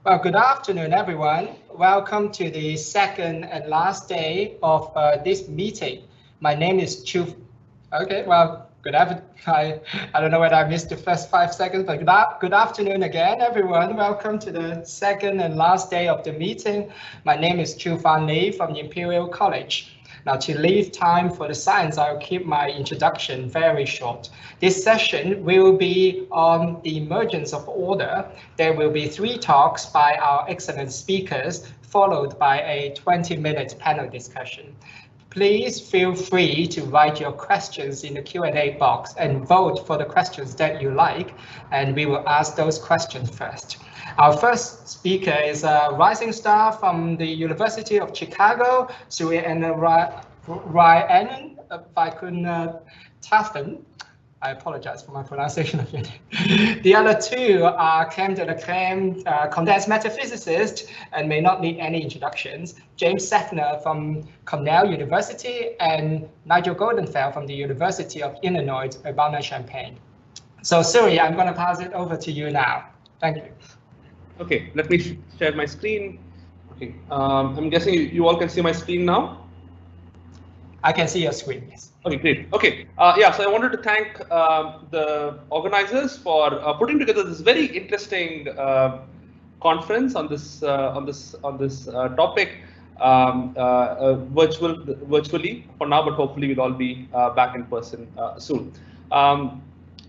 Well, good afternoon, everyone. Welcome to the second and last day of this meeting. My name is Chiu. Okay, well, good afternoon. I don't know whether I missed the first 5 seconds, but good afternoon again, everyone. Welcome to the second and last day of the meeting. My name is Chiu Fan Lee from the Imperial College. Now, to leave time for the science, I'll keep my introduction very short. This session will be on the emergence of order. There will be 3 talks by our excellent speakers, followed by a 20-minute panel discussion. Please feel free to write your questions in the Q&A box and vote for the questions that you like, and we will ask those questions first. Our first speaker is a rising star from the University of Chicago, Suriyanarayanan Vaikuntanathan. I apologize for my pronunciation of your name. The other 2 are crème de la crème condensed matter physicists and may not need any introductions. James Sethna from Cornell University and Nigel Goldenfeld from the University of Illinois, Urbana-Champaign. So Suri, I'm going to pass it over to you now. Thank you. Okay, let me share my screen. Okay, I'm guessing you all can see my screen now. I can see your screen, yes. Okay, great. Okay, yeah. So I wanted to thank the organizers for putting together this very interesting conference on this topic virtually for now, but hopefully we'll all be back in person soon.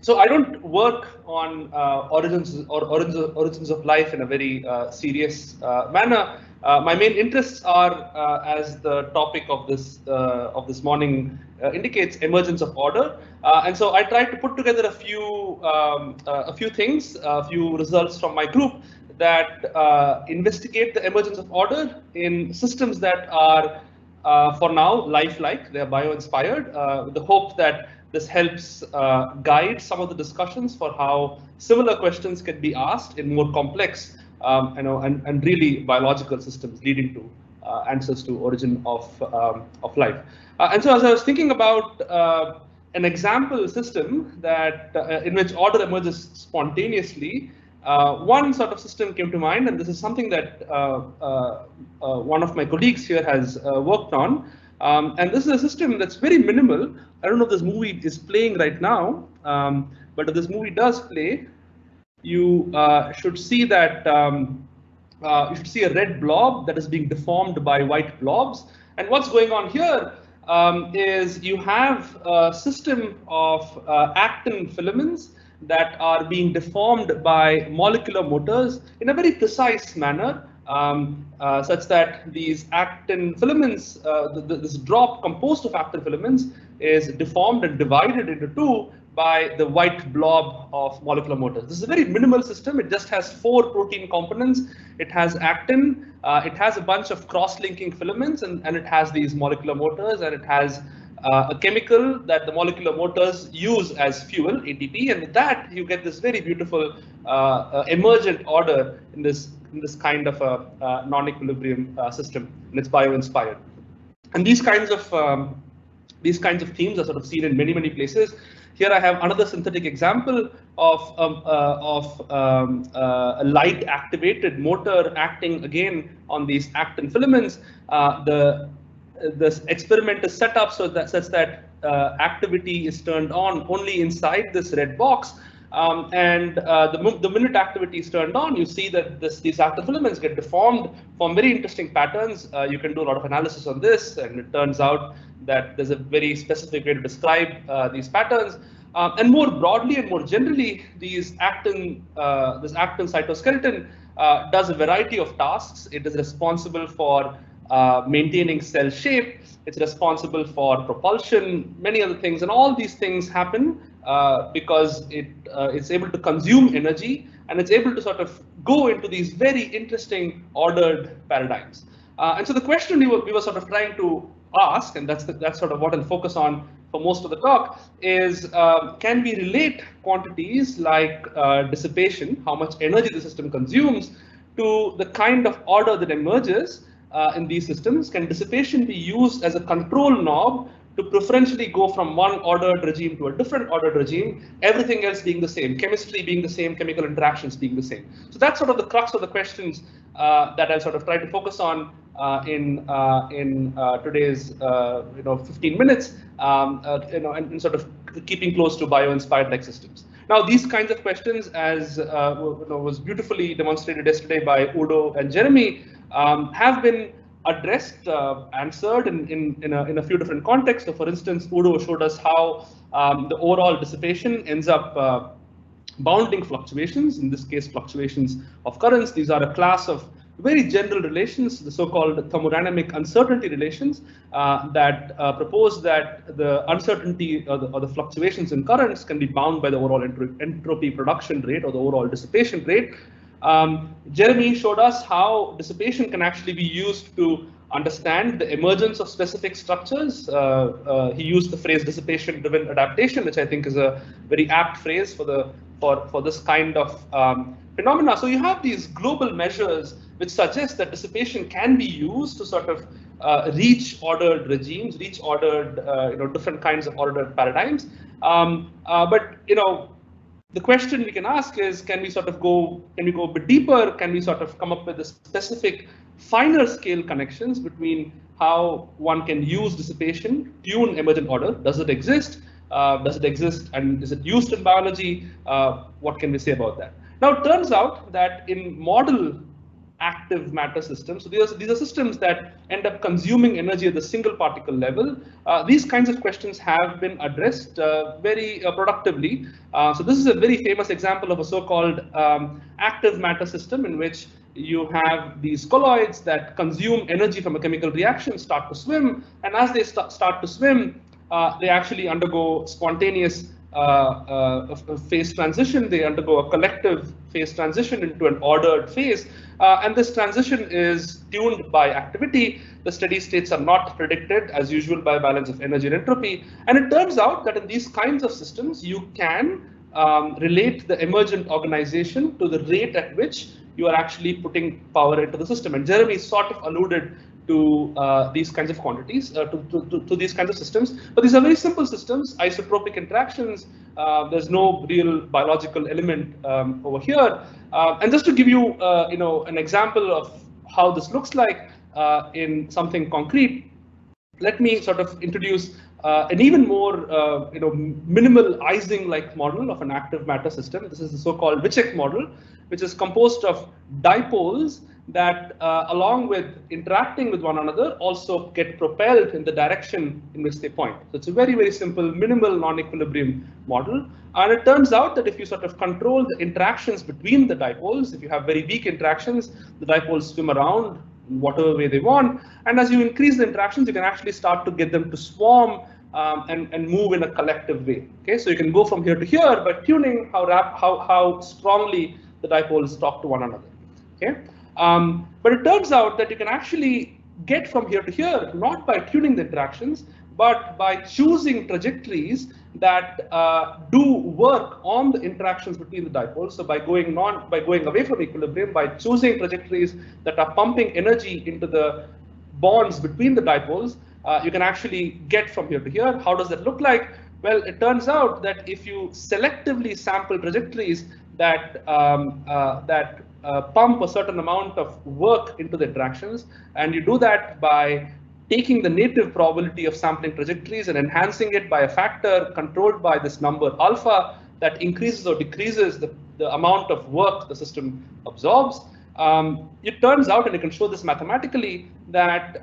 So I don't work on origins of life in a very serious manner. My main interests are, as the topic of this morning indicates, emergence of order, and so I tried to put together a few things, a few results from my group that investigate the emergence of order in systems that are, for now, lifelike. They are bio-inspired, with the hope that this helps guide some of the discussions for how similar questions can be asked in more complex, and really biological systems, leading to answers to origin of life. And so, as I was thinking about an example system that in which order emerges spontaneously, one sort of system came to mind, and this is something that one of my colleagues here has worked on. And this is a system that's very minimal. I don't know if this movie is playing right now, but if this movie does play, you should see that you should see a red blob that is being deformed by white blobs. And what's going on here is you have a system of actin filaments that are being deformed by molecular motors in a very precise manner, such that these actin filaments, this drop composed of actin filaments, is deformed and divided into 2 by the white blob of molecular motors. This is a very minimal system. It just has 4 protein components. It has actin, it has a bunch of cross-linking filaments, and it has these molecular motors, and it has a chemical that the molecular motors use as fuel, ATP, and with that you get this very beautiful emergent order in this kind of a non-equilibrium system, and it's bio-inspired. And these kinds of themes are sort of seen in many places. Here I have another synthetic example of a light-activated motor acting again on these actin filaments. This experiment is set up such that activity is turned on only inside this red box, and the minute activity is turned on, you see that these actin filaments get deformed, form very interesting patterns. You can do a lot of analysis on this, and it turns out that there's a very specific way to describe these patterns. And more broadly and more generally, this actin cytoskeleton does a variety of tasks. It is responsible for maintaining cell shape. It's responsible for propulsion, many other things, and all these things happen because it's able to consume energy, and it's able to sort of go into these very interesting ordered paradigms. And so the question we were sort of trying to ask, and that's sort of what I'll focus on for most of the talk, is can we relate quantities like dissipation, how much energy the system consumes, to the kind of order that emerges in these systems? Can dissipation be used as a control knob to preferentially go from one ordered regime to a different ordered regime, everything else being the same, chemistry being the same, chemical interactions being the same. So that's sort of the crux of the questions that I'll sort of try to focus on in today's 15 minutes, and sort of keeping close to bio-inspired like systems. Now, these kinds of questions, as was beautifully demonstrated yesterday by Udo and Jeremy, have been addressed, answered in a few different contexts. So, for instance, Udo showed us how the overall dissipation ends up bounding fluctuations, in this case, fluctuations of currents. These are a class of very general relations, the so-called thermodynamic uncertainty relations that propose that the uncertainty or the fluctuations in currents can be bound by the overall entropy production rate or the overall dissipation rate. Jeremy showed us how dissipation can actually be used to understand the emergence of specific structures. He used the phrase dissipation-driven adaptation, which I think is a very apt phrase for this kind of phenomena. So you have these global measures which suggest that dissipation can be used to sort of reach ordered regimes, reach ordered, different kinds of ordered paradigms. But the question we can ask is, can we go a bit deeper? Can we sort of come up with a specific finer scale connections between how one can use dissipation, tune emergent order? Does it exist? Does it exist, and is it used in biology? What can we say about that? Now, it turns out that in model active matter systems, so these are systems that end up consuming energy at the single particle level. These kinds of questions have been addressed very productively. So this is a very famous example of a so-called active matter system in which you have these colloids that consume energy from a chemical reaction, start to swim, and as they start to swim, they actually undergo spontaneous phase transition. They undergo a collective phase transition into an ordered phase, and this transition is tuned by activity. The steady states are not predicted as usual by balance of energy and entropy, and it turns out that in these kinds of systems you can relate the emergent organization to the rate at which you are actually putting power into the system. And Jeremy sort of alluded to these kinds of quantities, to these kinds of systems. But these are very simple systems, isotropic interactions. There's no real biological element over here. And just to give you, an example of how this looks like in something concrete, let me sort of introduce an even more, minimal Ising-like model of an active matter system. This is the so-called Witschek model, which is composed of dipoles that, along with interacting with one another, also get propelled in the direction in which they point. So it's a very, very simple, minimal non-equilibrium model. And it turns out that if you sort of control the interactions between the dipoles, if you have very weak interactions, the dipoles swim around in whatever way they want. And as you increase the interactions, you can actually start to get them to swarm and move in a collective way. Okay, so you can go from here to here by tuning how strongly the dipoles talk to one another. Okay. But it turns out that you can actually get from here to here, not by tuning the interactions, but by choosing trajectories that do work on the interactions between the dipoles. So by going away from equilibrium, by choosing trajectories that are pumping energy into the bonds between the dipoles, you can actually get from here to here. How does that look like? Well, it turns out that if you selectively sample trajectories that pump a certain amount of work into the interactions, and you do that by taking the native probability of sampling trajectories and enhancing it by a factor controlled by this number alpha that increases or decreases the amount of work the system absorbs. It turns out, and you can show this mathematically, that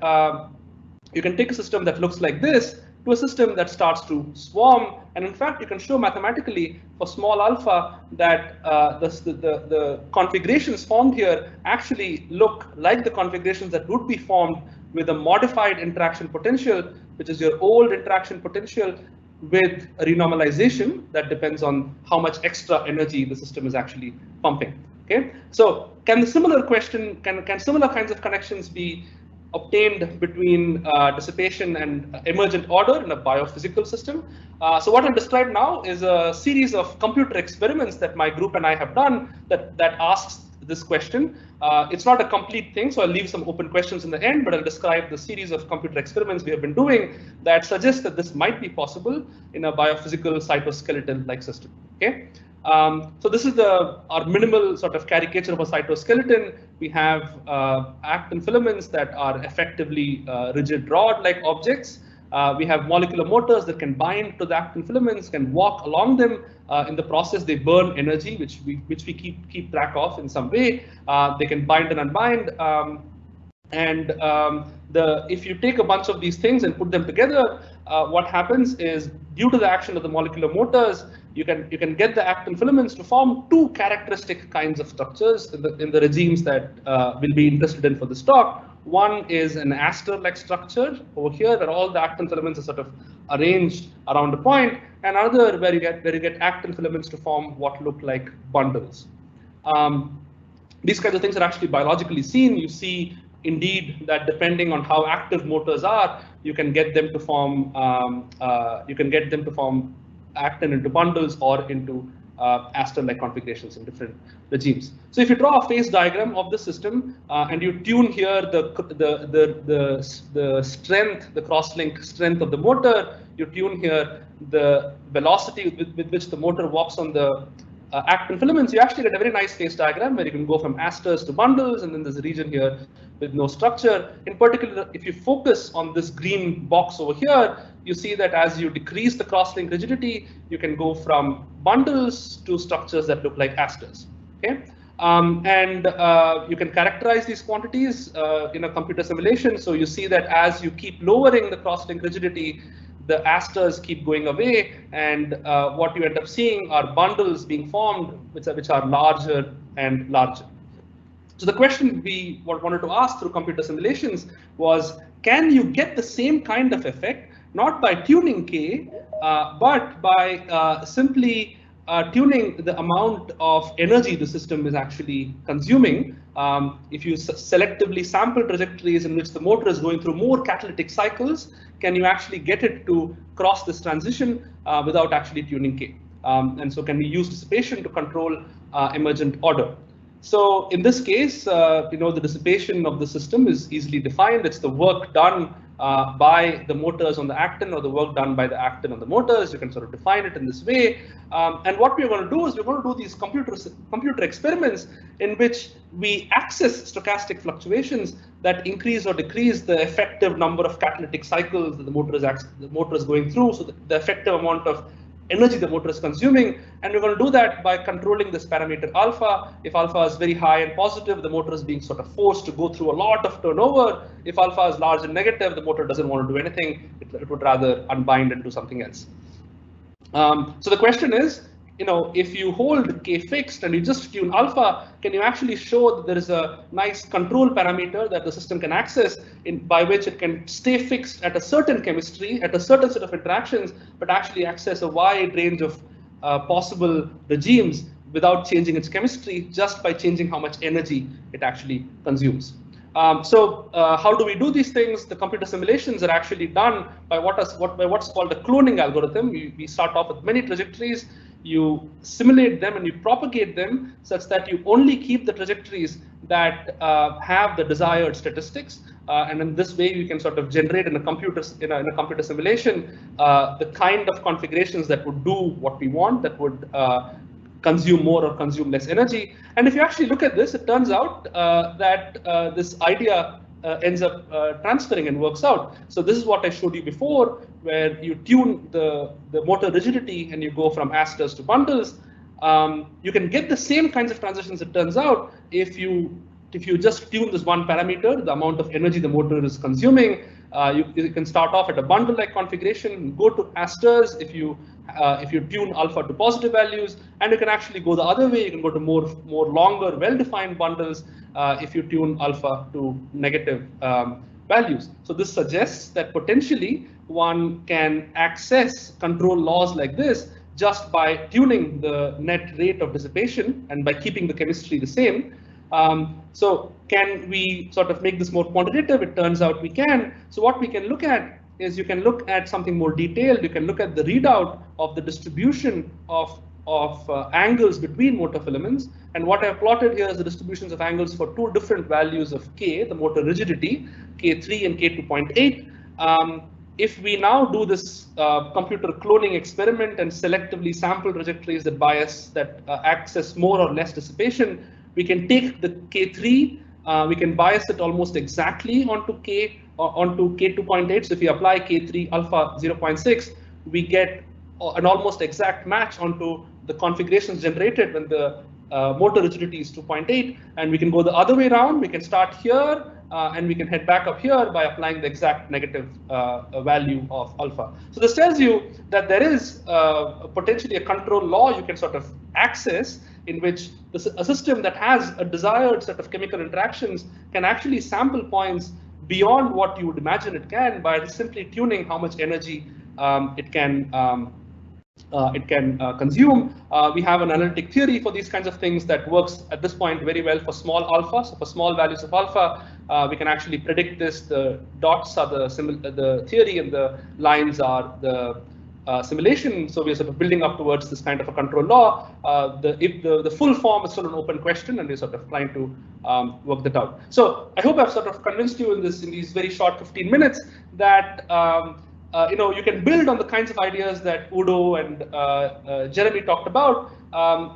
you can take a system that looks like this to a system that starts to swarm. And in fact, you can show mathematically for small alpha that the configurations formed here actually look like the configurations that would be formed with a modified interaction potential, which is your old interaction potential with a renormalization that depends on how much extra energy the system is actually pumping. Okay, so can similar kinds of connections be obtained between dissipation and emergent order in a biophysical system? So what I'll describe now is a series of computer experiments that my group and I have done that asks this question. It's not a complete thing, so I'll leave some open questions in the end, but I'll describe the series of computer experiments we have been doing that suggest that this might be possible in a biophysical cytoskeleton-like system. Okay. So this is our minimal sort of caricature of a cytoskeleton. We have actin filaments that are effectively rigid rod-like objects. We have molecular motors that can bind to the actin filaments, can walk along them. In the process, they burn energy, which we keep track of in some way. They can bind and unbind. If you take a bunch of these things and put them together, what happens is, due to the action of the molecular motors, you can get the actin filaments to form two characteristic kinds of structures in the regimes that we'll be interested in for this talk. One is an aster-like structure over here, where all the actin filaments are sort of arranged around a point, and another where you get actin filaments to form what look like bundles. These kinds of things are actually biologically seen. You see, indeed, that depending on how active motors are, you can get them to form actin into bundles or into aster-like configurations in different regimes. So if you draw a phase diagram of the system and you tune here the strength, the cross-link strength of the motor, you tune here the velocity with which the motor walks on the actin filaments, you actually get a very nice phase diagram where you can go from asters to bundles, and then there's a region here with no structure. In particular, if you focus on this green box over here, you see that as you decrease the cross-link rigidity, you can go from bundles to structures that look like asters. Okay, you can characterize these quantities in a computer simulation. So you see that as you keep lowering the cross-link rigidity, the asters keep going away, and what you end up seeing are bundles being formed, which are larger and larger. So the question we wanted to ask through computer simulations was, can you get the same kind of effect, not by tuning K, but by simply tuning the amount of energy the system is actually consuming? If you selectively sample trajectories in which the motor is going through more catalytic cycles, can you actually get it to cross this transition without actually tuning K? And so can we use dissipation to control emergent order? So in this case, the dissipation of the system is easily defined. It's the work done by the motors on the actin, or the work done by the actin on the motors. You can sort of define it in this way. And what we're going to do is we're going to do these computer experiments in which we access stochastic fluctuations that increase or decrease the effective number of catalytic cycles that the motor is going through, so the effective amount of energy the motor is consuming. And we're going to do that by controlling this parameter alpha. If alpha is very high and positive, the motor is being sort of forced to go through a lot of turnover. If alpha is large and negative, the motor doesn't want to do anything. It would rather unbind and do something else. So the question is, if you hold K fixed and you just tune alpha, can you actually show that there is a nice control parameter that the system can access by which it can stay fixed at a certain chemistry, at a certain set of interactions, but actually access a wide range of possible regimes without changing its chemistry, just by changing how much energy it actually consumes? How do we do these things? The computer simulations are actually done by what's called a cloning algorithm. We start off with many trajectories. You simulate them and you propagate them such that you only keep the trajectories that have the desired statistics, and in this way you can sort of generate in a computer simulation the kind of configurations that would do what we want, that would consume more or consume less energy. And if you actually look at this, it turns out that this idea ends up transferring and works out. So this is what I showed you before, where you tune the motor rigidity and you go from asters to bundles. You can get the same kinds of transitions, it turns out, if you just tune this one parameter, the amount of energy the motor is consuming. You can start off at a bundle-like configuration, go to asters if you tune alpha to positive values, and you can actually go the other way. You can go to more longer, well-defined bundles if you tune alpha to negative values. So this suggests that potentially one can access control laws like this just by tuning the net rate of dissipation and by keeping the chemistry the same. So can we sort of make this more quantitative? It turns out we can. So what we can look at is, you can look at something more detailed. You can look at the readout of the distribution of angles between motor filaments. And what I've plotted here is the distributions of angles for two different values of K, the motor rigidity, K3 and K2.8. If we now do this computer cloning experiment and selectively sample trajectories that access more or less dissipation, we can take the K3, we can bias it almost exactly onto K2.8. So if we apply K3 alpha 0.6, we get an almost exact match onto the configurations generated when the motor rigidity is 2.8, and we can go the other way around. We can start here and we can head back up here by applying the exact negative value of alpha. So this tells you that there is potentially a control law you can sort of access, in which a system that has a desired set of chemical interactions can actually sample points beyond what you would imagine it can by simply tuning how much energy it can consume. We have an analytic theory for these kinds of things that works at this point very well for small alpha. So for small values of alpha, we can actually predict this. The dots are the theory and the lines are the simulation. So we're sort of building up towards this kind of a control law. If the full form is still an open question, and we're sort of trying to work that out. So I hope I've sort of convinced you in these very short 15 minutes that you can build on the kinds of ideas that Udo and Jeremy talked about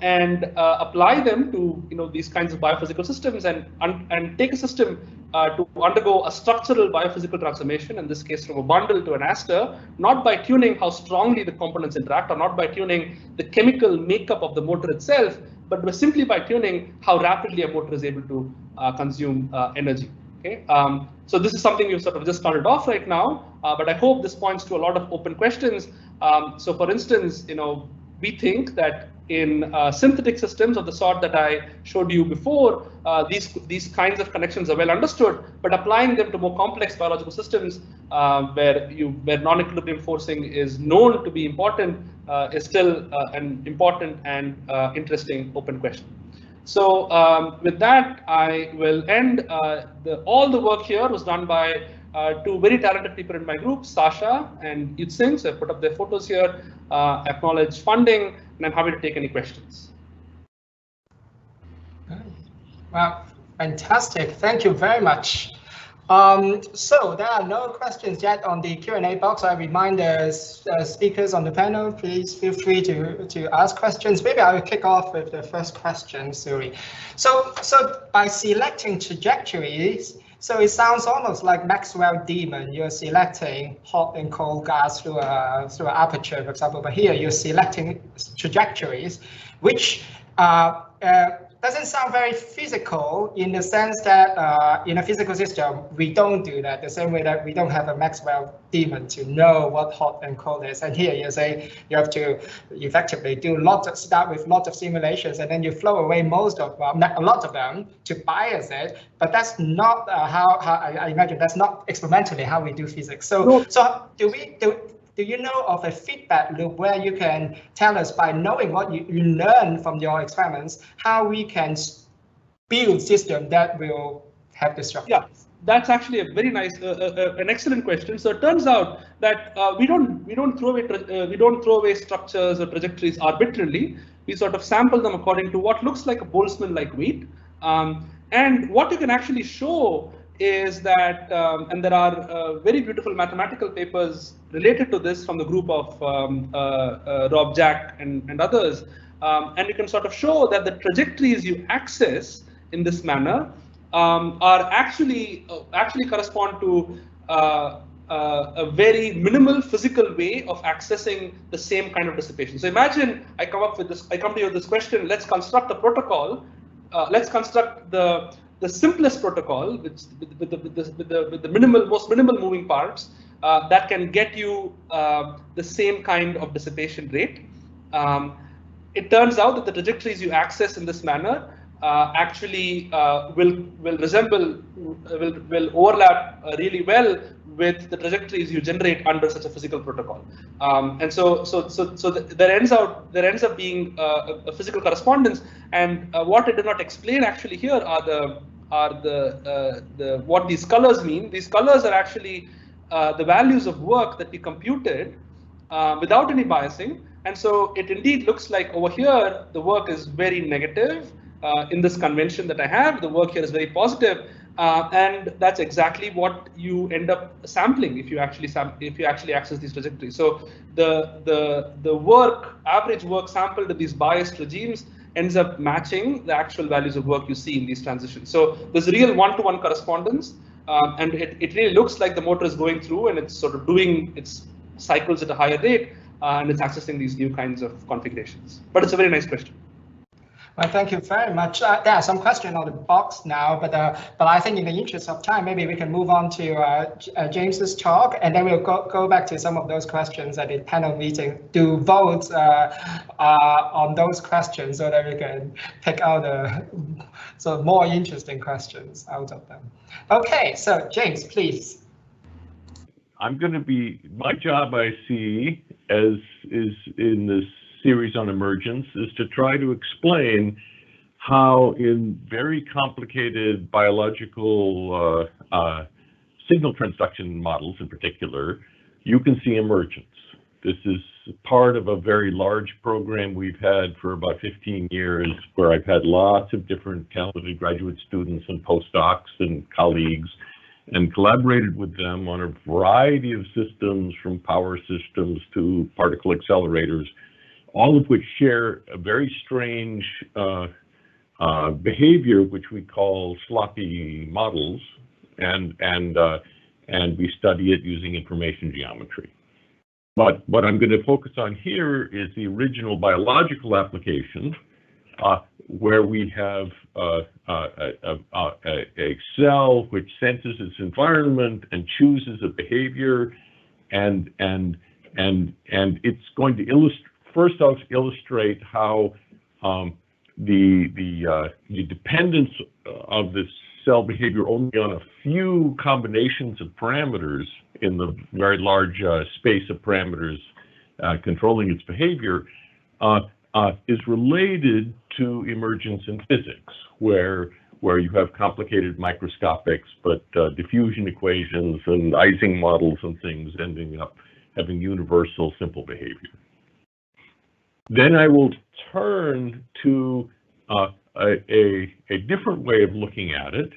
and apply them to these kinds of biophysical systems and take a system to undergo a structural biophysical transformation, in this case from a bundle to an aster, not by tuning how strongly the components interact, or not by tuning the chemical makeup of the motor itself, but simply by tuning how rapidly a motor is able to consume energy. Okay, so this is something we've sort of just started off right now, but I hope this points to a lot of open questions. So for instance, we think that in synthetic systems of the sort that I showed you before, these kinds of connections are well understood, but applying them to more complex biological systems where non-equilibrium forcing is known to be important is still an important and interesting open question. So with that, I will end. All the work here was done by two very talented people in my group, Sasha and Yutsing. So I put up their photos here, acknowledge funding, and I'm happy to take any questions. Wow, fantastic. Thank you very much. So there are no questions yet on the Q&A box. I remind the speakers on the panel, please feel free to ask questions. Maybe I will kick off with the first question, Suri. So by selecting trajectories, so it sounds almost like Maxwell demon. You're selecting hot and cold gas through an aperture, for example, but here you're selecting trajectories, which doesn't sound very physical, in the sense that in a physical system, we don't do that, the same way that we don't have a Maxwell demon to know what hot and cold is. And here you say you have to effectively start with lots of simulations, and then you throw away most of them, a lot of them, to bias it. But that's not how I imagine, that's not experimentally how we do physics. So, no. So do you know of a feedback loop where you can tell us, by knowing what you learn from your experiments, how we can build system that will have the structure? Yeah, that's actually a very nice, an excellent question. So it turns out that we don't throw away structures or trajectories arbitrarily. We sort of sample them according to what looks like a Boltzmann-like weight, and what you can actually show is that, and there are very beautiful mathematical papers related to this from the group of Rob Jack and others, and you can sort of show that the trajectories you access in this manner are actually correspond to a very minimal physical way of accessing the same kind of dissipation. So imagine I come to you with this question: let's construct a protocol. Let's construct the simplest protocol with the most minimal moving parts that can get you the same kind of dissipation rate. It turns out that the trajectories you access in this manner actually will overlap really well with the trajectories you generate under such a physical protocol, and so there ends up being a physical correspondence. And what I did not explain actually here are the what these colors mean. These colors are actually the values of work that we computed without any biasing, and so it indeed looks like over here the work is very negative, in this convention that I have. The work here is very positive, and that's exactly what you end up sampling if you actually access these trajectories. So the average work sampled in these biased regimes ends up matching the actual values of work you see in these transitions. So there's real one-to-one correspondence, and it really looks like the motor is going through and it's sort of doing its cycles at a higher rate, and it's accessing these new kinds of configurations. But it's a very nice question. Well, thank you very much. There are some questions on the box now, but I think in the interest of time, maybe we can move on to James's talk, and then we'll go back to some of those questions at the panel meeting. Do vote on those questions so that we can pick out the sort of more interesting questions out of them. Okay, so James, please. I'm going to be, my job I see as is in this series on emergence is to try to explain how in very complicated biological signal transduction models in particular, you can see emergence. This is part of a very large program we've had for about 15 years where I've had lots of different talented graduate students and postdocs and colleagues and collaborated with them on a variety of systems from power systems to particle accelerators, all of which share a very strange behavior, which we call sloppy models, and we study it using information geometry. But what I'm going to focus on here is the original biological application, where we have a cell which senses its environment and chooses a behavior, and it's going to first I'll illustrate how the dependence of this cell behavior only on a few combinations of parameters in the very large space of parameters controlling its behavior is related to emergence in physics, where you have complicated microscopics, but diffusion equations and Ising models and things ending up having universal simple behavior. Then I will turn to a different way of looking at it,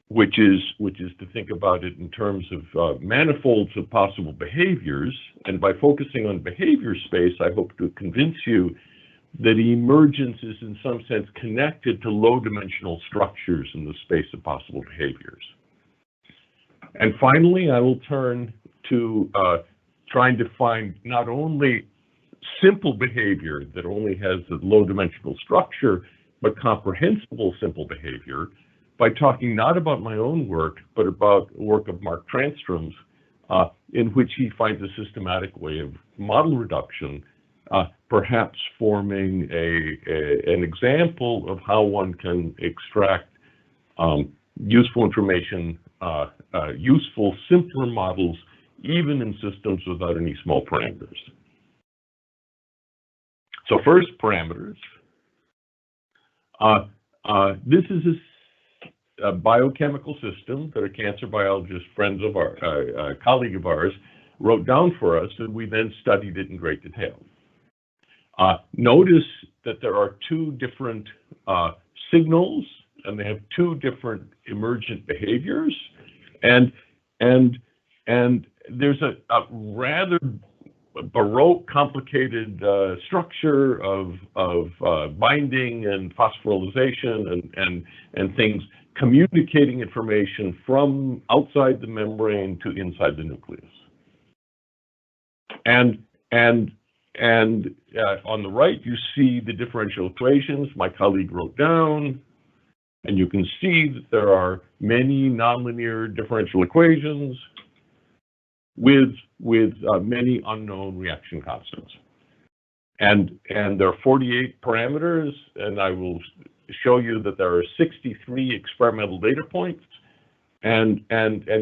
which is to think about it in terms of manifolds of possible behaviors. And by focusing on behavior space, I hope to convince you that emergence is in some sense connected to low-dimensional structures in the space of possible behaviors. And finally, I will turn to trying to find not only simple behavior that only has a low-dimensional structure, but comprehensible simple behavior by talking not about my own work, but about the work of Mark Transtrom's, in which he finds a systematic way of model reduction, perhaps forming an example of how one can extract useful information, useful simpler models, even in systems without any small parameters. So first, parameters. This is a biochemical system that a cancer biologist friend of our, colleague of ours, wrote down for us, and we then studied it in great detail. Notice that there are two different signals, and they have two different emergent behaviors, and there's a rather baroque, complicated structure of binding and phosphorylation and things communicating information from outside the membrane to inside the nucleus. And on the right, you see the differential equations my colleague wrote down, and you can see that there are many nonlinear differential equations with many unknown reaction constants. And there are 48 parameters, and I will show you that there are 63 experimental data points, and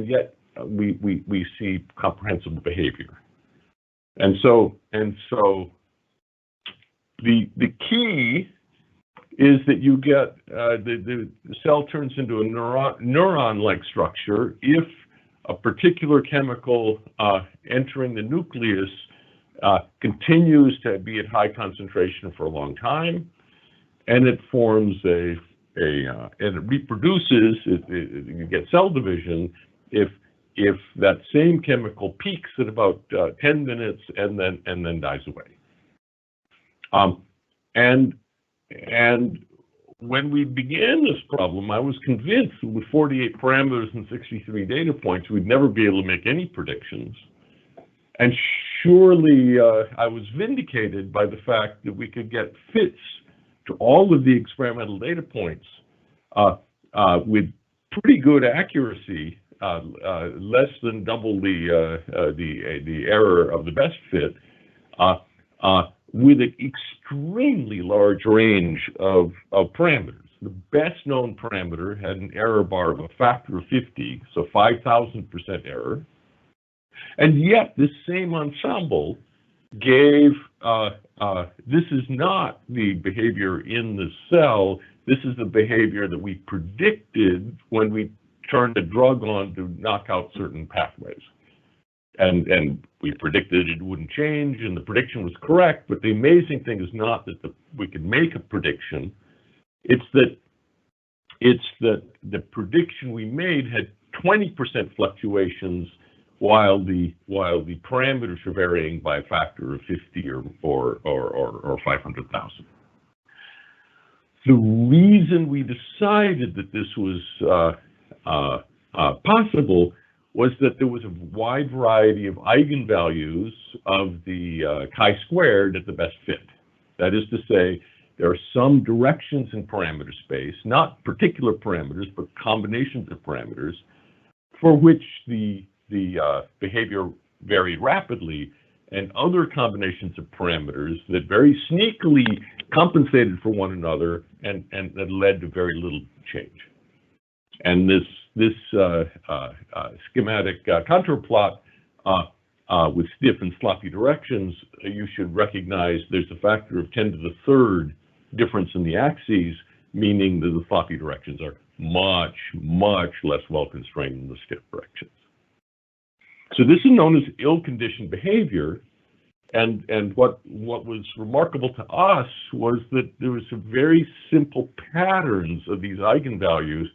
yet we see comprehensible behavior. And so the key is that you get the cell turns into a neuron-like structure if a particular chemical entering the nucleus continues to be at high concentration for a long time, and it forms and it reproduces. You get cell division if that same chemical peaks at about 10 minutes and then dies away. And when we began this problem, I was convinced that with 48 parameters and 63 data points, we'd never be able to make any predictions. And surely I was vindicated by the fact that we could get fits to all of the experimental data points with pretty good accuracy, less than double the error of the best fit, with an extremely large range of parameters. The best known parameter had an error bar of a factor of 50, so 5,000% error. And yet this same ensemble gave, this is not the behavior in the cell, this is the behavior that we predicted when we turned a drug on to knock out certain pathways. And we predicted it wouldn't change, and the prediction was correct, but the amazing thing is not that we could make a prediction, it's that the prediction we made had 20% fluctuations while the parameters are varying by a factor of 50 or 500,000. The reason we decided that this was possible was that there was a wide variety of eigenvalues of the chi-squared at the best fit. That is to say, there are some directions in parameter space, not particular parameters, but combinations of parameters, for which the behavior varied rapidly, and other combinations of parameters that very sneakily compensated for one another and that led to very little change. And this schematic contour plot with stiff and sloppy directions, you should recognize there's a factor of 10 to the third difference in the axes, meaning that the sloppy directions are much, much less well-constrained than the stiff directions. So this is known as ill-conditioned behavior, and what was remarkable to us was that there was some very simple patterns of these eigenvalues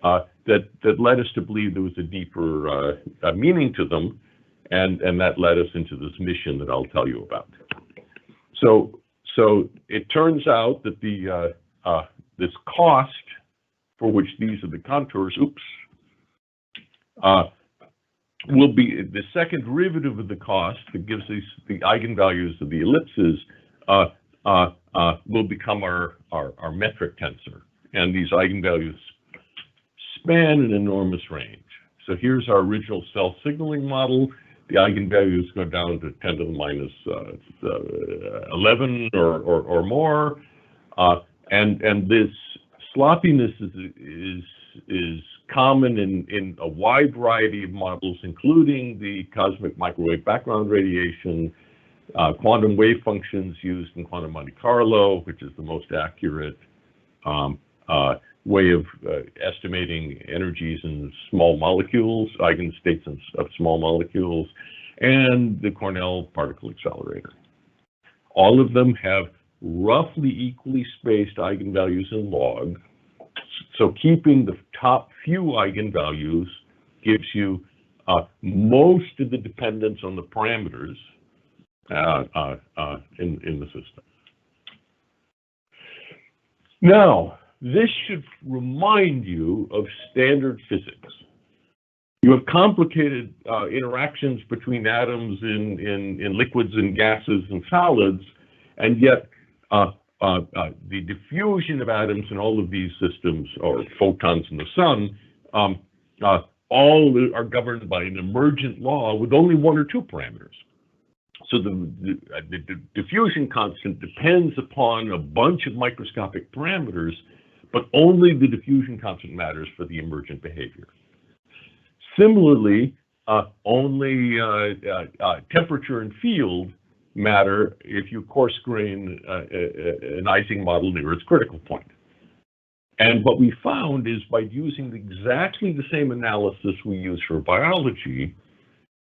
that led us to believe there was a deeper meaning to them, and that led us into this mission that I'll tell you about. So it turns out that this cost for which these are the contours, will be the second derivative of the cost that gives these the eigenvalues of the ellipses will become our metric tensor, and these eigenvalues span an enormous range. So here's our original cell signaling model. The eigenvalues go down to 10 to the minus 11 or more, and this sloppiness is common in a wide variety of models, including the cosmic microwave background radiation, quantum wave functions used in quantum Monte Carlo, which is the most accurate way of estimating energies in small molecules, eigenstates of small molecules, and the Cornell particle accelerator. All of them have roughly equally spaced eigenvalues in log. So keeping the top few eigenvalues gives you most of the dependence on the parameters in the system. Now, this should remind you of standard physics. You have complicated interactions between atoms in liquids and gases and solids, and yet the diffusion of atoms in all of these systems, or photons in the sun, all are governed by an emergent law with only one or two parameters. So the diffusion constant depends upon a bunch of microscopic parameters, but only the diffusion constant matters for the emergent behavior. Similarly, only temperature and field matter if you coarse grain an Ising model near its critical point. And what we found is by using exactly the same analysis we use for biology,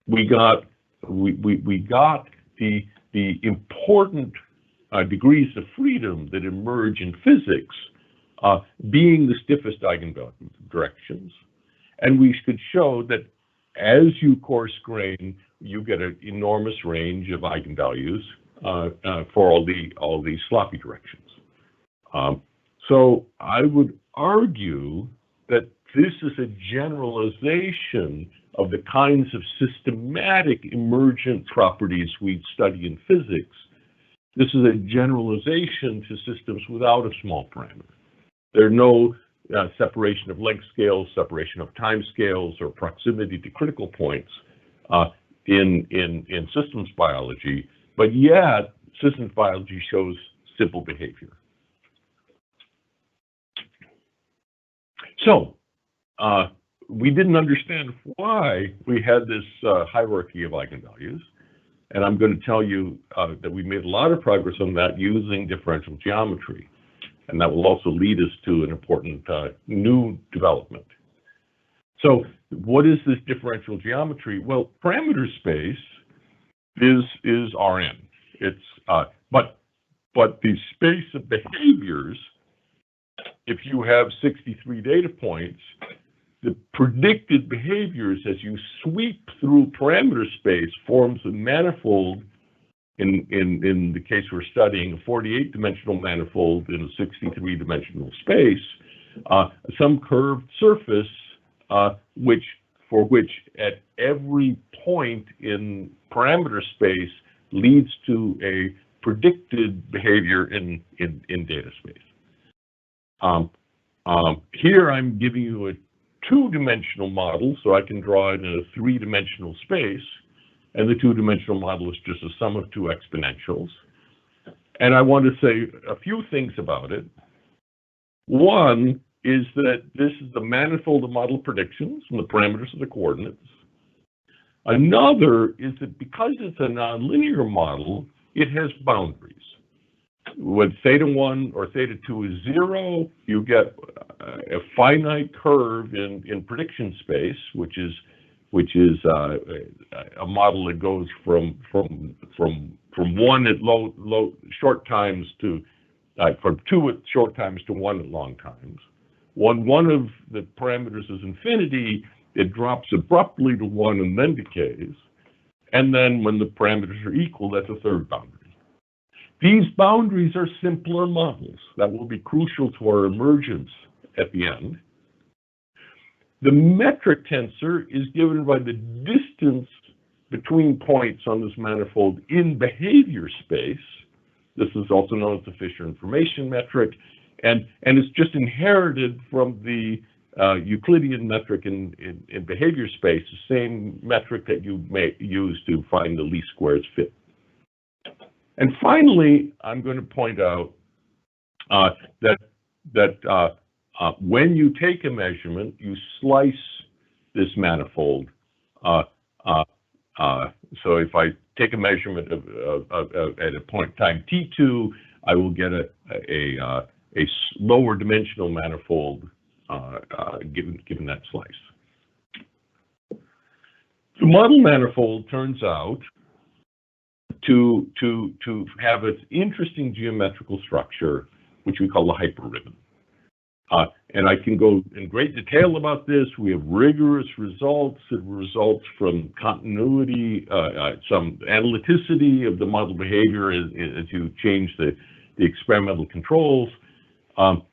we got the important degrees of freedom that emerge in physics being the stiffest eigenvalue directions. And we could show that as you coarse grain, you get an enormous range of eigenvalues for all these sloppy directions. So I would argue that this is a generalization of the kinds of systematic emergent properties we study in physics. This is a generalization to systems without a small parameter. There are no separation of length scales, separation of time scales, or proximity to critical points in systems biology, but yet systems biology shows simple behavior. So we didn't understand why we had this hierarchy of eigenvalues, and I'm going to tell you that we made a lot of progress on that using differential geometry. And that will also lead us to an important new development. So what is this differential geometry? Well, parameter space is Rn. It's but the space of behaviors, if you have 63 data points, the predicted behaviors as you sweep through parameter space forms a manifold. In the case we're studying, a 48-dimensional manifold in a 63-dimensional space, some curved surface, for which at every point in parameter space leads to a predicted behavior in data space. Here I'm giving you a 2-dimensional model, so I can draw it in a 3-dimensional space. And the 2-dimensional model is just a sum of 2 exponentials. And I want to say a few things about it. One is that this is the manifold of model predictions, and the parameters of the coordinates. Another is that because it's a nonlinear model, it has boundaries. When theta 1 or theta 2 is 0, you get a finite curve in prediction space, which is a model that goes from 1 at low short times to from 2 at short times to 1 at long times. When one of the parameters is infinity, it drops abruptly to 1 and then decays. And then when the parameters are equal, that's a third boundary. These boundaries are simpler models that will be crucial to our emergence at the end. The metric tensor is given by the distance between points on this manifold in behavior space. This is also known as the Fisher information metric, and it's just inherited from the Euclidean metric in behavior space, the same metric that you may use to find the least squares fit. And finally, I'm going to point out that when you take a measurement, you slice this manifold. So if I take a measurement at a point time t2, I will get a lower dimensional manifold given that slice. The model manifold turns out to have its interesting geometrical structure, which we call the hyperribbon. And I can go in great detail about this. We have rigorous results. It results from continuity, some analyticity of the model behavior as you change the experimental controls. But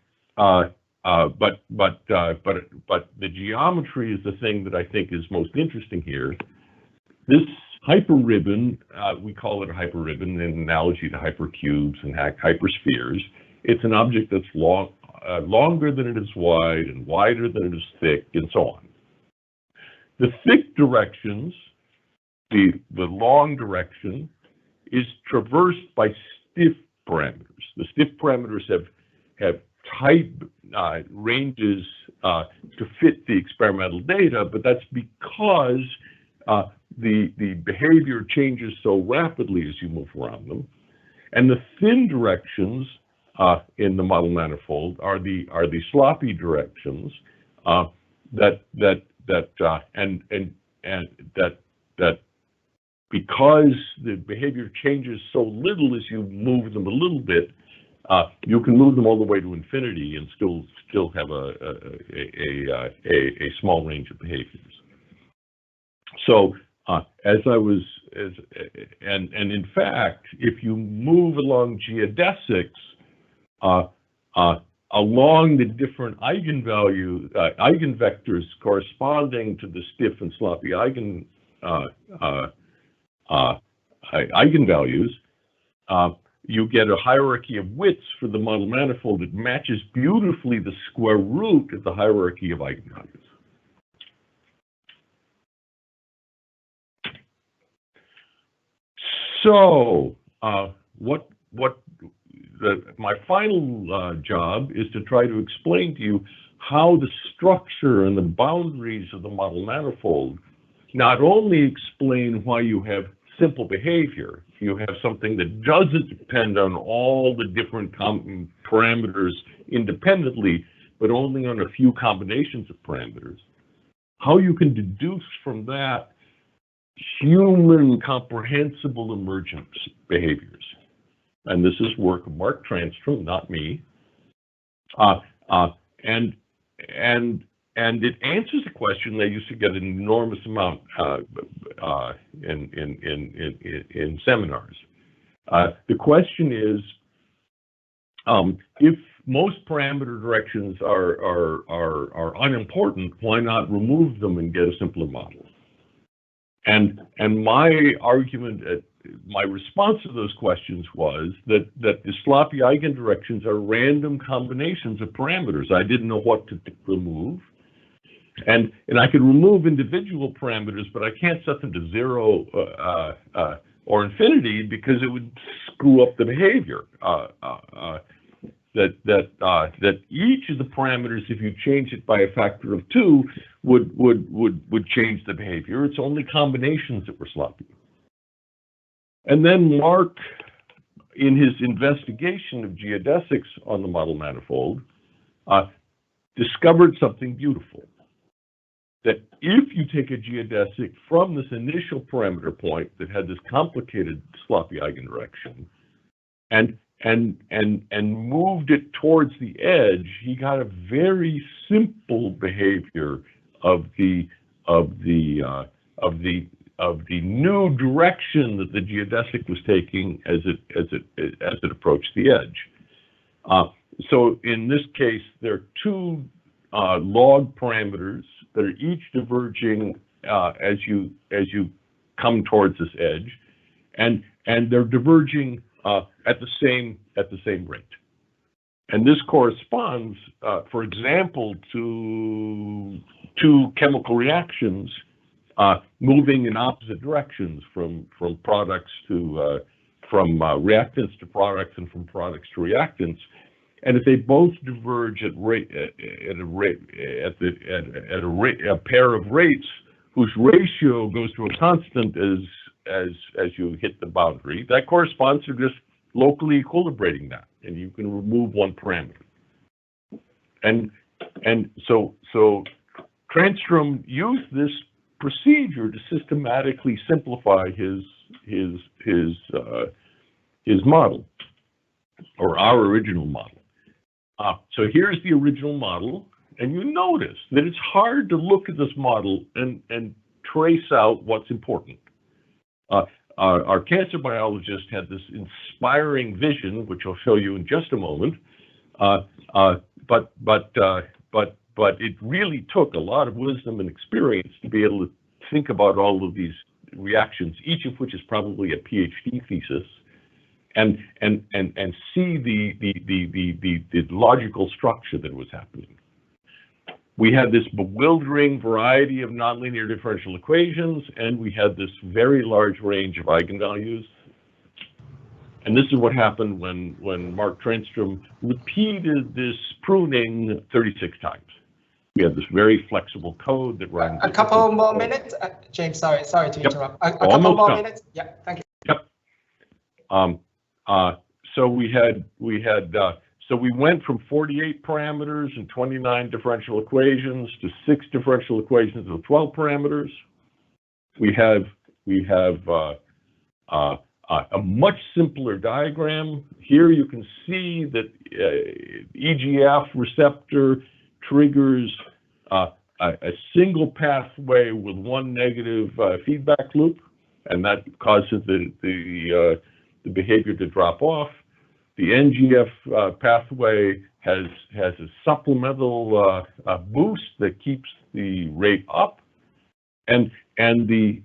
the geometry is the thing that I think is most interesting here. This hyperribbon, we call it a hyperribbon in analogy to hypercubes and hyperspheres. It's an object that's longer than it is wide and wider than it is thick, and so on. The thick directions, the long direction, is traversed by stiff parameters. The stiff parameters have tight ranges to fit the experimental data, but that's because the behavior changes so rapidly as you move around them. And the thin directions in the model manifold are the sloppy directions that because the behavior changes so little as you move them a little bit, you can move them all the way to infinity and still have a small range of behaviors. So and in fact, if you move along geodesics, along the different eigenvectors corresponding to the stiff and sloppy eigenvalues, you get a hierarchy of widths for the model manifold that matches beautifully the square root of the hierarchy of eigenvalues. So, my final job is to try to explain to you how the structure and the boundaries of the model manifold not only explain why you have simple behavior, you have something that doesn't depend on all the different parameters independently, but only on a few combinations of parameters. How you can deduce from that human comprehensible emergent behaviors. And this is work of Mark Transtrom, not me. And it answers a question that used to get an enormous amount in seminars. The question is, if most parameter directions are unimportant, why not remove them and get a simpler model? And my argument, my response to those questions was that the sloppy eigendirections are random combinations of parameters. I didn't know what to remove. And I could remove individual parameters, but I can't set them to 0 or infinity because it would screw up the behavior. That each of the parameters, if you change it by a factor of 2, would change the behavior. It's only combinations that were sloppy. And then Mark, in his investigation of geodesics on the model manifold, discovered something beautiful. That if you take a geodesic from this initial parameter point that had this complicated sloppy eigendirection and moved it towards the edge, he got a very simple behavior of the new direction that the geodesic was taking as it approached the edge. So in this case, there are 2 log parameters that are each diverging as you come towards this edge, and they're diverging at the same rate. And this corresponds, for example, to 2 chemical reactions moving in opposite directions from products to from reactants to products and from products to reactants. And if they both diverge at a pair of rates whose ratio goes to a constant as you hit the boundary, that corresponds to just locally equilibrating that, and you can remove one parameter. And so Transtrom used this procedure to systematically simplify his model, or our original model. So here's the original model, and you notice that it's hard to look at this model and trace out what's important. Our cancer biologist had this inspiring vision, which I'll show you in just a moment. But it really took a lot of wisdom and experience to be able to think about all of these reactions, each of which is probably a PhD thesis, and see the logical structure that was happening. We had this bewildering variety of nonlinear differential equations, and we had this very large range of eigenvalues. And this is what happened when Mark Transtrom repeated this pruning 36 times. We have this very flexible code that runs. A couple more minutes, James. Sorry to interrupt. A couple more minutes. Yeah, thank you. Yep. So we went from 48 parameters and 29 differential equations to 6 differential equations with 12 parameters. We have We have a much simpler diagram. Here you can see that EGF receptor triggers a single pathway with one negative feedback loop, and that causes the behavior to drop off. The NGF pathway has a supplemental boost that keeps the rate up, and the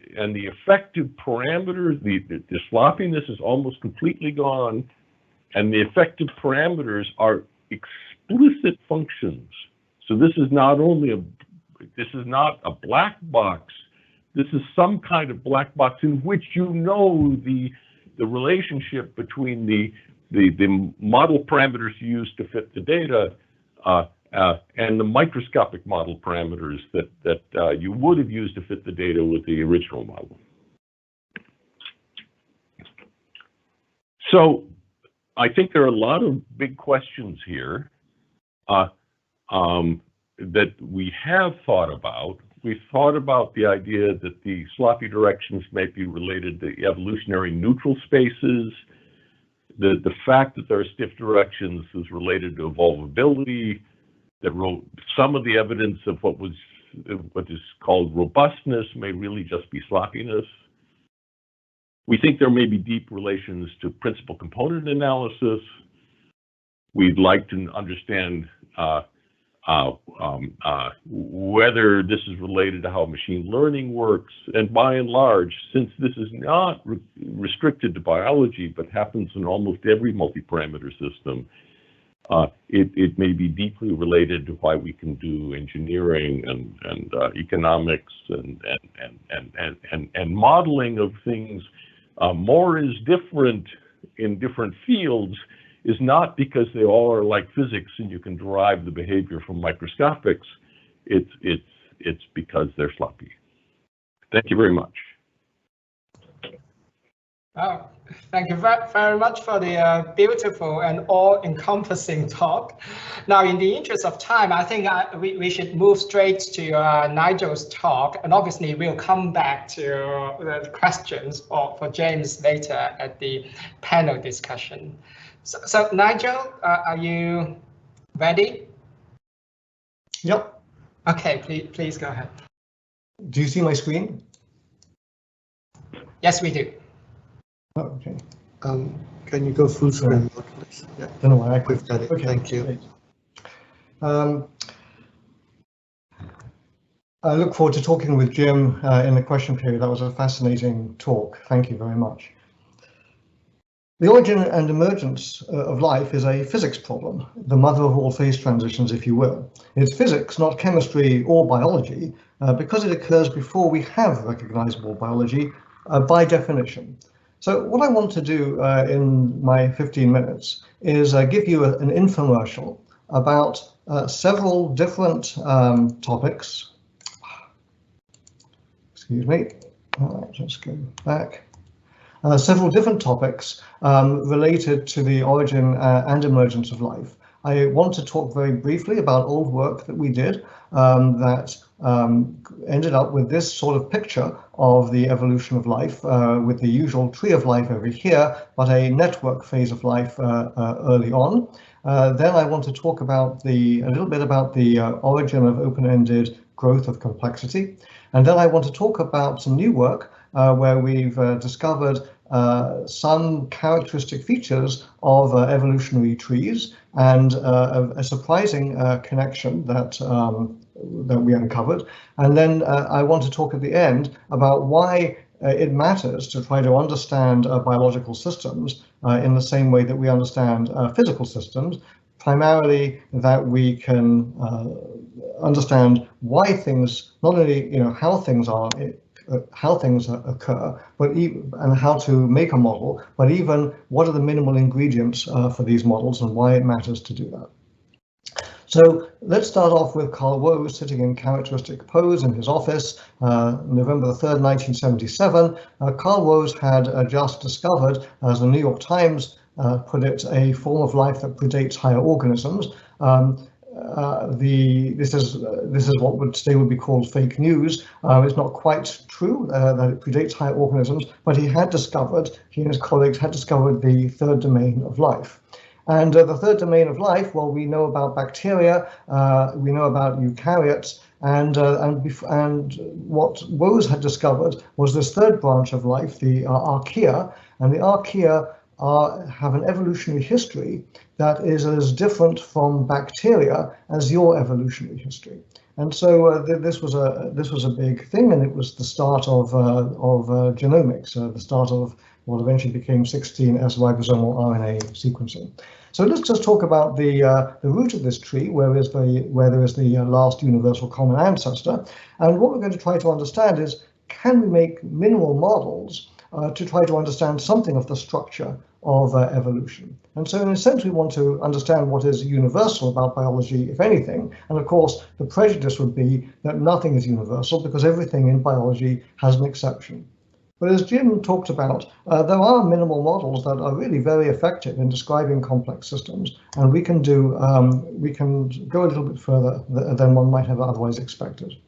effective parameters, the sloppiness is almost completely gone, and the effective parameters are explicit functions. So this is not a black box. This is some kind of black box in which you know the relationship between the model parameters used to fit the data and the microscopic model parameters that you would have used to fit the data with the original model. So I think there are a lot of big questions here that we have thought about. We've thought about the idea that the sloppy directions may be related to evolutionary neutral spaces. The fact that there are stiff directions is related to evolvability. That some of the evidence of what is called robustness may really just be sloppiness. We think there may be deep relations to principal component analysis. We'd like to understand whether this is related to how machine learning works. And by and large, since this is not restricted to biology, but happens in almost every multi-parameter system, it may be deeply related to why we can do engineering and economics and modeling of things. More is different in different fields is not because they all are like physics and you can derive the behavior from microscopics. It's because they're sloppy. Thank you very much. Oh, thank you very much for the beautiful and all-encompassing talk. Now, in the interest of time, I think we should move straight to Nigel's talk, and obviously we'll come back to the questions for James later at the panel discussion. So Nigel, are you ready? Yep. Okay, please go ahead. Do you see my screen? Yes, we do. Oh, okay. Can you go full screen mode, please? Yeah. Don't know why I We've got it. Okay, thank you. Great. I look forward to talking with Jim in the question period. That was a fascinating talk. Thank you very much. The origin and emergence of life is a physics problem, the mother of all phase transitions, if you will. It's physics, not chemistry or biology, because it occurs before we have recognizable biology by definition. So what I want to do in my 15 minutes is give you an infomercial about several different topics. Excuse me, let's go back. Several different topics related to the origin and emergence of life. I want to talk very briefly about old work that we did that ended up with this sort of picture of the evolution of life with the usual tree of life over here, but a network phase of life early on. Then I want to talk about a little bit about the origin of open-ended growth of complexity. And then I want to talk about some new work where we've discovered some characteristic features of evolutionary trees and a surprising connection that we uncovered. And then I want to talk at the end about why it matters to try to understand biological systems in the same way that we understand physical systems, primarily that we can understand why things, not only how things are, how things occur, but and how to make a model, but even what are the minimal ingredients for these models and why it matters to do that. So let's start off with Carl Woese sitting in characteristic pose in his office, November the 3rd, 1977. Carl Woese had just discovered, as the New York Times put it, a form of life that predates higher organisms. this is what today would be called fake news. It's not quite true that it predates higher organisms, but he and his colleagues had discovered the third domain of life. And the third domain of life, well, we know about bacteria, we know about eukaryotes, and what Woese had discovered was this third branch of life, the archaea, and the archaea have an evolutionary history that is as different from bacteria as your evolutionary history. And so this was a big thing, and it was the start of genomics, the start of what eventually became 16S ribosomal RNA sequencing. So let's just talk about the root of this tree, where there is the last universal common ancestor. And what we're going to try to understand is, can we make minimal models to try to understand something of the structure of evolution? And so in a sense, we want to understand what is universal about biology, if anything. And of course, the prejudice would be that nothing is universal because everything in biology has an exception. But as Jim talked about, there are minimal models that are really very effective in describing complex systems, and we can go a little bit further than one might have otherwise expected.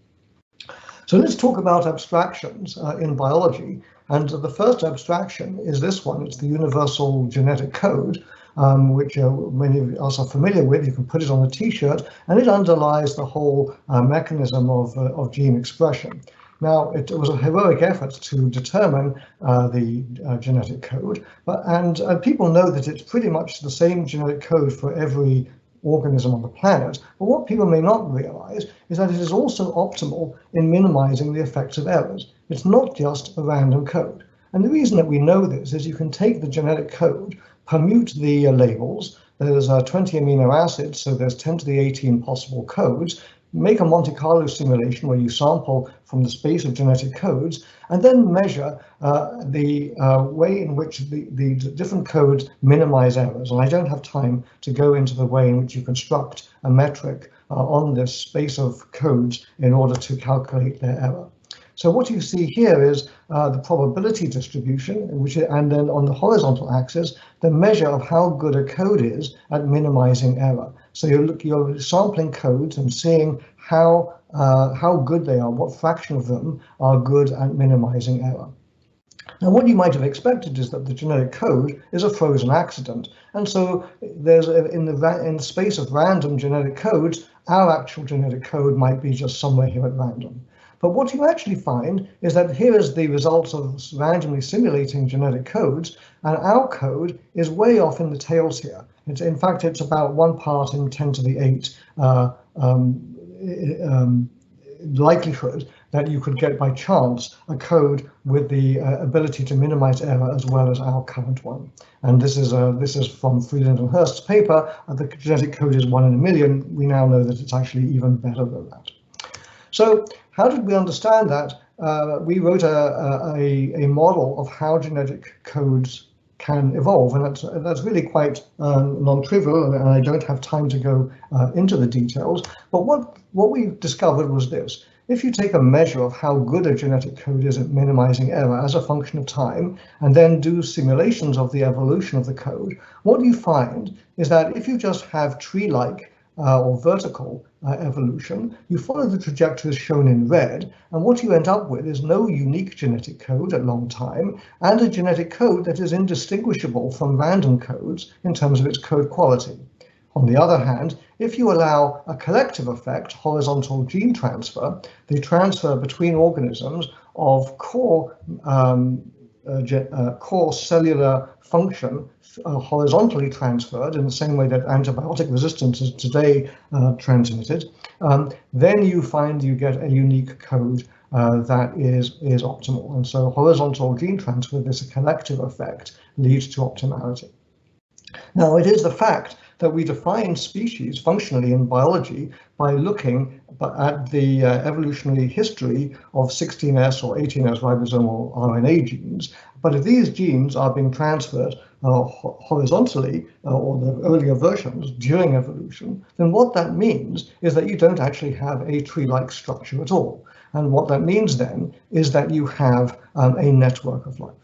So let's talk about abstractions in biology. And the first abstraction is this one. It's the universal genetic code, which many of us are familiar with. You can put it on a t-shirt, and it underlies the whole mechanism of gene expression. Now, it was a heroic effort to determine the genetic code, and people know that it's pretty much the same genetic code for every organism on the planet. But what people may not realize is that it is also optimal in minimizing the effects of errors. It's not just a random code. And the reason that we know this is you can take the genetic code, permute the labels. There's 20 amino acids, so there's 10 to the 18 possible codes. Make a Monte Carlo simulation where you sample from the space of genetic codes, and then measure the way in which the different codes minimize errors. And I don't have time to go into the way in which you construct a metric on this space of codes in order to calculate their error. So what you see here is the probability distribution, and then on the horizontal axis, the measure of how good a code is at minimizing error. So you're sampling codes and seeing how good they are, what fraction of them are good at minimizing error. Now, what you might have expected is that the genetic code is a frozen accident, and so there's in the space of random genetic codes, our actual genetic code might be just somewhere here at random. But what you actually find is that here is the results of randomly simulating genetic codes, and our code is way off in the tails here. In fact, it's about 1 part in 10 to the 8 likelihood that you could get by chance a code with the ability to minimize error as well as our current one. And this is from Freeland and Hurst's paper. The genetic code is 1 in a million. We now know that it's actually even better than that. So how did we understand that? We wrote a model of how genetic codes can evolve, and that's really quite non-trivial, and I don't have time to go into the details. But what we discovered was this: if you take a measure of how good a genetic code is at minimizing error as a function of time, and then do simulations of the evolution of the code, what you find is that if you just have tree-like or vertical evolution, you follow the trajectories shown in red, and what you end up with is no unique genetic code at long time, and a genetic code that is indistinguishable from random codes in terms of its code quality. On the other hand, if you allow a collective effect, horizontal gene transfer, the transfer between organisms of core cellular function horizontally transferred in the same way that antibiotic resistance is today transmitted, then you find you get a unique code that is optimal. And so horizontal gene transfer, this collective effect, leads to optimality. Now, it is the fact that we define species functionally in biology by looking at the evolutionary history of 16S or 18S ribosomal RNA genes. But if these genes are being transferred horizontally, or the earlier versions during evolution, then what that means is that you don't actually have a tree-like structure at all. And what that means then is that you have a network of life.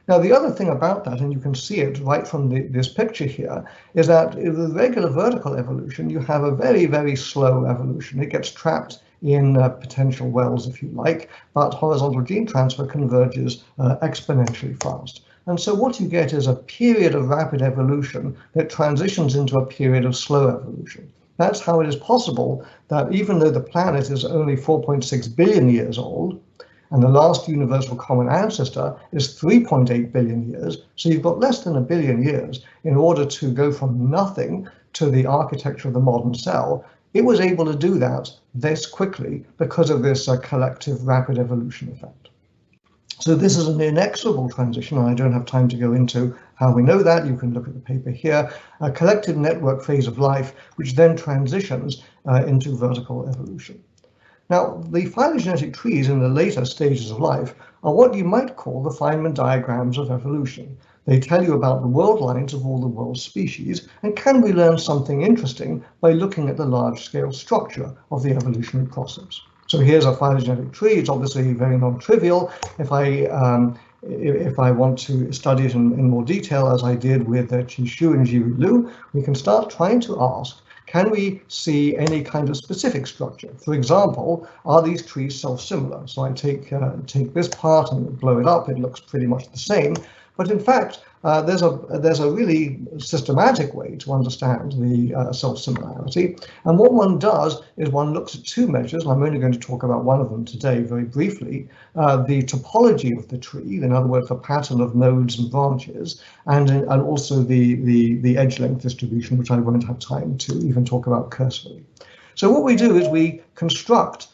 Now, the other thing about that, and you can see it right from this picture here, is that with regular vertical evolution, you have a very, very slow evolution. It gets trapped in potential wells, if you like, but horizontal gene transfer converges exponentially fast. And so what you get is a period of rapid evolution that transitions into a period of slow evolution. That's how it is possible that even though the planet is only 4.6 billion years old, and the last universal common ancestor is 3.8 billion years, so you've got less than a billion years in order to go from nothing to the architecture of the modern cell, it was able to do that this quickly because of this collective rapid evolution effect. So this is an inexorable transition, and I don't have time to go into how we know that. You can look at the paper here, a collective network phase of life, which then transitions into vertical evolution. Now, the phylogenetic trees in the later stages of life are what you might call the Feynman diagrams of evolution. They tell you about the world lines of all the world's species, and can we learn something interesting by looking at the large-scale structure of the evolutionary process? So here's a phylogenetic tree. It's obviously very non-trivial. If I want to study it in more detail, as I did with Chi and Jiu Lu, we can start trying to ask, can we see any kind of specific structure? For example, are these trees self-similar? So I take this part and blow it up. It looks pretty much the same. But in fact, there's a really systematic way to understand the self-similarity. And what one does is one looks at two measures, and I'm only going to talk about one of them today very briefly, the topology of the tree, in other words, the pattern of nodes and branches, and also the edge length distribution, which I won't have time to even talk about cursorily. So what we do is we construct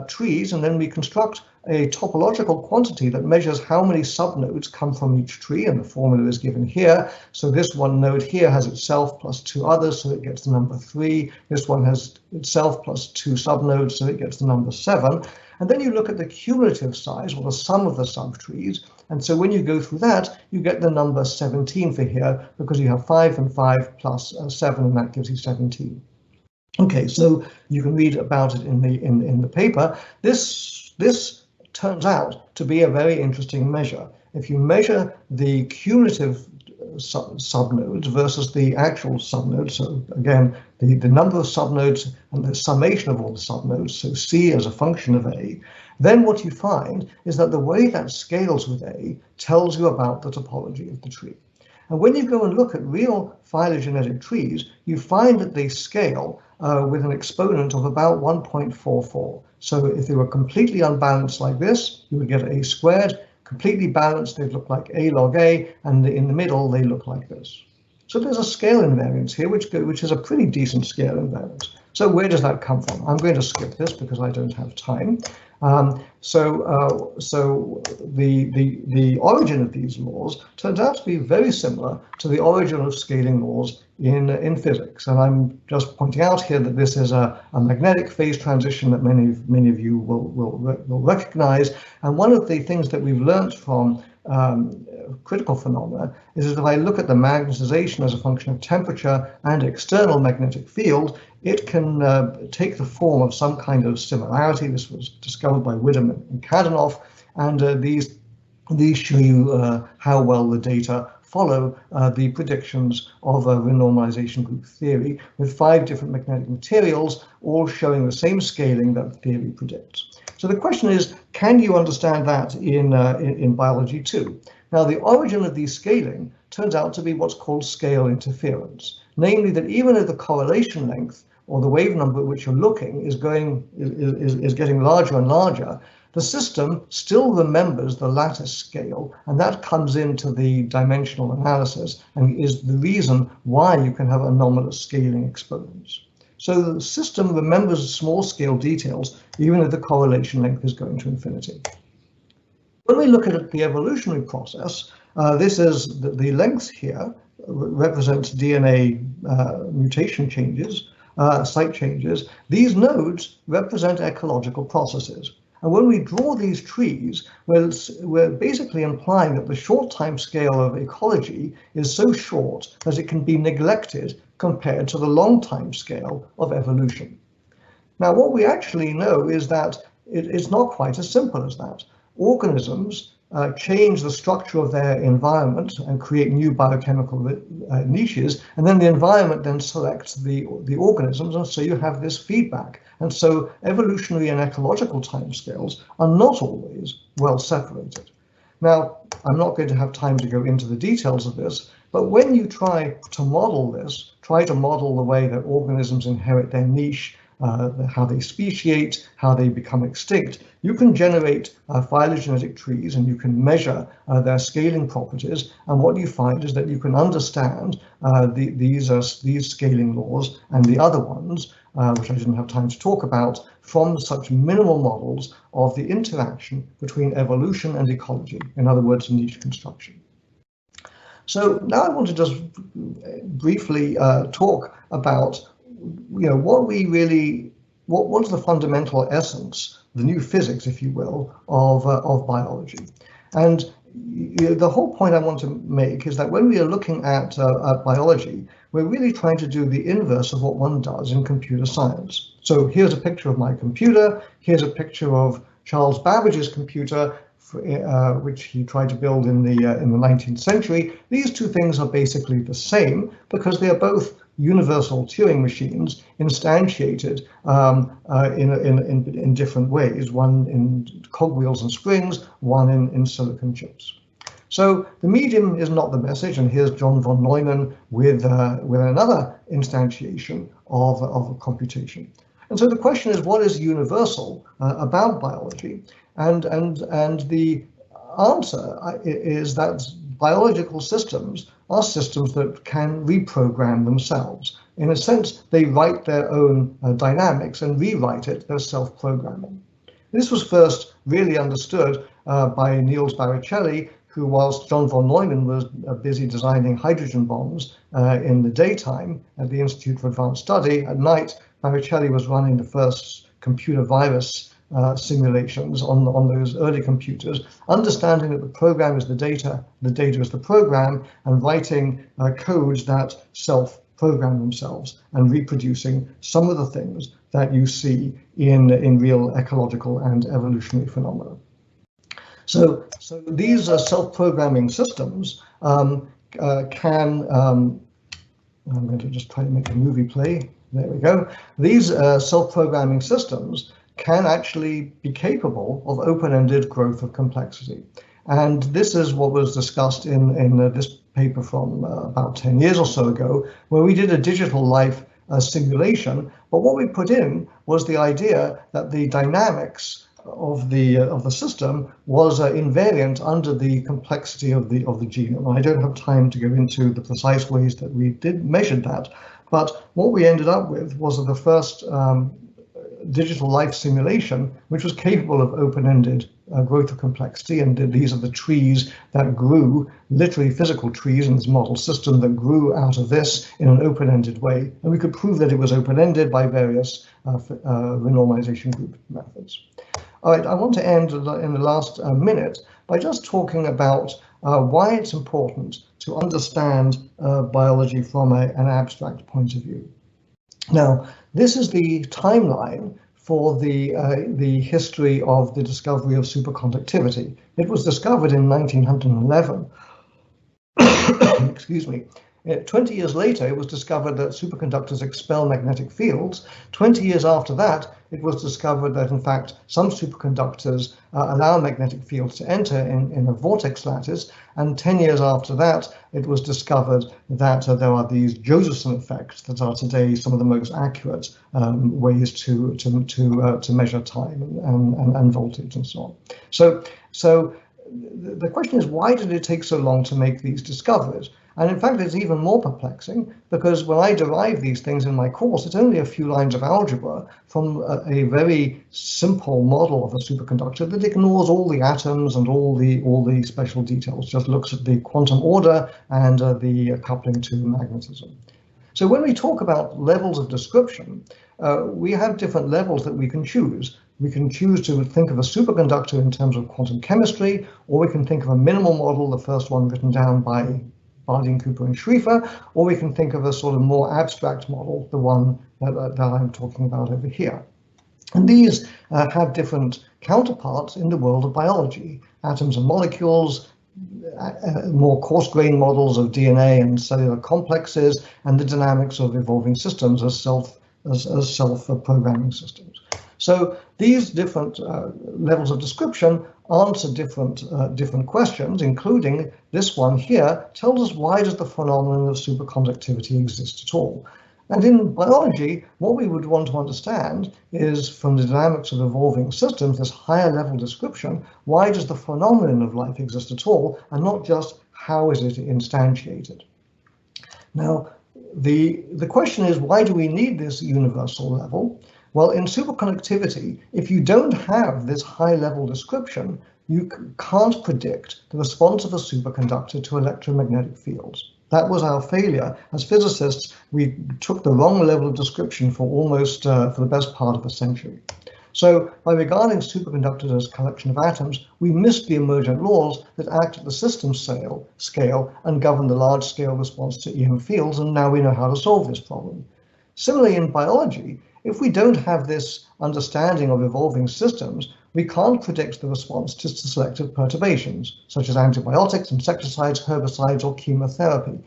trees, and then we construct a topological quantity that measures how many subnodes come from each tree, and the formula is given here. So this one node here has itself plus two others, so it gets the number 3. This one has itself plus two subnodes, so it gets the number 7. And then you look at the cumulative size, or the sum of the subtrees. And so when you go through that, you get the number 17 for here, because you have 5 and 5 plus 7, and that gives you 17. Okay, so you can read about it in the paper. This turns out to be a very interesting measure. If you measure the cumulative subnodes versus the actual subnodes, so again, the number of subnodes and the summation of all the subnodes, so C as a function of A, then what you find is that the way that scales with A tells you about the topology of the tree. And when you go and look at real phylogenetic trees, you find that they scale with an exponent of about 1.44. So if they were completely unbalanced like this, you would get A squared. Completely balanced, they'd look like A log A, and in the middle, they look like this. So there's a scale invariance here, which is a pretty decent scale invariance. So where does that come from? I'm going to skip this because I don't have time. So the origin of these laws turns out to be very similar to the origin of scaling laws in physics. And I'm just pointing out here that this is a magnetic phase transition that many of you will recognize. And one of the things that we've learned from critical phenomena is that if I look at the magnetization as a function of temperature and external magnetic field, it can take the form of some kind of similarity. This was discovered by Widom and Kadanoff, and these show you how well the data follow the predictions of a renormalization group theory, with 5 different magnetic materials all showing the same scaling that the theory predicts. So the question is, can you understand that in biology too? Now, the origin of these scaling turns out to be what's called scale interference, namely that even though the correlation length or the wave number at which you're looking is getting larger and larger, the system still remembers the lattice scale, and that comes into the dimensional analysis and is the reason why you can have anomalous scaling exponents. So the system remembers small scale details, even if the correlation length is going to infinity. When we look at the evolutionary process, this is the length here represents DNA mutation changes, site changes. These nodes represent ecological processes. And when we draw these trees, we're basically implying that the short time scale of ecology is so short that it can be neglected compared to the long time scale of evolution. Now, what we actually know is that it's not quite as simple as that. Organisms change the structure of their environment and create new biochemical niches, and then the environment then selects the organisms, and so you have this feedback. And so evolutionary and ecological timescales are not always well separated. Now, I'm not going to have time to go into the details of this, but when you try to model this, try to model the way that organisms inherit their niche, how they speciate, how they become extinct, you can generate phylogenetic trees and you can measure their scaling properties. And what you find is that you can understand these scaling laws and the other ones, which I didn't have time to talk about, from such minimal models of the interaction between evolution and ecology, in other words, niche construction. So now I want to just briefly talk about what is the fundamental essence, the new physics, if you will, of biology. And the whole point I want to make is that when we are looking at biology, we're really trying to do the inverse of what one does in computer science. So here's a picture of my computer. Here's a picture of Charles Babbage's computer, which he tried to build in the 19th century. These two things are basically the same because they are both universal Turing machines instantiated in different ways, one in cogwheels and springs, one in silicon chips. So the medium is not the message, and here's John von Neumann with another instantiation of computation. And so the question is, what is universal about biology? And the answer is that biological systems are systems that can reprogram themselves. In a sense, they write their own dynamics and rewrite it. They're self-programming. This was first really understood by Niels Baricelli, who, whilst John von Neumann was busy designing hydrogen bombs in the daytime at the Institute for Advanced Study, at night, Baricelli was running the first computer virus simulations on those early computers, understanding that the program is the data is the program, and writing codes that self-program themselves and reproducing some of the things that you see in real ecological and evolutionary phenomena. So these self-programming systems I'm going to just try to make a movie play. There we go. These self-programming systems can actually be capable of open-ended growth of complexity. And this is what was discussed in this paper from about 10 years or so ago, where we did a digital life simulation. But what we put in was the idea that the dynamics of the system was invariant under the complexity of the genome. And I don't have time to go into the precise ways that we measured that, but what we ended up with was the first digital life simulation, which was capable of open-ended growth of complexity. And these are the trees that grew, literally physical trees in this model system that grew out of this in an open-ended way. And we could prove that it was open-ended by various renormalization group methods. All right, I want to end in the last minute by just talking about why it's important to understand biology from an abstract point of view. Now, this is the timeline for the history of the discovery of superconductivity. It was discovered in 1911. Excuse me. 20 years later, it was discovered that superconductors expel magnetic fields. 20 years after that, it was discovered that, in fact, some superconductors allow magnetic fields to enter in a vortex lattice. And 10 years after that, it was discovered that there are these Josephson effects that are today some of the most accurate ways to measure time and voltage and so on. So the question is, why did it take so long to make these discoveries? And in fact, it's even more perplexing because when I derive these things in my course, it's only a few lines of algebra from a very simple model of a superconductor that ignores all the atoms and all the special details, just looks at the quantum order and the coupling to magnetism. So when we talk about levels of description, we have different levels that we can choose. We can choose to think of a superconductor in terms of quantum chemistry, or we can think of a minimal model, the first one written down by Bardeen, Cooper, and Schrieffer, or we can think of a sort of more abstract model, the one that I'm talking about over here. And these have different counterparts in the world of biology. atoms and molecules, more coarse-grained models of DNA and cellular complexes, and the dynamics of evolving systems as self-programming systems. So these different levels of description answer different questions, including this one here tells us, why does the phenomenon of superconductivity exist at all? And in biology, what we would want to understand is, from the dynamics of evolving systems, this higher level description, why does the phenomenon of life exist at all, and not just how is it instantiated? Now, the question is, why do we need this universal level? Well, in superconductivity, if you don't have this high level description, you can't predict the response of a superconductor to electromagnetic fields. That was our failure. As physicists, we took the wrong level of description for almost for the best part of a century. So by regarding superconductors as a collection of atoms, we missed the emergent laws that act at the system scale and govern the large-scale response to EM fields, and now we know how to solve this problem. Similarly, in biology, if we don't have this understanding of evolving systems, we can't predict the response to selective perturbations, such as antibiotics, insecticides, herbicides, or chemotherapy.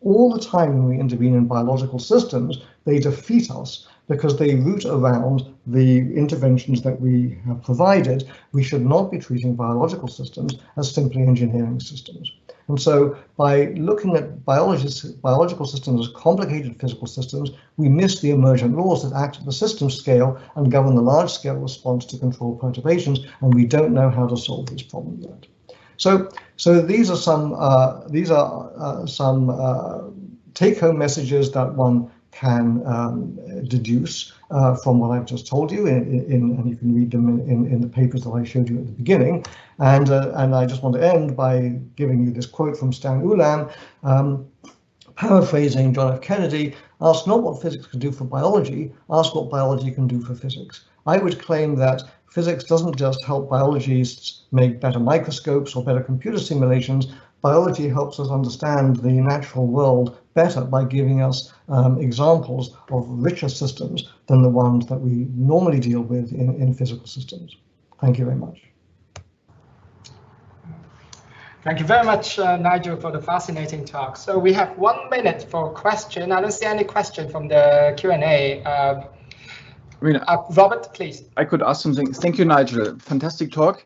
All the time when we intervene in biological systems, they defeat us because they root around the interventions that we have provided. We should not be treating biological systems as simply engineering systems. And so by looking at biological systems as complicated physical systems, we miss the emergent laws that act at the system scale and govern the large-scale response to control perturbations, and we don't know how to solve this problem yet. So these are some take-home messages that one can deduce from what I've just told you, and you can read them in the papers that I showed you at the beginning. And I just want to end by giving you this quote from Stan Ulam, paraphrasing John F. Kennedy: "Ask not what physics can do for biology, ask what biology can do for physics." I would claim that physics doesn't just help biologists make better microscopes or better computer simulations. Biology helps us understand the natural world better by giving us examples of richer systems than the ones that we normally deal with in physical systems. Thank you very much. Thank you very much, Nigel, for the fascinating talk. So we have 1 minute for question. I don't see any question from the Q&A. Robert, please. I could ask something. Thank you, Nigel. Fantastic talk.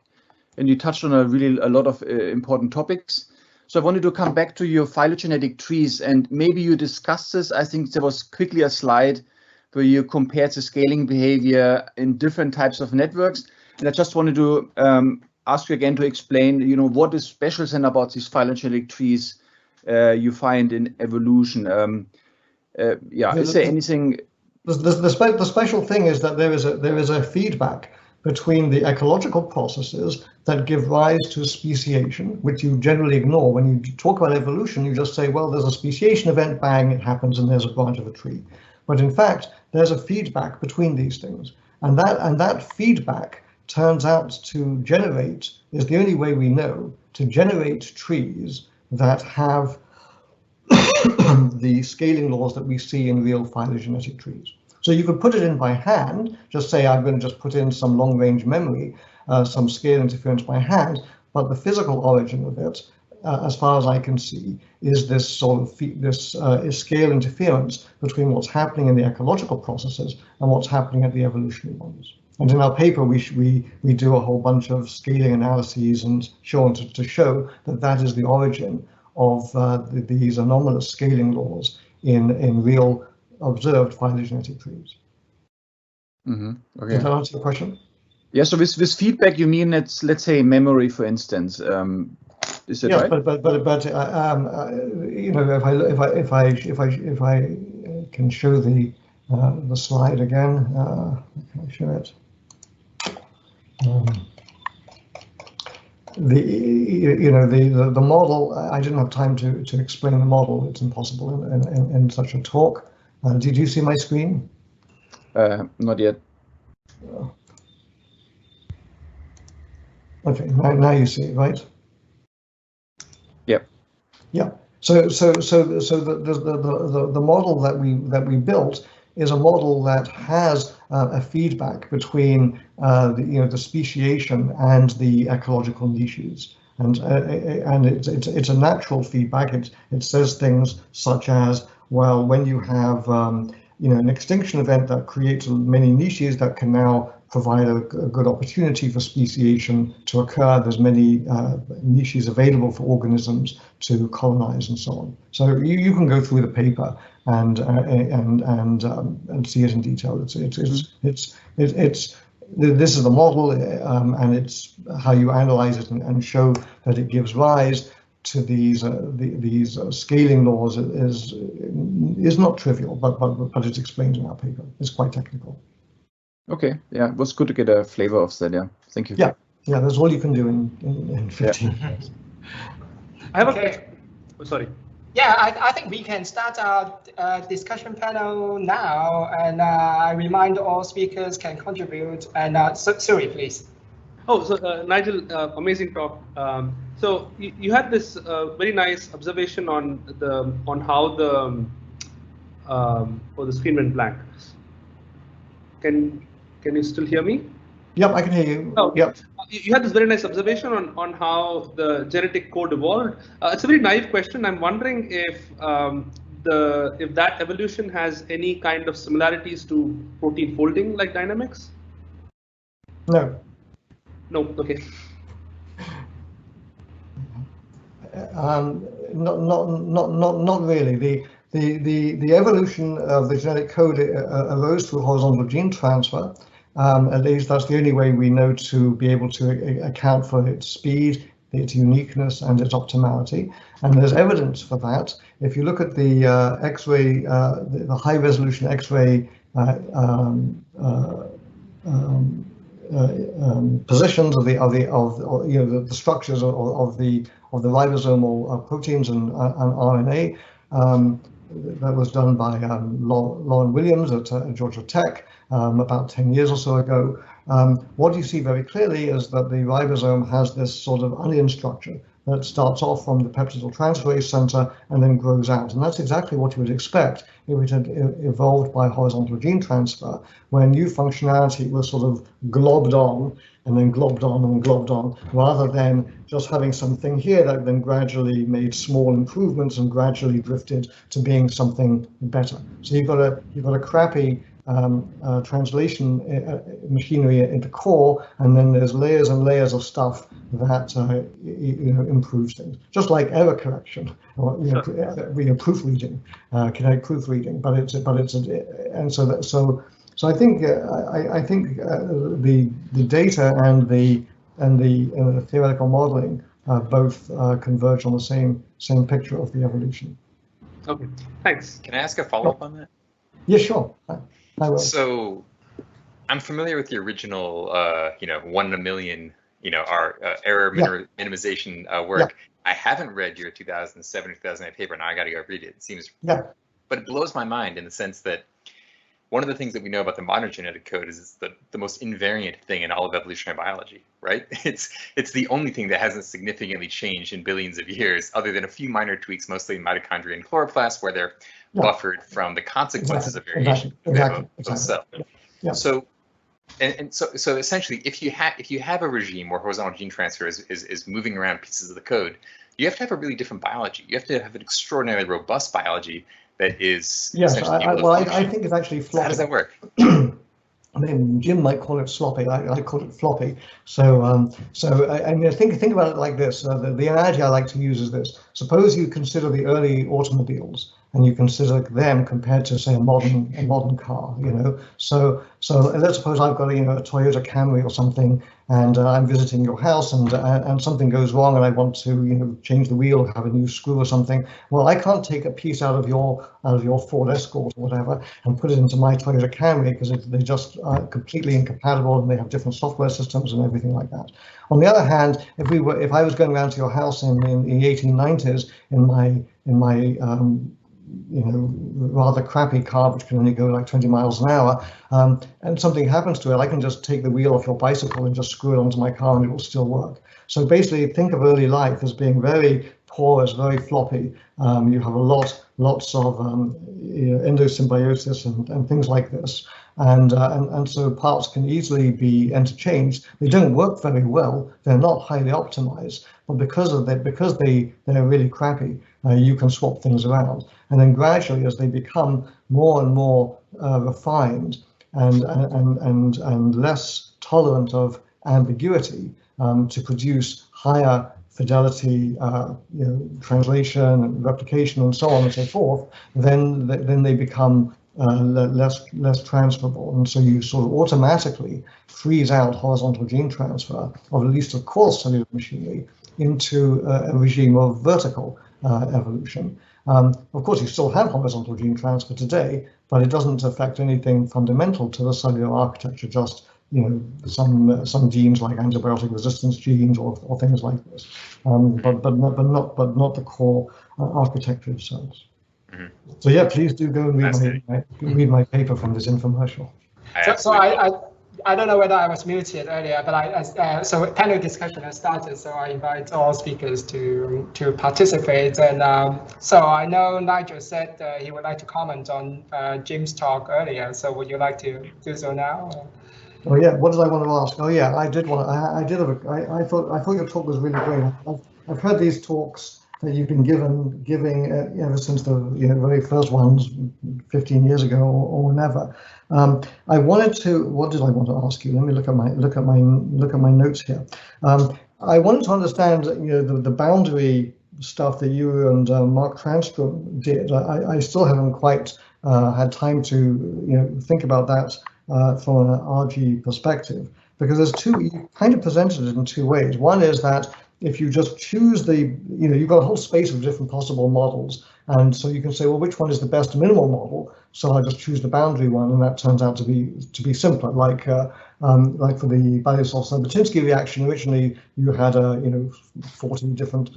And you touched on a lot of important topics. So I wanted to come back to your phylogenetic trees, and maybe you discussed this. I think there was quickly a slide where you compared the scaling behavior in different types of networks. And I just wanted to ask you again to explain, what is special then about these phylogenetic trees you find in evolution? Is there anything? The special thing is that there is a feedback between the ecological processes that give rise to speciation, which you generally ignore. When you talk about evolution, you just say, well, there's a speciation event, bang, it happens, and there's a branch of a tree. But in fact, there's a feedback between these things. And that feedback turns out to generate, is the only way we know, to generate trees that have the scaling laws that we see in real phylogenetic trees. So you could put it in by hand, just say I'm going to just put in some long-range memory, some scale interference by hand, but the physical origin of it, as far as I can see, is this sort of is scale interference between what's happening in the ecological processes and what's happening at the evolutionary ones. And in our paper, we do a whole bunch of scaling analyses and to show that is the origin of these anomalous scaling laws in real observed phylogenetic trees. Mm-hmm. Okay. Does that answer your question? Yeah. So with feedback, you mean it's, let's say, memory, for instance. Is it right? But if I can show the slide again, can I show it? The model. I didn't have time to explain the model. It's impossible in such a talk. Did you see my screen? Not yet. Okay, now you see it, right? Yep. Yeah. So the model that we built is a model that has a feedback between the speciation and the ecological niches. And it's a natural feedback. It says things such as, well, when you have an extinction event that creates many niches that can now provide a good opportunity for speciation to occur, there's many niches available for organisms to colonize and so on. So you can go through the paper and see it in detail. This is the model, and it's how you analyze it and show that it gives rise to these scaling laws is not trivial, but it's explained in our paper. It's quite technical. Okay, yeah, it was good to get a flavor of that. Yeah, thank you. Yeah, that's all you can do in 15 minutes. I have sorry. Yeah, I think we can start our discussion panel now, and I remind all speakers can contribute. And Suri, please. Oh, so Nigel, amazing talk. So you had this very nice observation on how the screen went blank. Can you still hear me? Yep, I can hear you. Oh, yep. You had this very nice observation on how the genetic code evolved. It's a very naive question. I'm wondering if that evolution has any kind of similarities to protein folding like dynamics. No. No. Okay. Not really. The evolution of the genetic code arose through horizontal gene transfer. At least that's the only way we know to be able to account for its speed, its uniqueness, and its optimality. And there's evidence for that. If you look at the X-ray, the high-resolution X-ray positions of the structures of the ribosomal proteins and RNA. That was done by Lauren Williams at Georgia Tech about 10 years or so ago. What you see very clearly is that the ribosome has this sort of onion structure that starts off from the peptidyl transferase center and then grows out. And that's exactly what you would expect if it had evolved by horizontal gene transfer, where new functionality was sort of globbed on and then globbed on and globbed on, rather than just having something here that then gradually made small improvements and gradually drifted to being something better. So you've got a crappy translation machinery at the core, and then there's layers and layers of stuff that improves things, just like error correction or proofreading, kinetic proofreading. So I think the data and the theoretical modeling both converge on the same picture of the evolution. Okay, thanks. Can I ask a follow-up on that? Yeah, sure. I will. So I'm familiar with the original, 1 in a million, our error minimization work. Yeah. I haven't read your 2007 or 2008 paper. Now I got to go read it. It seems, but it blows my mind in the sense that one of the things that we know about the modern genetic code is it's the most invariant thing in all of evolutionary biology, right? It's the only thing that hasn't significantly changed in billions of years, other than a few minor tweaks, mostly in mitochondria and chloroplasts, where they're buffered from the consequences of variation of a cell. Yeah. So essentially, if you have a regime where horizontal gene transfer is moving around pieces of the code, you have to have a really different biology. You have to have an extraordinarily robust biology that is. Yes, I think it's actually floppy. How does that work? I mean, Jim might call it sloppy. I call it floppy. So think about it like this. The analogy I like to use is this: suppose you consider the early automobiles, and you consider them compared to, say, a modern car. So let's suppose I've got a Toyota Camry or something, and I'm visiting your house, and something goes wrong, and I want to change the wheel, have a new screw or something. Well, I can't take a piece out of your Ford Escort or whatever and put it into my Toyota Camry, because they just are completely incompatible, and they have different software systems and everything like that. On the other hand, if I was going around to your house in the 1890s in my rather crappy car, which can only go like 20 miles an hour, and something happens to it, I can just take the wheel off your bicycle and just screw it onto my car and it will still work. So basically, think of early life as being very core is very floppy. You have lots of endosymbiosis and things like this, and so parts can easily be interchanged. They don't work very well. They're not highly optimized, but because they're really crappy, you can swap things around. And then gradually, as they become more and more refined and less tolerant of ambiguity, to produce higher fidelity, translation and replication and so on and so forth, then they become less transferable, and so you sort of automatically freeze out horizontal gene transfer of at least of coarse cellular machinery into a regime of vertical evolution. Of course, you still have horizontal gene transfer today, but it doesn't affect anything fundamental to the cellular architecture. Just some genes like antibiotic resistance genes or things like this, but not the core architecture of cells. Mm-hmm. So yeah, please do go and read my paper from this infomercial. So I don't know whether I was muted earlier, but so panel discussion has started, so I invite all speakers to participate. And so I know Nigel said he would like to comment on Jim's talk earlier. So would you like to do so now? Oh yeah, what did I want to ask? Oh yeah, I thought your talk was really great. I've heard these talks that you've been giving ever since the very first ones 15 years ago or whenever. I wanted to. What did I want to ask you? Let me look at my notes here. I wanted to understand the boundary stuff that you and Mark Transtrom did. I still haven't quite had time to think about that from an RG perspective, because there's you kind of presented it in two ways. One is that if you just choose you've got a whole space of different possible models, and so you can say, well, which one is the best minimal model? So I just choose the boundary one, and that turns out to be simpler. Like for the Baliusov-Slobodinsky reaction, originally you had 40 different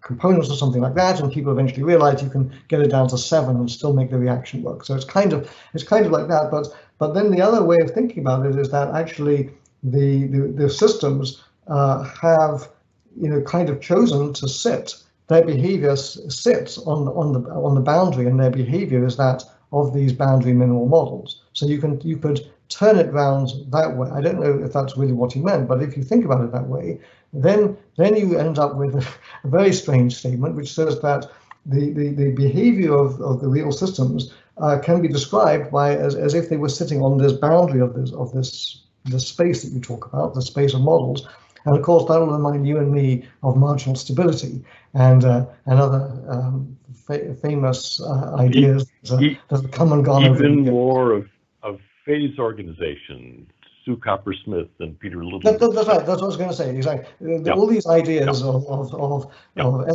components or something like that, and people eventually realized you can get it down to 7 and still make the reaction work. So it's kind of like that. But then the other way of thinking about it is that actually the systems have kind of chosen to sit. Their behavior sits on the boundary, and their behavior is that of these boundary minimal models. So you could turn it round that way. I don't know if that's really what he meant, but if you think about it that way, then you end up with a very strange statement, which says that the behavior of the real systems can be described as if they were sitting on this boundary of this space that you talk about, the space of models. And of course, that will remind you and me of marginal stability and other famous ideas that have come and gone. Even more of phase organization, Sue Coppersmith and Peter Little. That's right. That's what I was going to say. Exactly. All these ideas of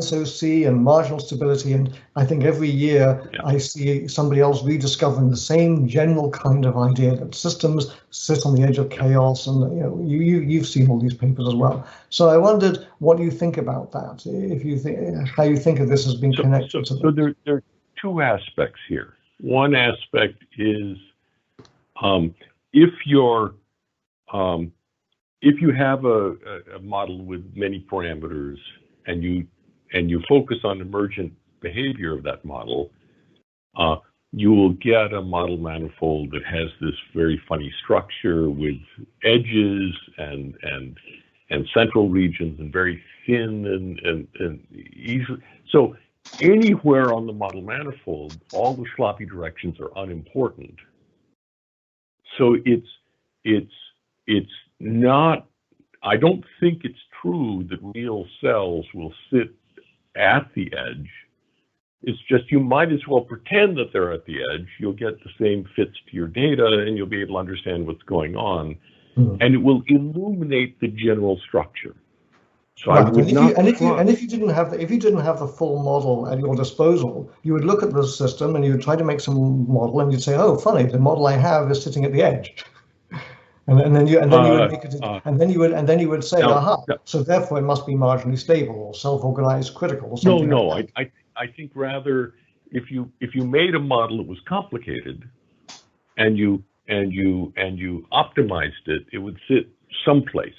SOC and marginal stability, and I think every year I see somebody else rediscovering the same general kind of idea that systems sit on the edge of chaos, and you've seen all these papers as well. So I wondered what you think about that. If you think how you think of this as being connected to. So there are two aspects here. One aspect is if you have a model with many parameters and you focus on emergent behavior of that model, you will get a model manifold that has this very funny structure with edges and central regions and very thin and easily. So anywhere on the model manifold, all the sloppy directions are unimportant. So it's not, I don't think it's true that real cells will sit at the edge. It's just you might as well pretend that they're at the edge. You'll get the same fits to your data, and you'll be able to understand what's going on, and it will illuminate the general structure. So right. If you didn't have the full model at your disposal, you would look at the system and you would try to make some model, and you'd say, "Oh, funny, the model I have is sitting at the edge." And then you would say, aha, so therefore it must be marginally stable or self-organized critical or something. No, I think rather if you made a model that was complicated and you optimized it, it would sit someplace.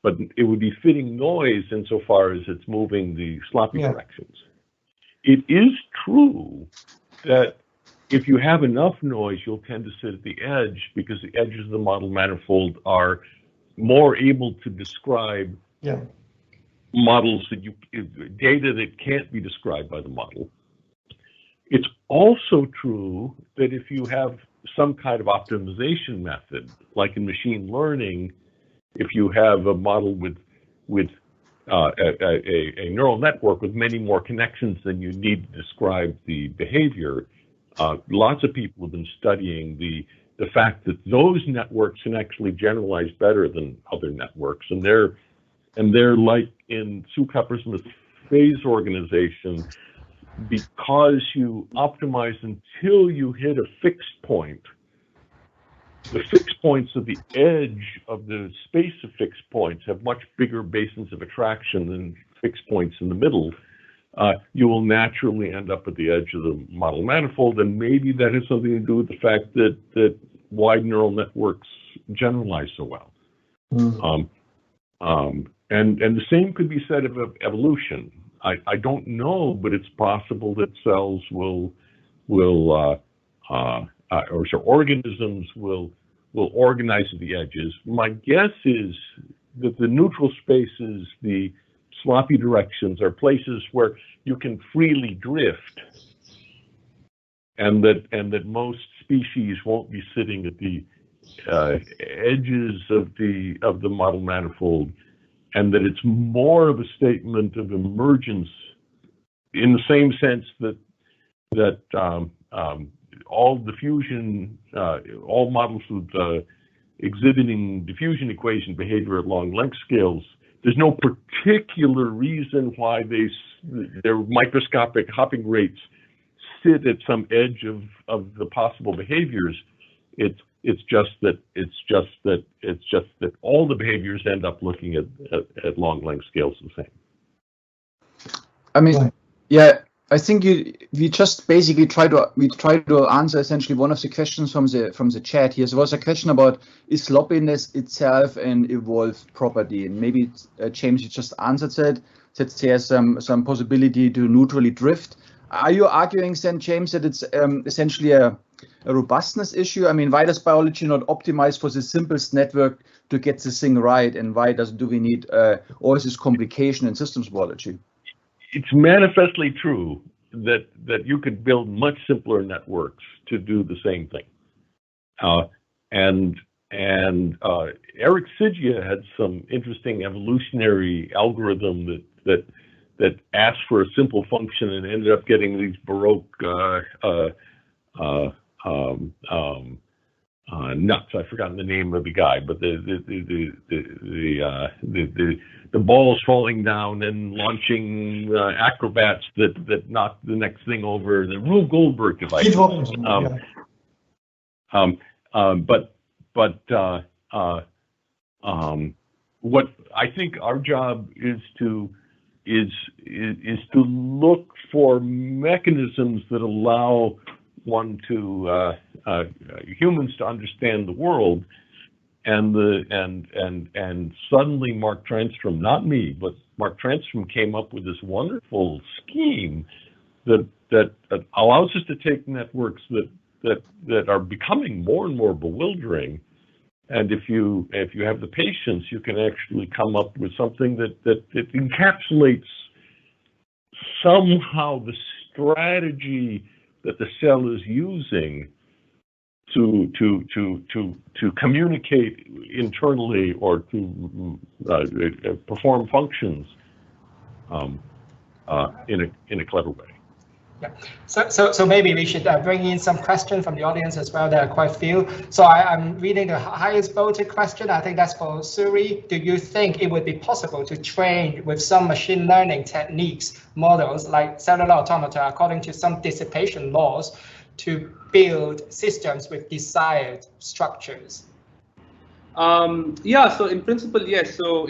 but it would be fitting noise insofar as it's moving the sloppy directions. It is true that if you have enough noise, you'll tend to sit at the edge because the edges of the model manifold are more able to describe models that data that can't be described by the model. It's also true that if you have some kind of optimization method, like in machine learning, if you have a model with a neural network with many more connections than you need to describe the behavior, lots of people have been studying the fact that those networks can actually generalize better than other networks, and they're like in Sue Coppersmith's phase organization, because you optimize until you hit a fixed point. The fixed points at the edge of the space of fixed points have much bigger basins of attraction than fixed points in the middle. You will naturally end up at the edge of the model manifold, and maybe that has something to do with the fact that wide neural networks generalize so well. And the same could be said of evolution. I don't know, but it's possible that cells or organisms will organize at the edges. My guess is that the neutral spaces, the sloppy directions, are places where you can freely drift, and that most species won't be sitting at the edges of the model manifold, and that it's more of a statement of emergence in the same sense that all diffusion, all models with exhibiting diffusion equation behavior at long length scales, there's no particular reason why their microscopic hopping rates sit at some edge of the possible behaviors. It's just that all the behaviors end up looking at long length scales the same. I mean, yeah, I think we just basically try to answer essentially one of the questions from the chat here. So there was a question about is sloppiness itself an evolved property, and maybe James, you just answered that there's some possibility to neutrally drift. Are you arguing then, James, that it's essentially a robustness issue? I mean, why does biology not optimize for the simplest network to get this thing right, and why do we need all this complication in systems biology? It's manifestly true that you could build much simpler networks to do the same thing. And Eric Sigia had some interesting evolutionary algorithm that asked for a simple function and ended up getting these Baroque nuts. I've forgotten the name of the guy, but the balls falling down and launching acrobats that knock the next thing over, the Rube Goldberg device. What I think our job is to look for mechanisms that allow one to humans to understand the world, and suddenly Mark Transtrom, not me, but Mark Transtrom came up with this wonderful scheme that allows us to take networks that are becoming more and more bewildering, and if you have the patience, you can actually come up with something that encapsulates somehow the strategy that the cell is using to communicate internally or to perform functions in a clever way. Yeah. So maybe we should bring in some questions from the audience as well. There are quite a few. So I'm reading the highest voted question. I think that's for Suri. Do you think it would be possible to train with some machine learning techniques, models like cellular automata, according to some dissipation laws, to build systems with desired structures? Yeah, so in principle, yes. So,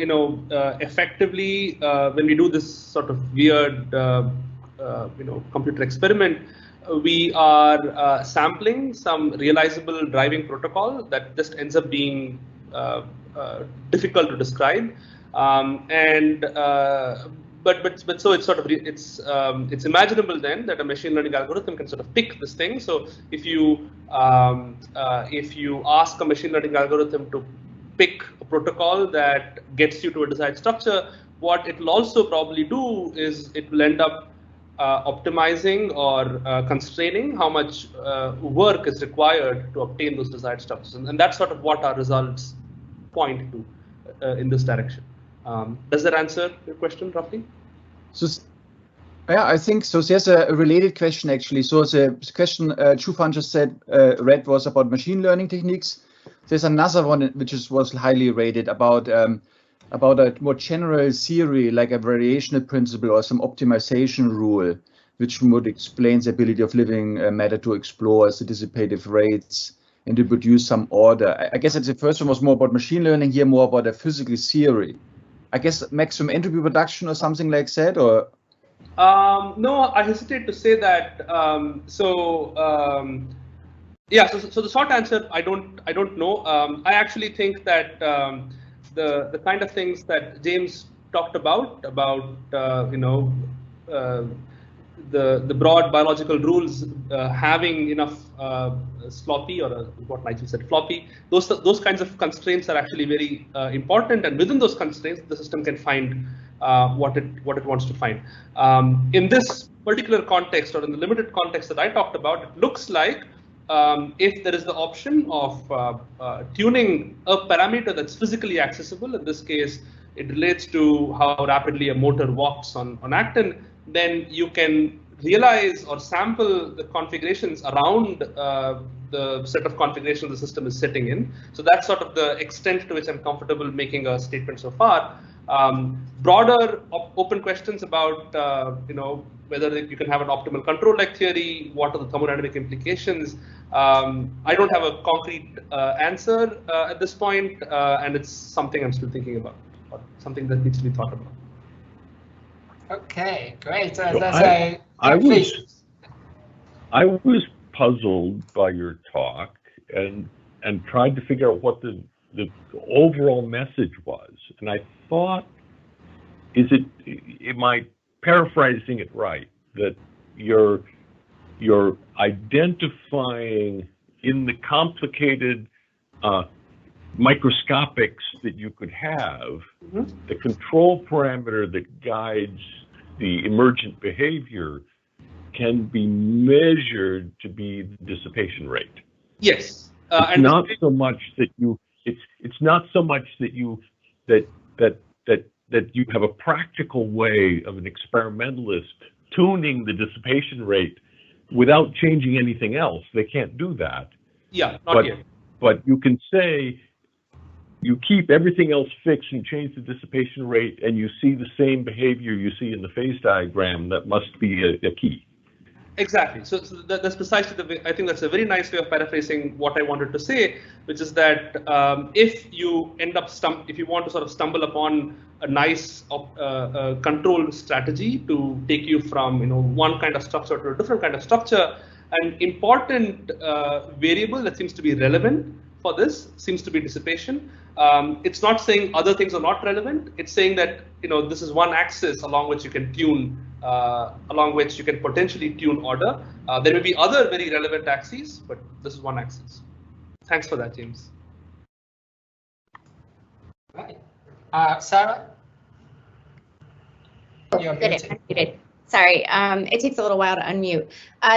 effectively, when we do this sort of weird, computer experiment, we are sampling some realizable driving protocol that just ends up being difficult to describe. But so it's sort of it's imaginable then that a machine learning algorithm can sort of pick this thing. So if you ask a machine learning algorithm to pick a protocol that gets you to a desired structure, what it will also probably do is it will end up optimizing or constraining how much work is required to obtain those desired structures, and that's sort of what our results point to in this direction. Does that answer your question roughly? So, yeah, I think so. There's a related question actually. So the question Chiu Fan just read was about machine learning techniques. There's another one which was highly rated about a more general theory, like a variational principle or some optimization rule, which would explain the ability of living matter to explore the dissipative rates and to produce some order. I guess the first one was more about machine learning, here more about a physical theory. I guess maximum entropy reduction or something like that, or? No, I hesitate to say that. Yeah, so the short answer, I don't know. I actually think that the kind of things that James talked about the broad biological rules having enough sloppy, or what Nigel said, floppy, those kinds of constraints are actually very important, and within those constraints the system can find what it wants to find. In this particular context, or in the limited context that I talked about, it looks like if there is the option of tuning a parameter that's physically accessible, in this case it relates to how rapidly a motor walks on actin, then you can realize or sample the configurations around the set of configurations the system is setting in. So that's sort of the extent to which I'm comfortable making a statement so far. Broader open questions about whether you can have an optimal control like theory, what are the thermodynamic implications. I don't have a concrete answer at this point, and it's something I'm still thinking about, or something that needs to be thought about. Okay, great. I was puzzled by your talk and tried to figure out what the overall message was, and I thought, am I paraphrasing it right, that you're identifying in the complicated microscopics that you could have, the control parameter that guides the emergent behavior can be measured to be the dissipation rate? Yes. It's not so much that you have a practical way of an experimentalist tuning the dissipation rate without changing anything else. They can't do that. Yeah, not yet. But you can say you keep everything else fixed and change the dissipation rate, and you see the same behavior you see in the phase diagram. That must be a key. Exactly. So that's precisely the way. I think that's a very nice way of paraphrasing what I wanted to say, which is that if you end up if you want to sort of stumble upon a nice control strategy to take you from one kind of structure to a different kind of structure, an important variable that seems to be relevant for this seems to be dissipation. It's not saying other things are not relevant. It's saying that this is one axis along which you can tune, along which you can potentially tune order. There may be other very relevant axes, but this is one axis. Thanks for that, James. Right, Sarah. You're muted. Sorry, it takes a little while to unmute.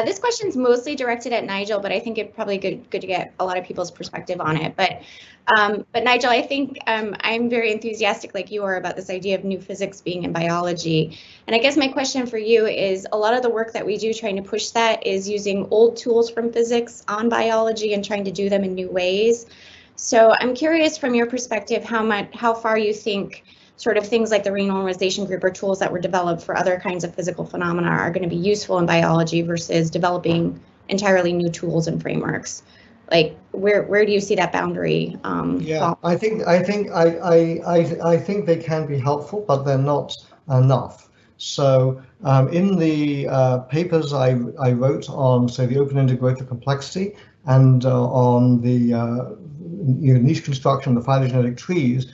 This question's mostly directed at Nigel, but I think it's probably good to get a lot of people's perspective on it. But Nigel, I think I'm very enthusiastic, like you are, about this idea of new physics being in biology. And I guess my question for you is, a lot of the work that we do trying to push that is using old tools from physics on biology and trying to do them in new ways. So I'm curious, from your perspective, how far you think sort of things like the renormalization group or tools that were developed for other kinds of physical phenomena are going to be useful in biology versus developing entirely new tools and frameworks. Like, where do you see that boundary? Yeah, I think they can be helpful, but they're not enough. So in the papers I wrote on, say, the open-ended growth of complexity and on the niche construction of the phylogenetic trees,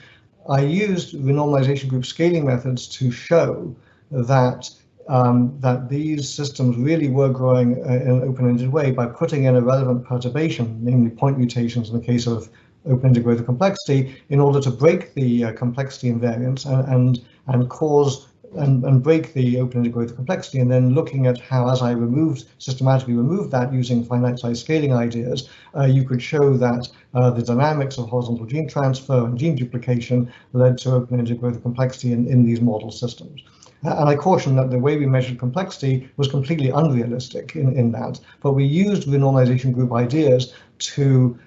I used renormalization group scaling methods to show that that these systems really were growing in an open-ended way by putting in a relevant perturbation, namely point mutations in the case of open-ended growth of complexity, in order to break the complexity invariance and cause and break the open-ended growth of complexity, and then looking at how, as I systematically removed that using finite size scaling ideas, you could show that the dynamics of horizontal gene transfer and gene duplication led to open-ended growth of complexity in these model systems. And I caution that the way we measured complexity was completely unrealistic in that, but we used renormalization group ideas to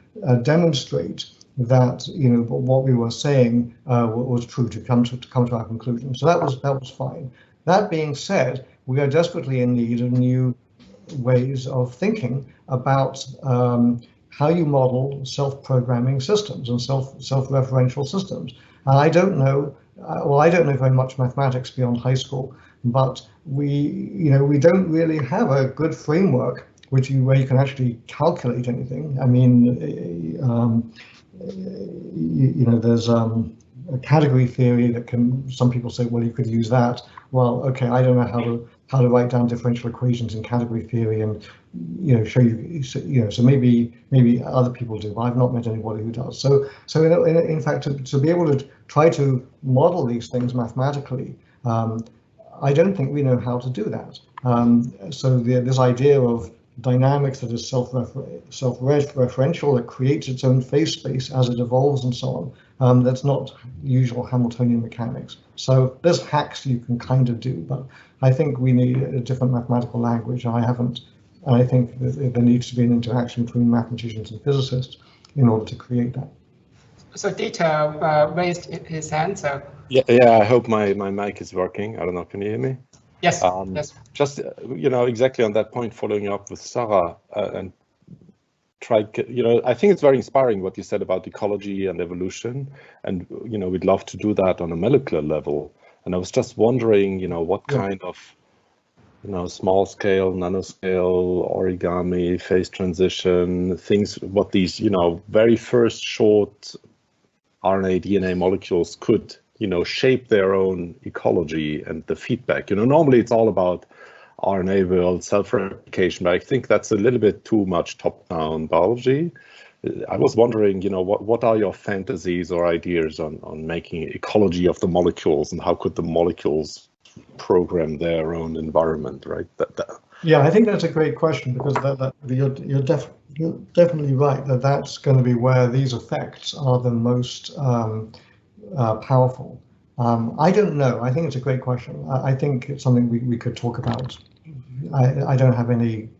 demonstrate that what we were saying was true, to come to our conclusion. So that was fine. That being said, we are desperately in need of new ways of thinking about how you model self-programming systems and self-referential systems. And I don't know. Well, I don't know very much mathematics beyond high school, but we don't really have a good framework where you can actually calculate anything. I mean, there's a category theory that some people say, well, you could use that. Well, okay, I don't know how to write down differential equations in category theory and show you. So maybe other people do, but I've not met anybody who does. So in fact, to be able to try to model these things mathematically, I don't think we know how to do that. So this idea of dynamics that is self-referential, that creates its own phase space as it evolves and so on, that's not usual Hamiltonian mechanics. So there's hacks you can kind of do, but I think we need a different mathematical language. I think that there needs to be an interaction between mathematicians and physicists in order to create that. So Dieter raised his hand. So yeah, I hope my mic is working. I don't know, can you hear me? Yes. Yes. Just exactly on that point, following up with Sarah and I think it's very inspiring what you said about ecology and evolution, and we'd love to do that on a molecular level. And I was just wondering, what kind of small scale, nanoscale, origami, phase transition things, what these very first short RNA DNA molecules could shape their own ecology and the feedback. Normally it's all about RNA world self-replication, but I think that's a little bit too much top-down biology. I was wondering, what are your fantasies or ideas on making ecology of the molecules, and how could the molecules program their own environment, right? Yeah, I think that's a great question, because you're definitely right that that's going to be where these effects are the most powerful. I don't know. I think it's a great question. I think it's something we could talk about. I don't have any.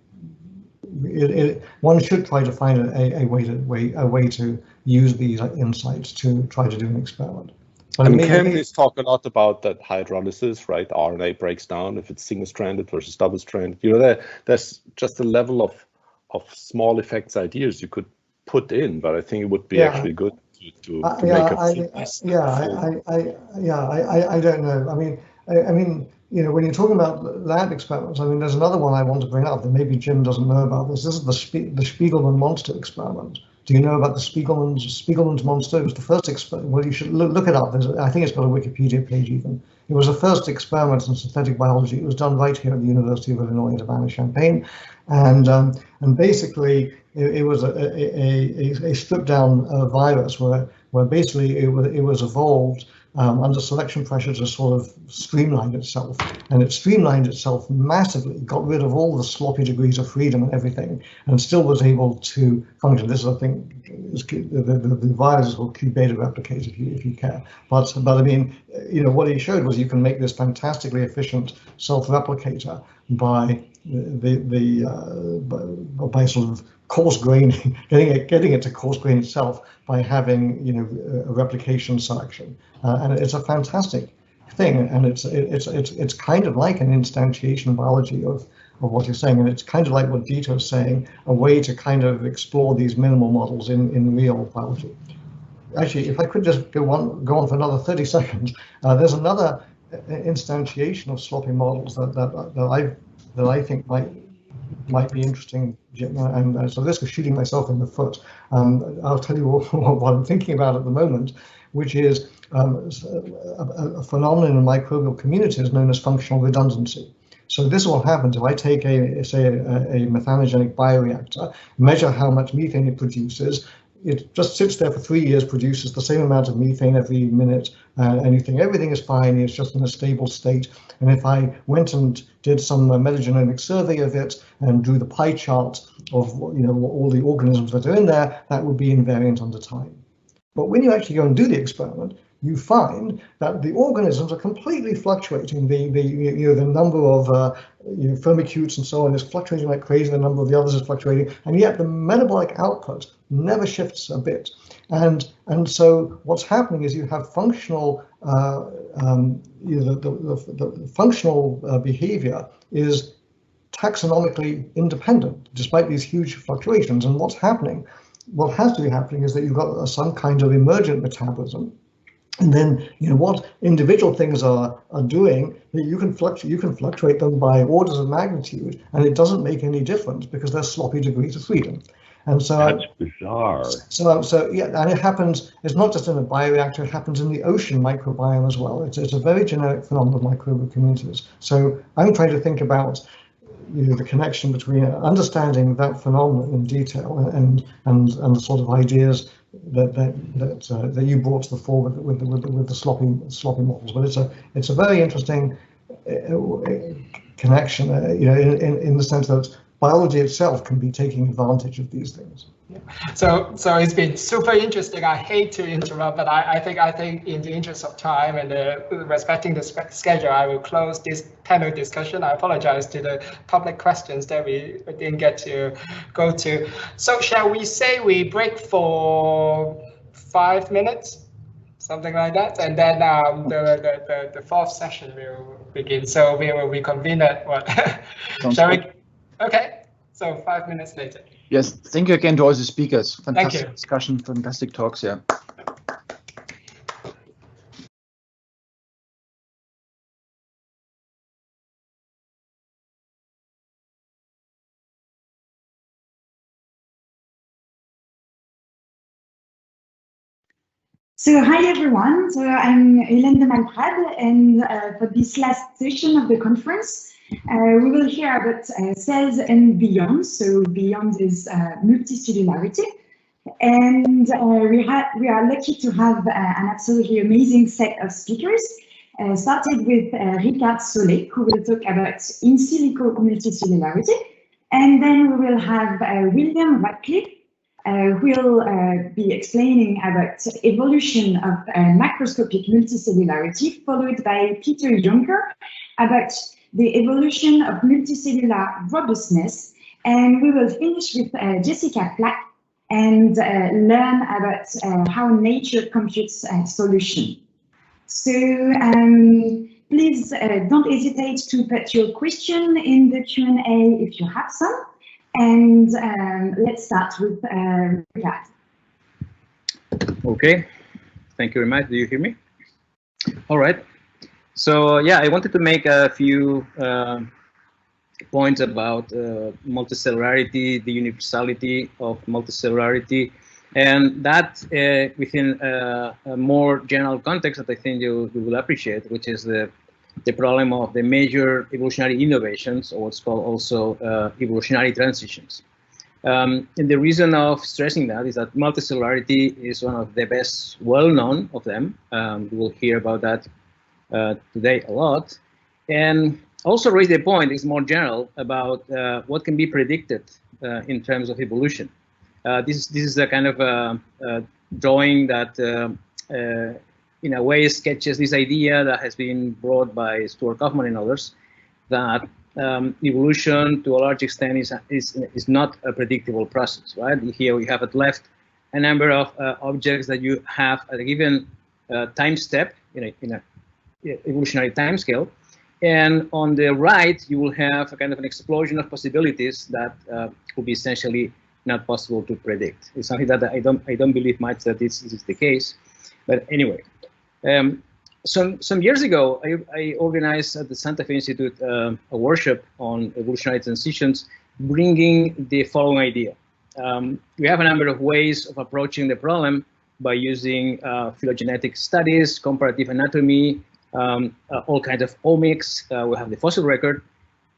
One should try to find a way to use these insights to try to do an experiment. And chemists talk a lot about that hydrolysis, right? RNA breaks down if it's single-stranded versus double-stranded. There's just a level of small effects ideas you could put in, but I think it would be actually good to make a I don't know. I mean, when you're talking about lab experiments, there's another one I want to bring up that maybe Jim doesn't know about. This is the Spiegelman monster experiment. Do you know about the Spiegelman's monster? It was the first experiment. Well, you should look it up. I think it's got a Wikipedia page even. It was the first experiment in synthetic biology. It was done right here at the University of Illinois at Urbana-Champaign, and basically it was a stripped down virus where basically it was evolved under selection pressure to sort of streamline itself, and it streamlined itself massively, got rid of all the sloppy degrees of freedom and everything, and still was able to function. This is, I think, the virus is called Q-beta replicase if you care. But I mean, what he showed was you can make this fantastically efficient self-replicator by by sort of coarse graining, getting it to coarse grain itself by having a replication selection, and it's a fantastic thing, and it's kind of like an instantiation biology of what you're saying, and it's kind of like what Dieter is saying, a way to kind of explore these minimal models in real biology. Actually, if I could just go on for another 30 seconds, there's another instantiation of sloppy models that I think might be interesting, Jim, and so this is shooting myself in the foot. I'll tell you what I'm thinking about at the moment, which is a phenomenon in microbial communities known as functional redundancy. So this all happens if I take a methanogenic bioreactor, measure how much methane it produces. It just sits there for 3 years, produces the same amount of methane every minute, and you think everything is fine, it's just in a stable state. And if I went and did some metagenomic survey of it and drew the pie chart of all the organisms that are in there, that would be invariant under time. But when you actually go and do the experiment, you find that the organisms are completely fluctuating. The number of firmicutes and so on is fluctuating like crazy. The number of the others is fluctuating, and yet the metabolic output never shifts a bit. And so what's happening is you have functional the functional behavior is taxonomically independent despite these huge fluctuations. And what's happening? What has to be happening is that you've got some kind of emergent metabolism. And then, what individual things are doing, you can fluctuate them by orders of magnitude, and it doesn't make any difference because they're sloppy degrees of freedom. And so that's bizarre. So yeah, and it happens. It's not just in a bioreactor; it happens in the ocean microbiome as well. It's a very generic phenomenon of microbial communities. So I'm trying to think about the connection between understanding that phenomenon in detail and the sort of ideas that you brought to the fore with the sloppy models. But it's a very interesting connection, in the sense that biology itself can be taking advantage of these things. Yeah. So it's been super interesting. I hate to interrupt, but I think in the interest of time and respecting the schedule, I will close this panel discussion. I apologize to the public questions that we didn't get to go to. So shall we say we break for 5 minutes, something like that, and then the fourth session will begin. So we will reconvene at what? Shall we? Okay. So 5 minutes later. Yes, thank you again to all the speakers. Fantastic discussion, fantastic talks, yeah. So hi everyone, so I'm Hélène de Maleprade, and for this last session of the conference, we will hear about cells and beyond. So beyond is multicellularity, and we are lucky to have an absolutely amazing set of speakers. Started with Ricard Solé, who will talk about in silico multicellularity, and then we will have William Ratcliff, who will be explaining about evolution of macroscopic multicellularity, followed by Peter Yunker about the evolution of multicellular robustness, and we will finish with Jessica Flack and learn about how nature computes solution. So please don't hesitate to put your question in the Q&A if you have some. And let's start with Ricard. Okay, thank you very much. Do you hear me? All right. So yeah, I wanted to make a few points about multicellularity, the universality of multicellularity, and that within a more general context that I think you will appreciate, which is the problem of the major evolutionary innovations, or what's called also evolutionary transitions. And the reason of stressing that is that multicellularity is one of the best well-known of them. We will hear about that today a lot. And also raise the point is more general about what can be predicted in terms of evolution. This is a kind of drawing that in a way sketches this idea that has been brought by Stuart Kaufman and others, that evolution to a large extent is not a predictable process, right? Here we have at left a number of objects that you have at a given time step in a evolutionary time scale, and on the right you will have a kind of an explosion of possibilities that will be essentially not possible to predict. It's something that I don't believe much that this is the case, but anyway. Some years ago, I organized at the Santa Fe Institute a workshop on evolutionary transitions, bringing the following idea. We have a number of ways of approaching the problem, by using phylogenetic studies, comparative anatomy, all kinds of omics. We have the fossil record.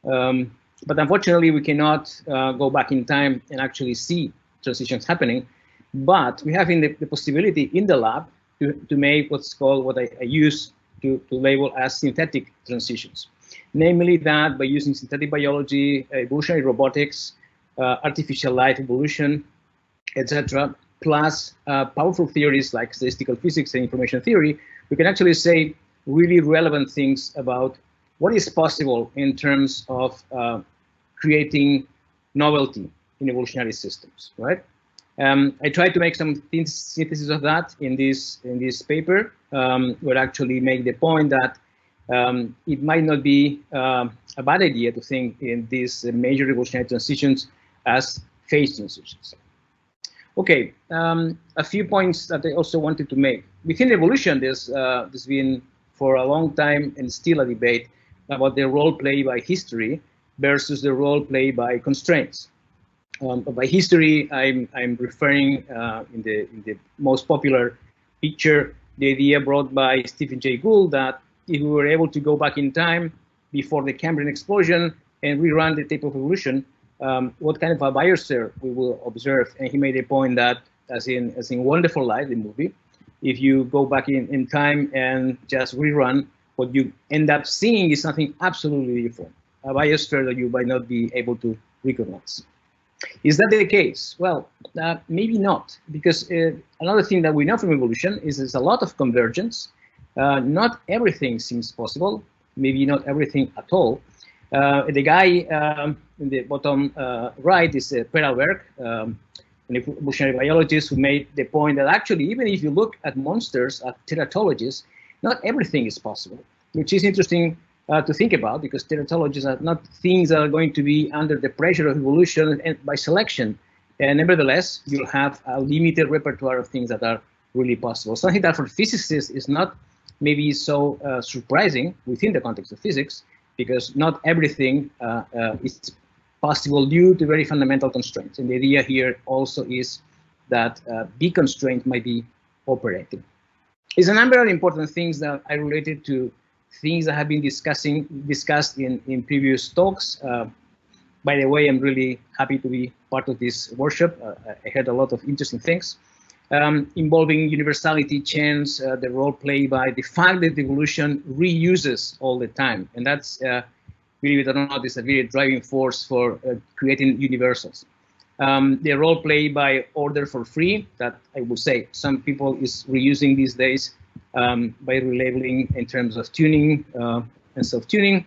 But unfortunately, we cannot go back in time and actually see transitions happening. But we have the possibility in the lab to make what's called, what I use to label as synthetic transitions. Namely that by using synthetic biology, evolutionary robotics, artificial life evolution, etc., plus powerful theories like statistical physics and information theory, we can actually say really relevant things about what is possible in terms of creating novelty in evolutionary systems, right? I tried to make some synthesis of that in this paper, where I actually make the point that it might not be a bad idea to think in these major evolutionary transitions as phase transitions. Okay, a few points that I also wanted to make. Within evolution, there's been for a long time and still a debate about the role played by history versus the role played by constraints. By history, I'm referring in the most popular picture, the idea brought by Stephen Jay Gould that if we were able to go back in time before the Cambrian explosion and rerun the tape of evolution, what kind of a biosphere we will observe. And he made a point that, as in Wonderful Life, the movie, if you go back in time and just rerun, what you end up seeing is something absolutely different, a biosphere that you might not be able to recognize. Is that the case? Well, maybe not, because another thing that we know from evolution is there's a lot of convergence. Not everything seems possible, maybe not everything at all. The guy in the bottom right is Peralberg, an evolutionary biologist who made the point that actually, even if you look at monsters, at teratologies, not everything is possible, which is interesting to think about, because teratologies are not things that are going to be under the pressure of evolution and by selection. And nevertheless, you'll have a limited repertoire of things that are really possible. Something that for physicists is not maybe so surprising within the context of physics, because not everything is possible due to very fundamental constraints. And the idea here also is that big constraints might be operating. There's a number of important things that I related to things that have been discussed in previous talks. By the way, I'm really happy to be part of this workshop. I heard a lot of interesting things involving universality, chance, the role played by the fact that evolution reuses all the time. And that's, believe it or not, is a very driving force for creating universals. The role played by order for free, that I would say some people is reusing these days by relabeling in terms of tuning and self-tuning.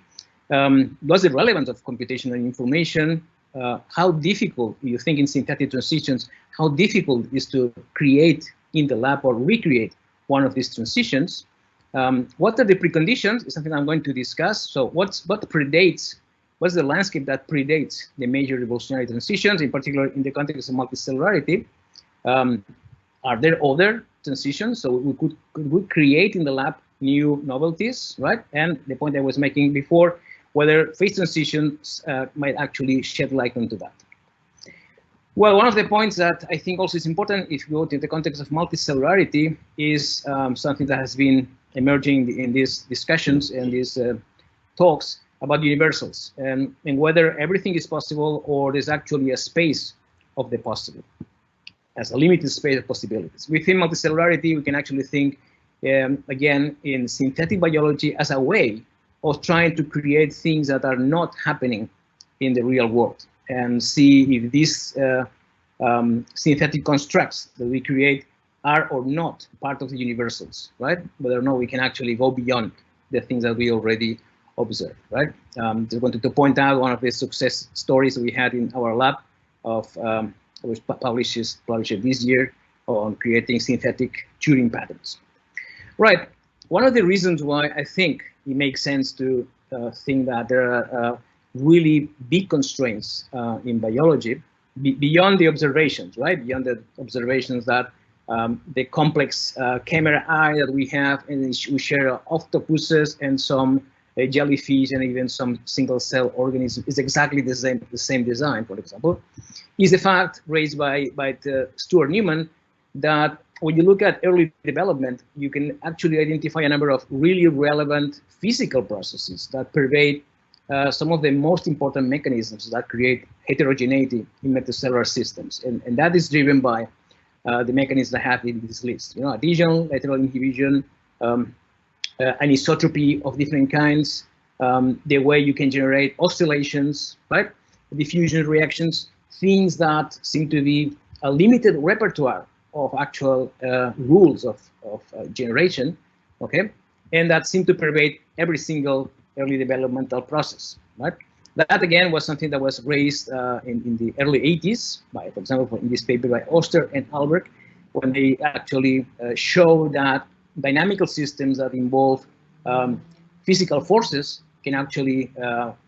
What's the relevance of computational information? How difficult, you think in synthetic transitions, how difficult it is to create in the lab or recreate one of these transitions? What are the preconditions is something I'm going to discuss. So what's the landscape that predates the major evolutionary transitions, in particular in the context of multicellularity? Are there other transitions? So we could create in the lab new novelties, right? And the point I was making before, whether phase transitions might actually shed light onto that. Well, one of the points that I think also is important if you go to the context of multicellularity is something that has been emerging in these discussions and these talks about universals and whether everything is possible or there's actually a space of the possible, as a limited space of possibilities. Within multicellularity, we can actually think, again, in synthetic biology as a way of trying to create things that are not happening in the real world and see if these synthetic constructs that we create are or not part of the universals, right? Whether or not we can actually go beyond the things that we already observe, right? Just wanted to point out one of the success stories we had in our lab of which published this year on creating synthetic Turing patterns. Right. One of the reasons why I think it makes sense to think that there are really big constraints in biology beyond the observations, right? Beyond the observations that the complex camera eye that we have, and we share octopuses and some jellyfish and even some single cell organisms is exactly the same design, for example, is the fact raised by Stuart Newman that when you look at early development, you can actually identify a number of really relevant physical processes that pervade some of the most important mechanisms that create heterogeneity in metacellular systems. And that is driven by the mechanisms I have in this list. You know, adhesion, lateral inhibition, anisotropy of different kinds, the way you can generate oscillations, right? Diffusion reactions, things that seem to be a limited repertoire of actual rules of generation, okay? And that seem to pervade every single early developmental process, right? That again was something that was raised in the early 80s by, for example, in this paper by Oster and Alberg, when they actually show that dynamical systems that involve physical forces can actually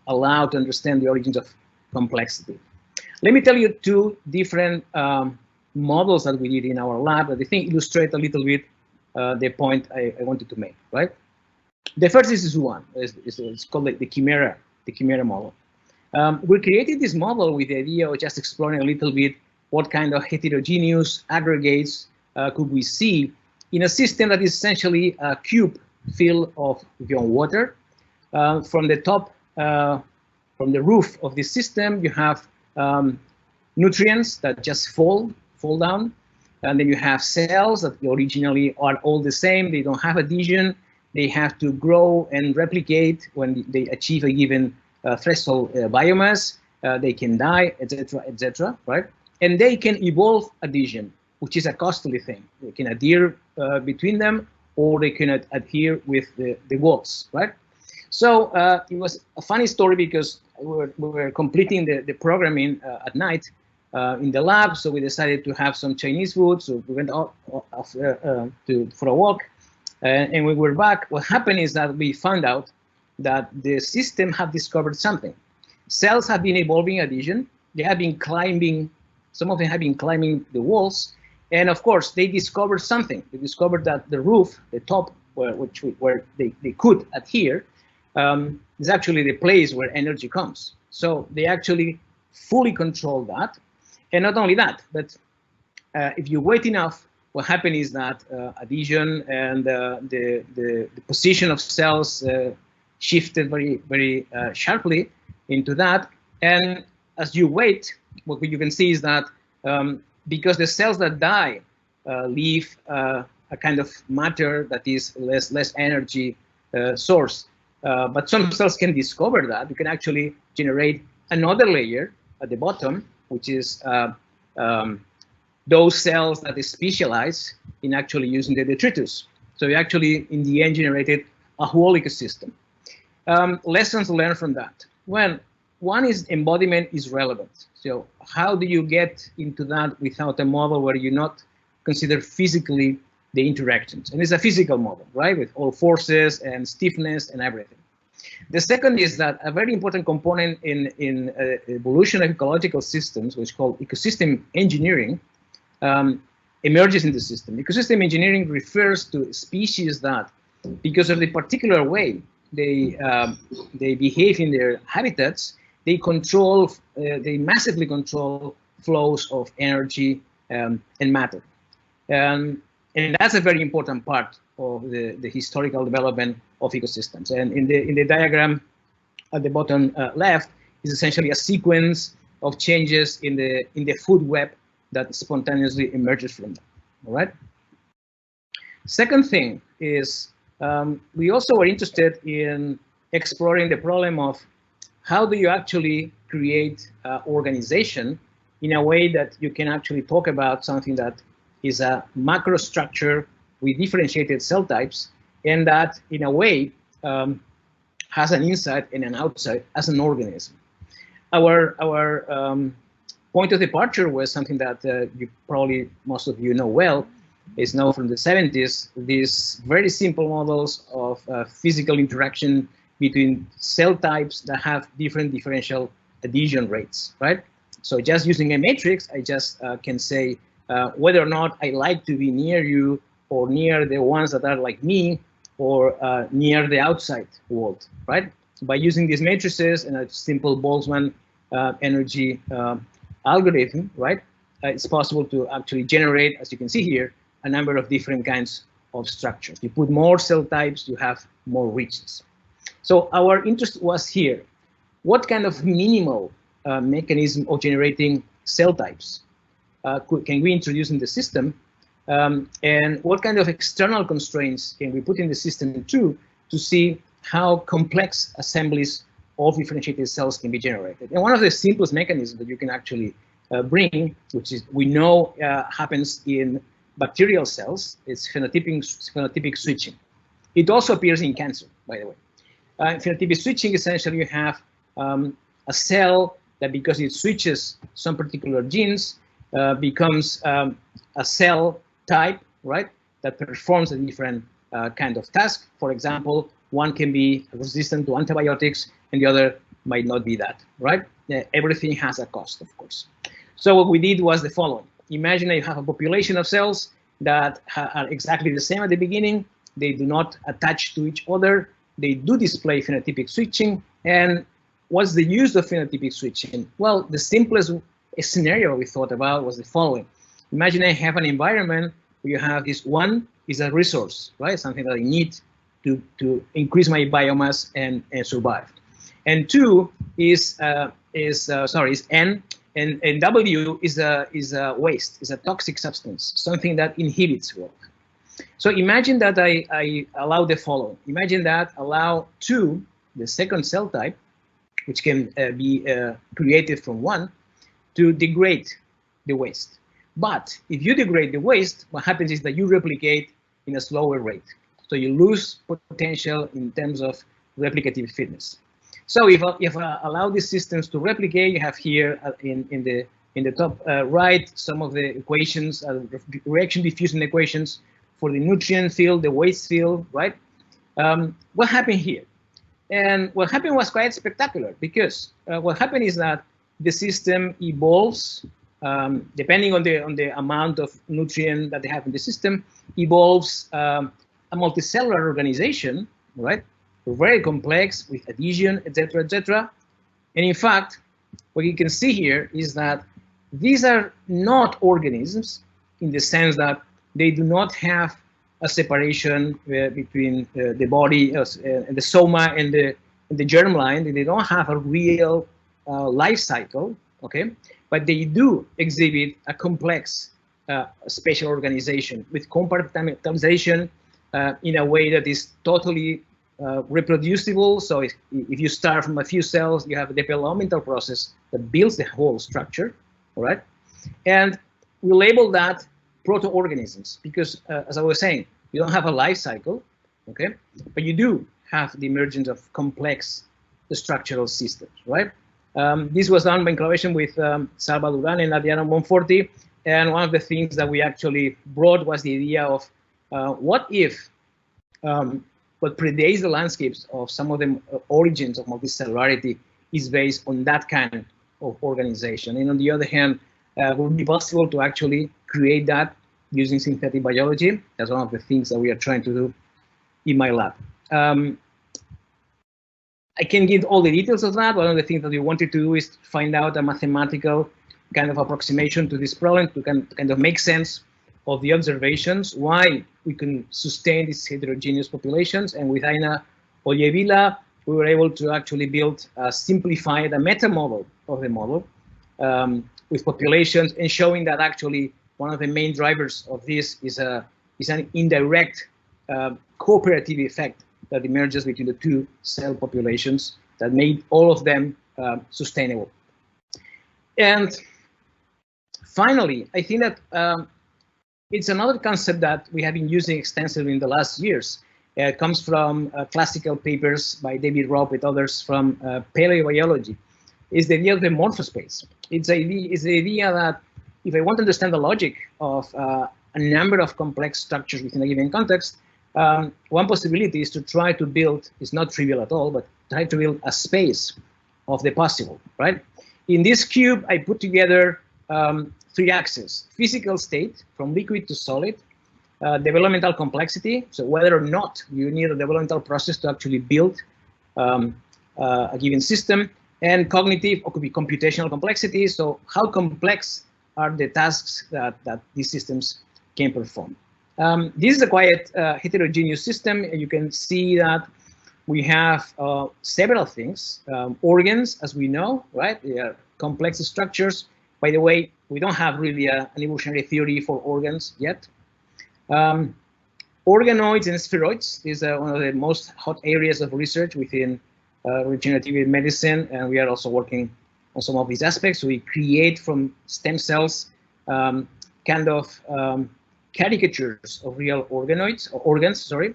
allow to understand the origins of complexity. Let me tell you two different models that we did in our lab that I think illustrate a little bit the point I wanted to make, right? The first is this one. It's called the Chimera model. We created this model with the idea of just exploring a little bit what kind of heterogeneous aggregates could we see in a system that is essentially a cube filled of young water. From the top, from the roof of this system, you have nutrients that just fall down, and then you have cells that originally are all the same. They don't have adhesion. They have to grow and replicate when they achieve a given threshold biomass. They can die, etc., right? And they can evolve adhesion, which is a costly thing. They can adhere between them, or they can adhere with the walls, right? So it was a funny story because we were completing the programming at night in the lab, so we decided to have some Chinese food. So we went out for a walk, and when we were back, what happened is that we found out that the system had discovered something. Cells have been evolving adhesion. They have been climbing, some of them have been climbing the walls, and of course they discovered something. They discovered that the roof, the top, where they could adhere, is actually the place where energy comes. So they actually fully control that. And not only that, but if you wait enough, what happens is that adhesion and the position of cells shifted very sharply into that. And as you wait, what you can see is that because the cells that die leave a kind of matter that is less energy source. But some cells can discover that. You can actually generate another layer at the bottom, which is those cells that specialize in actually using the detritus. So you actually, in the end, generated a whole ecosystem. Lessons learned from that. Well, one is embodiment is relevant. So how do you get into that without a model where you not consider physically the interactions? And it's a physical model, right, with all forces and stiffness and everything. The second is that a very important component in evolution of ecological systems, which is called ecosystem engineering, emerges in the system. Ecosystem engineering refers to species that, because of the particular way they behave in their habitats, they control, they massively control flows of energy and matter. And that's a very important part of the historical development of ecosystems. And in the diagram at the bottom left is essentially a sequence of changes in the food web that spontaneously emerges from them. All right. Second thing is we also were interested in exploring the problem of how do you actually create organization in a way that you can actually talk about something that is a macro structure with differentiated cell types, and that in a way has an inside and an outside as an organism. Our point of departure was something that you probably, most of you know well, is now from the 70s, these very simple models of physical interaction between cell types that have different differential adhesion rates, right? So just using a matrix, I just can say whether or not I like to be near you or near the ones that are like me or near the outside world, right? By using these matrices and a simple Boltzmann energy algorithm, right? It's possible to actually generate, as you can see here, a number of different kinds of structures. You put more cell types, you have more richness. So our interest was here. What kind of minimal mechanism of generating cell types can we introduce in the system? And what kind of external constraints can we put in the system too, to see how complex assemblies of differentiated cells can be generated? And one of the simplest mechanisms that you can actually bring, which is we know happens in bacterial cells, is phenotypic switching. It also appears in cancer, by the way. Phenotypic switching, essentially you have a cell that, because it switches some particular genes, becomes a cell type, right, that performs a different kind of task. For example, one can be resistant to antibiotics and the other might not be that, right? Everything has a cost, of course. So what we did was the following. Imagine that you have a population of cells that are exactly the same at the beginning. They do not attach to each other. They do display phenotypic switching. And what's the use of phenotypic switching? Well, the simplest scenario we thought about was the following. Imagine I have an environment where you have this one is a resource, right? Something that I need to increase my biomass and survive. And two is N, and W is a waste, is a toxic substance, something that inhibits growth. So imagine that I allow the following. Imagine that allow 2, the second cell type, which can be created from 1, to degrade the waste. But if you degrade the waste, what happens is that you replicate in a slower rate. So you lose potential in terms of replicative fitness. So if I allow these systems to replicate, you have here in the top right some of the equations, reaction diffusion equations for the nutrient field, the waste field, right? What happened here? And what happened was quite spectacular, because what happened is that the system evolves depending on the amount of nutrient that they have in the system, evolves a multicellular organization, right? Very complex with adhesion, etc., etc. And in fact, what you can see here is that these are not organisms in the sense that they do not have a separation between the body, the soma and the germline. They don't have a real life cycle, okay? But they do exhibit a complex spatial organization with compartmentalization in a way that is totally reproducible. So if you start from a few cells, you have a developmental process that builds the whole structure, all right? And we label that proto-organisms because, as I was saying, you don't have a life cycle, okay? But you do have the emergence of complex structural systems, right? This was done in collaboration with Salva Duran and Adriano Monforti, and one of the things that we actually brought was the idea of what if what predates the landscapes of some of the origins of multicellularity is based on that kind of organization. And on the other hand, would be possible to actually create that using synthetic biology. That's one of the things that we are trying to do in my lab. I can give all the details of that. One of the things that we wanted to do is find out a mathematical kind of approximation to this problem to kind of make sense of the observations, why we can sustain these heterogeneous populations. And with Aina Ollevila, we were able to actually build a simplified, a meta model of the model with populations, and showing that actually one of the main drivers of this is an indirect cooperative effect that emerges between the two cell populations that made all of them sustainable. And finally, I think that it's another concept that we have been using extensively in the last years. It comes from classical papers by David Robb with others from paleobiology. Is the idea of the morphospace. It's the idea that if I want to understand the logic of a number of complex structures within a given context, one possibility is to try to build, it's not trivial at all, but try to build a space of the possible, right? In this cube, I put together 3 axes: physical state, from liquid to solid, developmental complexity, so whether or not you need a developmental process to actually build a given system, and cognitive, or could be computational complexity, so how complex are the tasks that these systems can perform. This is a quite heterogeneous system. You can see that we have several things. Organs, as we know, right? They are complex structures. By the way, we don't have really an evolutionary theory for organs yet. Organoids and spheroids is one of the most hot areas of research within regenerative medicine, and we are also working on some of these aspects. We create from stem cells kind of caricatures of real organoids or organs. Sorry.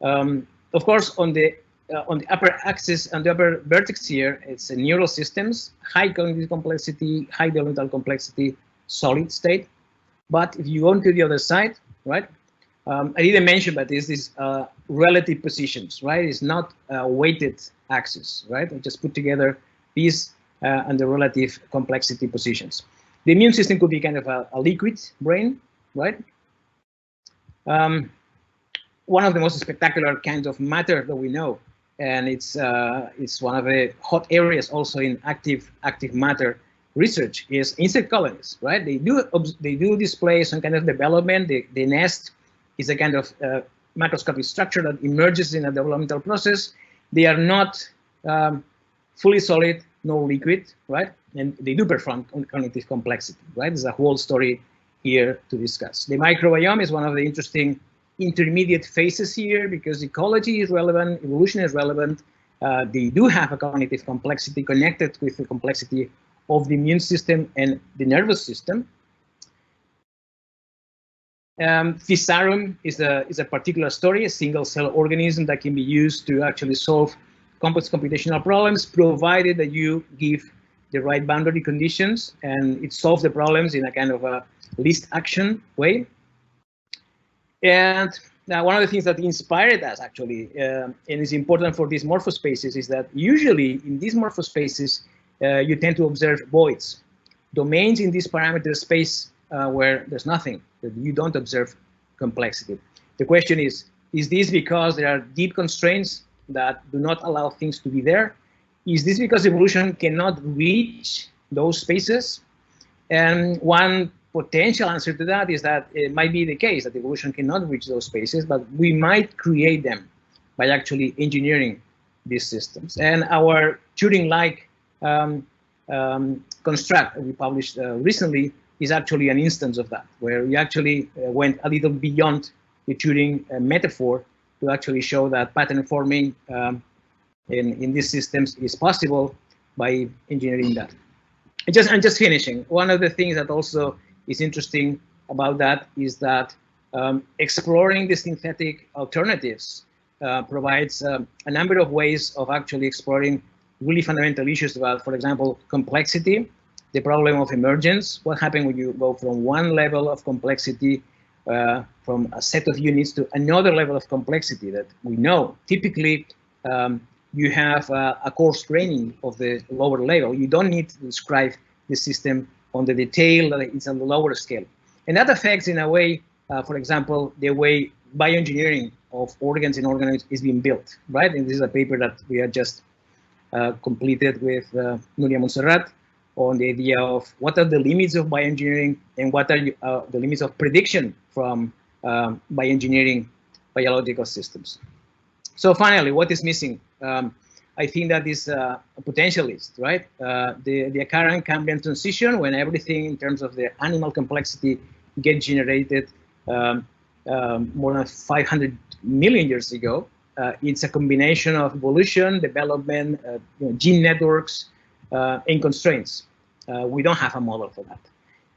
Of course, on the upper axis and the upper vertex here, it's neural systems, high cognitive complexity, high developmental complexity, solid state. But if you go to the other side, right? I didn't mention, but this is relative positions, right? It's not a weighted axis, right? I just put together these and the relative complexity positions. The immune system could be kind of a liquid brain, right? One of the most spectacular kinds of matter that we know, and it's one of the hot areas also in active matter research, is insect colonies, right? They do display some kind of development. The nest is a kind of macroscopic structure that emerges in a developmental process. They are not fully solid, nor liquid, right? And they do perform cognitive complexity, right? There's a whole story here to discuss. The microbiome is one of the interesting intermediate phases here, because ecology is relevant, evolution is relevant. They do have a cognitive complexity connected with the complexity of the immune system and the nervous system. Physarum is a particular story, a single cell organism that can be used to actually solve complex computational problems, provided that you give the right boundary conditions, and it solves the problems in a kind of a least action way. And one of the things that inspired us actually, and is important for these morphospaces, is that usually in these morphospaces, you tend to observe voids, domains in this parameter space where there's nothing, that you don't observe complexity. The question is this because there are deep constraints that do not allow things to be there? Is this because evolution cannot reach those spaces? And one potential answer to that is that it might be the case that evolution cannot reach those spaces, but we might create them by actually engineering these systems. And our Turing-like construct that we published recently is actually an instance of that, where we actually went a little beyond the Turing metaphor to actually show that pattern forming in these systems is possible by engineering that. I'm just finishing. One of the things that also is interesting about that is that exploring the synthetic alternatives provides a number of ways of actually exploring really fundamental issues about, for example, complexity, the problem of emergence, what happens when you go from one level of complexity, from a set of units to another level of complexity that we know. Typically, you have a coarse graining of the lower level. You don't need to describe the system on the detail that it's on the lower scale. And that affects, in a way, for example, the way bioengineering of organs and organoids is being built, right? And this is a paper that we have just completed with Nuria Montserrat on the idea of what are the limits of bioengineering and what are the limits of prediction from bioengineering biological systems. So finally, what is missing? I think that is a potentialist, right? The current Cambrian transition, when everything in terms of the animal complexity gets generated more than 500 million years ago, it's a combination of evolution, development, gene networks, and constraints. We don't have a model for that.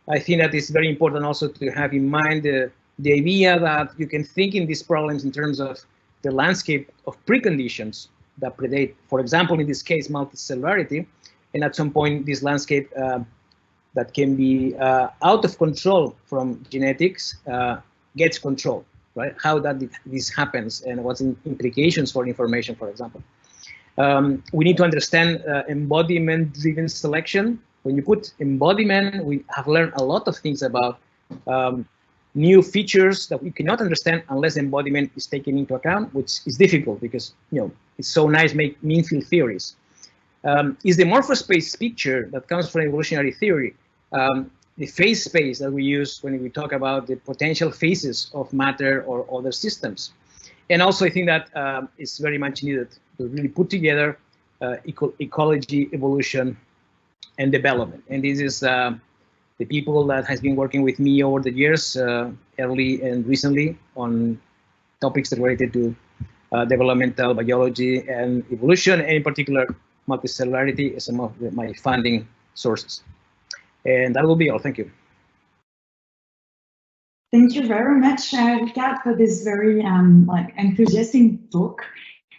I think that it's very important also to have in mind the idea that you can think in these problems in terms of the landscape of preconditions that predate, for example, in this case, multicellularity, and at some point this landscape that can be out of control from genetics gets control, right? How this happens and what's implications for information, for example. We need to understand embodiment-driven selection. When you put embodiment, we have learned a lot of things about new features that we cannot understand unless embodiment is taken into account, which is difficult because it's so nice make mean field theories. Is the morphospace picture that comes from evolutionary theory phase space that we use when we talk about the potential phases of matter or other systems. And also, I think that it's very much needed to really put together ecology, evolution, and development. And this is the people that has been working with me over the years, early and recently, on topics related to developmental biology and evolution, and in particular, multicellularity is some of my funding sources. And that will be all. Thank you. Thank you very much, Ricard, for this very enthusiastic talk.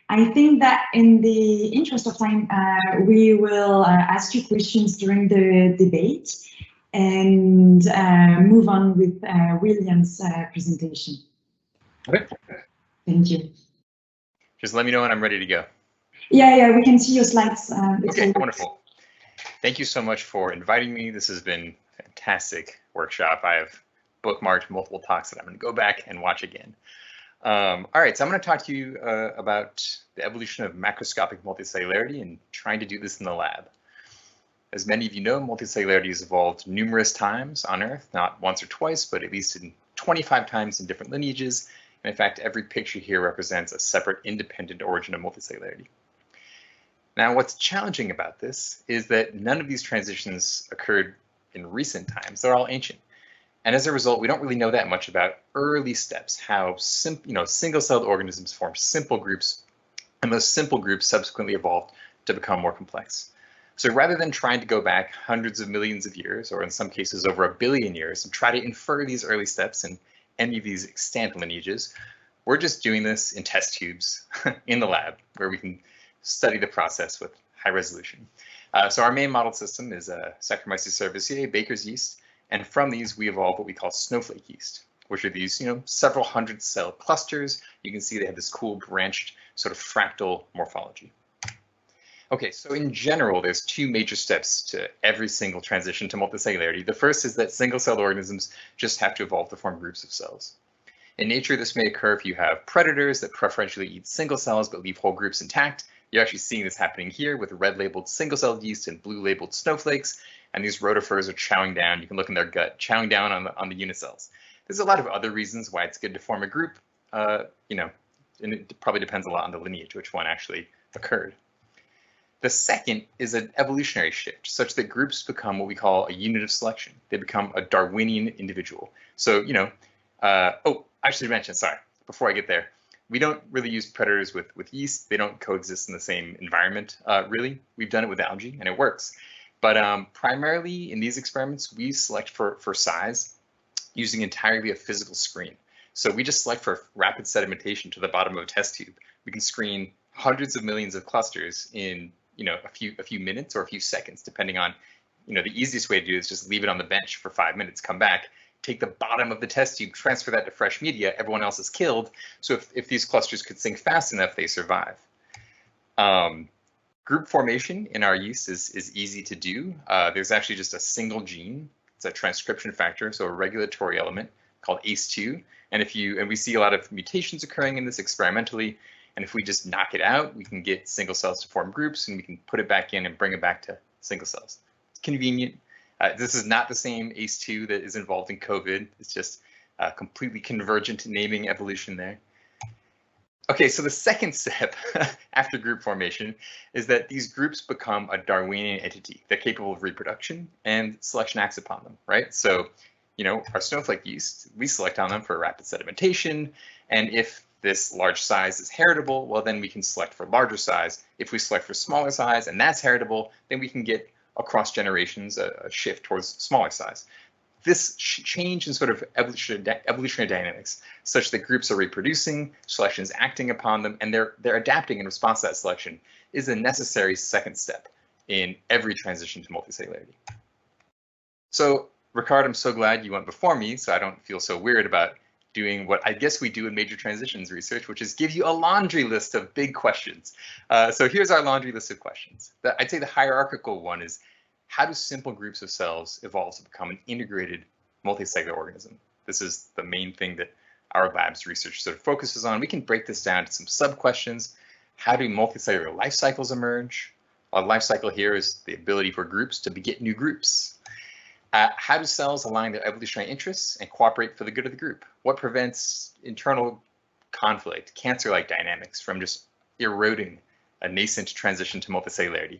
I think that in the interest of time, we will ask you questions during the debate and move on with William's presentation. Okay. Thank you. Just let me know when I'm ready to go. Yeah, we can see your slides. Okay, wonderful. Thank you so much for inviting me. This has been a fantastic workshop. I have bookmarked multiple talks that I'm going to go back and watch again. All right, so I'm going to talk to you about the evolution of macroscopic multicellularity and trying to do this in the lab. As many of you know, multicellularity has evolved numerous times on Earth, not once or twice, but at least in 25 times in different lineages. And in fact, every picture here represents a separate independent origin of multicellularity. Now, what's challenging about this is that none of these transitions occurred in recent times. They're all ancient. And as a result, we don't really know that much about early steps, how single-celled organisms form simple groups, and those simple groups subsequently evolved to become more complex. So rather than trying to go back hundreds of millions of years, or in some cases over 1 billion years, and try to infer these early steps in any of these extant lineages, we're just doing this in test tubes in the lab, where we can study the process with high resolution. So our main model system is Saccharomyces cerevisiae, baker's yeast, and from these we evolve what we call snowflake yeast, which are these several hundred cell clusters. You can see they have this cool branched sort of fractal morphology. Okay, so in general, there's two major steps to every single transition to multicellularity. The first is that single-celled organisms just have to evolve to form groups of cells. In nature, this may occur if you have predators that preferentially eat single cells but leave whole groups intact. You're actually seeing this happening here with red-labeled single-celled yeast and blue-labeled snowflakes, and these rotifers are chowing down. You can look in their gut, chowing down on the unicells. There's a lot of other reasons why it's good to form a group, and it probably depends a lot on the lineage, which one actually occurred. The second is an evolutionary shift, such that groups become what we call a unit of selection. They become a Darwinian individual. So, I should mention, sorry, before I get there, we don't really use predators with yeast. They don't coexist in the same environment, really. We've done it with algae, and it works. But primarily in these experiments, we select for size using entirely a physical screen. So we just select for rapid sedimentation to the bottom of a test tube. We can screen hundreds of millions of clusters in a few minutes or a few seconds, depending on, the easiest way to do it is just leave it on the bench for 5 minutes, come back, take the bottom of the test tube, transfer that to fresh media, everyone else is killed. So if these clusters could sink fast enough, they survive. Group formation in our yeast is easy to do. There's actually just a single gene. It's a transcription factor, so a regulatory element called ACE2. And we see a lot of mutations occurring in this experimentally. And if we just knock it out, we can get single cells to form groups, and we can put it back in and bring it back to single cells. It's convenient. This is not the same ACE2 that is involved in COVID. It's just completely convergent naming evolution there. Okay, so the second step after group formation is that these groups become a Darwinian entity. They're capable of reproduction, and selection acts upon them, right? So, our snowflake yeast, we select on them for rapid sedimentation, and if this large size is heritable, well, then we can select for larger size. If we select for smaller size and that's heritable, then we can get across generations a shift towards smaller size. This change in sort of evolutionary dynamics, such that groups are reproducing, selection is acting upon them, and they're adapting in response to that selection, is a necessary second step in every transition to multicellularity. So, Ricard, I'm so glad you went before me, so I don't feel so weird about doing what I guess we do in major transitions research, which is give you a laundry list of big questions. So here's our laundry list of questions. I'd say the hierarchical one is, how do simple groups of cells evolve to become an integrated multicellular organism? This is the main thing that our lab's research sort of focuses on. We can break this down to some sub-questions. How do multicellular life cycles emerge? A life cycle here is the ability for groups to beget new groups. How do cells align their evolutionary interests and cooperate for the good of the group? What prevents internal conflict, cancer-like dynamics from just eroding a nascent transition to multicellularity?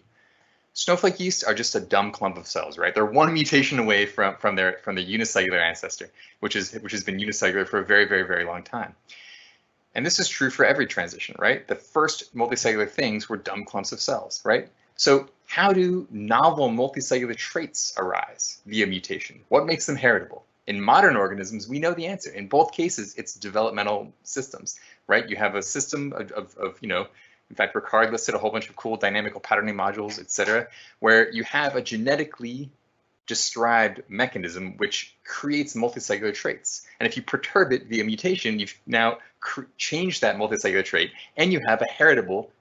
Snowflake yeast are just a dumb clump of cells, right? They're one mutation away from their unicellular ancestor, which has been unicellular for a very, very, very long time. And this is true for every transition, right? The first multicellular things were dumb clumps of cells, right? So how do novel multicellular traits arise via mutation? What makes them heritable? In modern organisms, we know the answer. In both cases, it's developmental systems, right? You have a system of in fact, Ricard listed a whole bunch of cool dynamical patterning modules, et cetera, where you have a genetically described mechanism which creates multicellular traits. And if you perturb it via mutation, you've now changed that multicellular trait and you have a heritable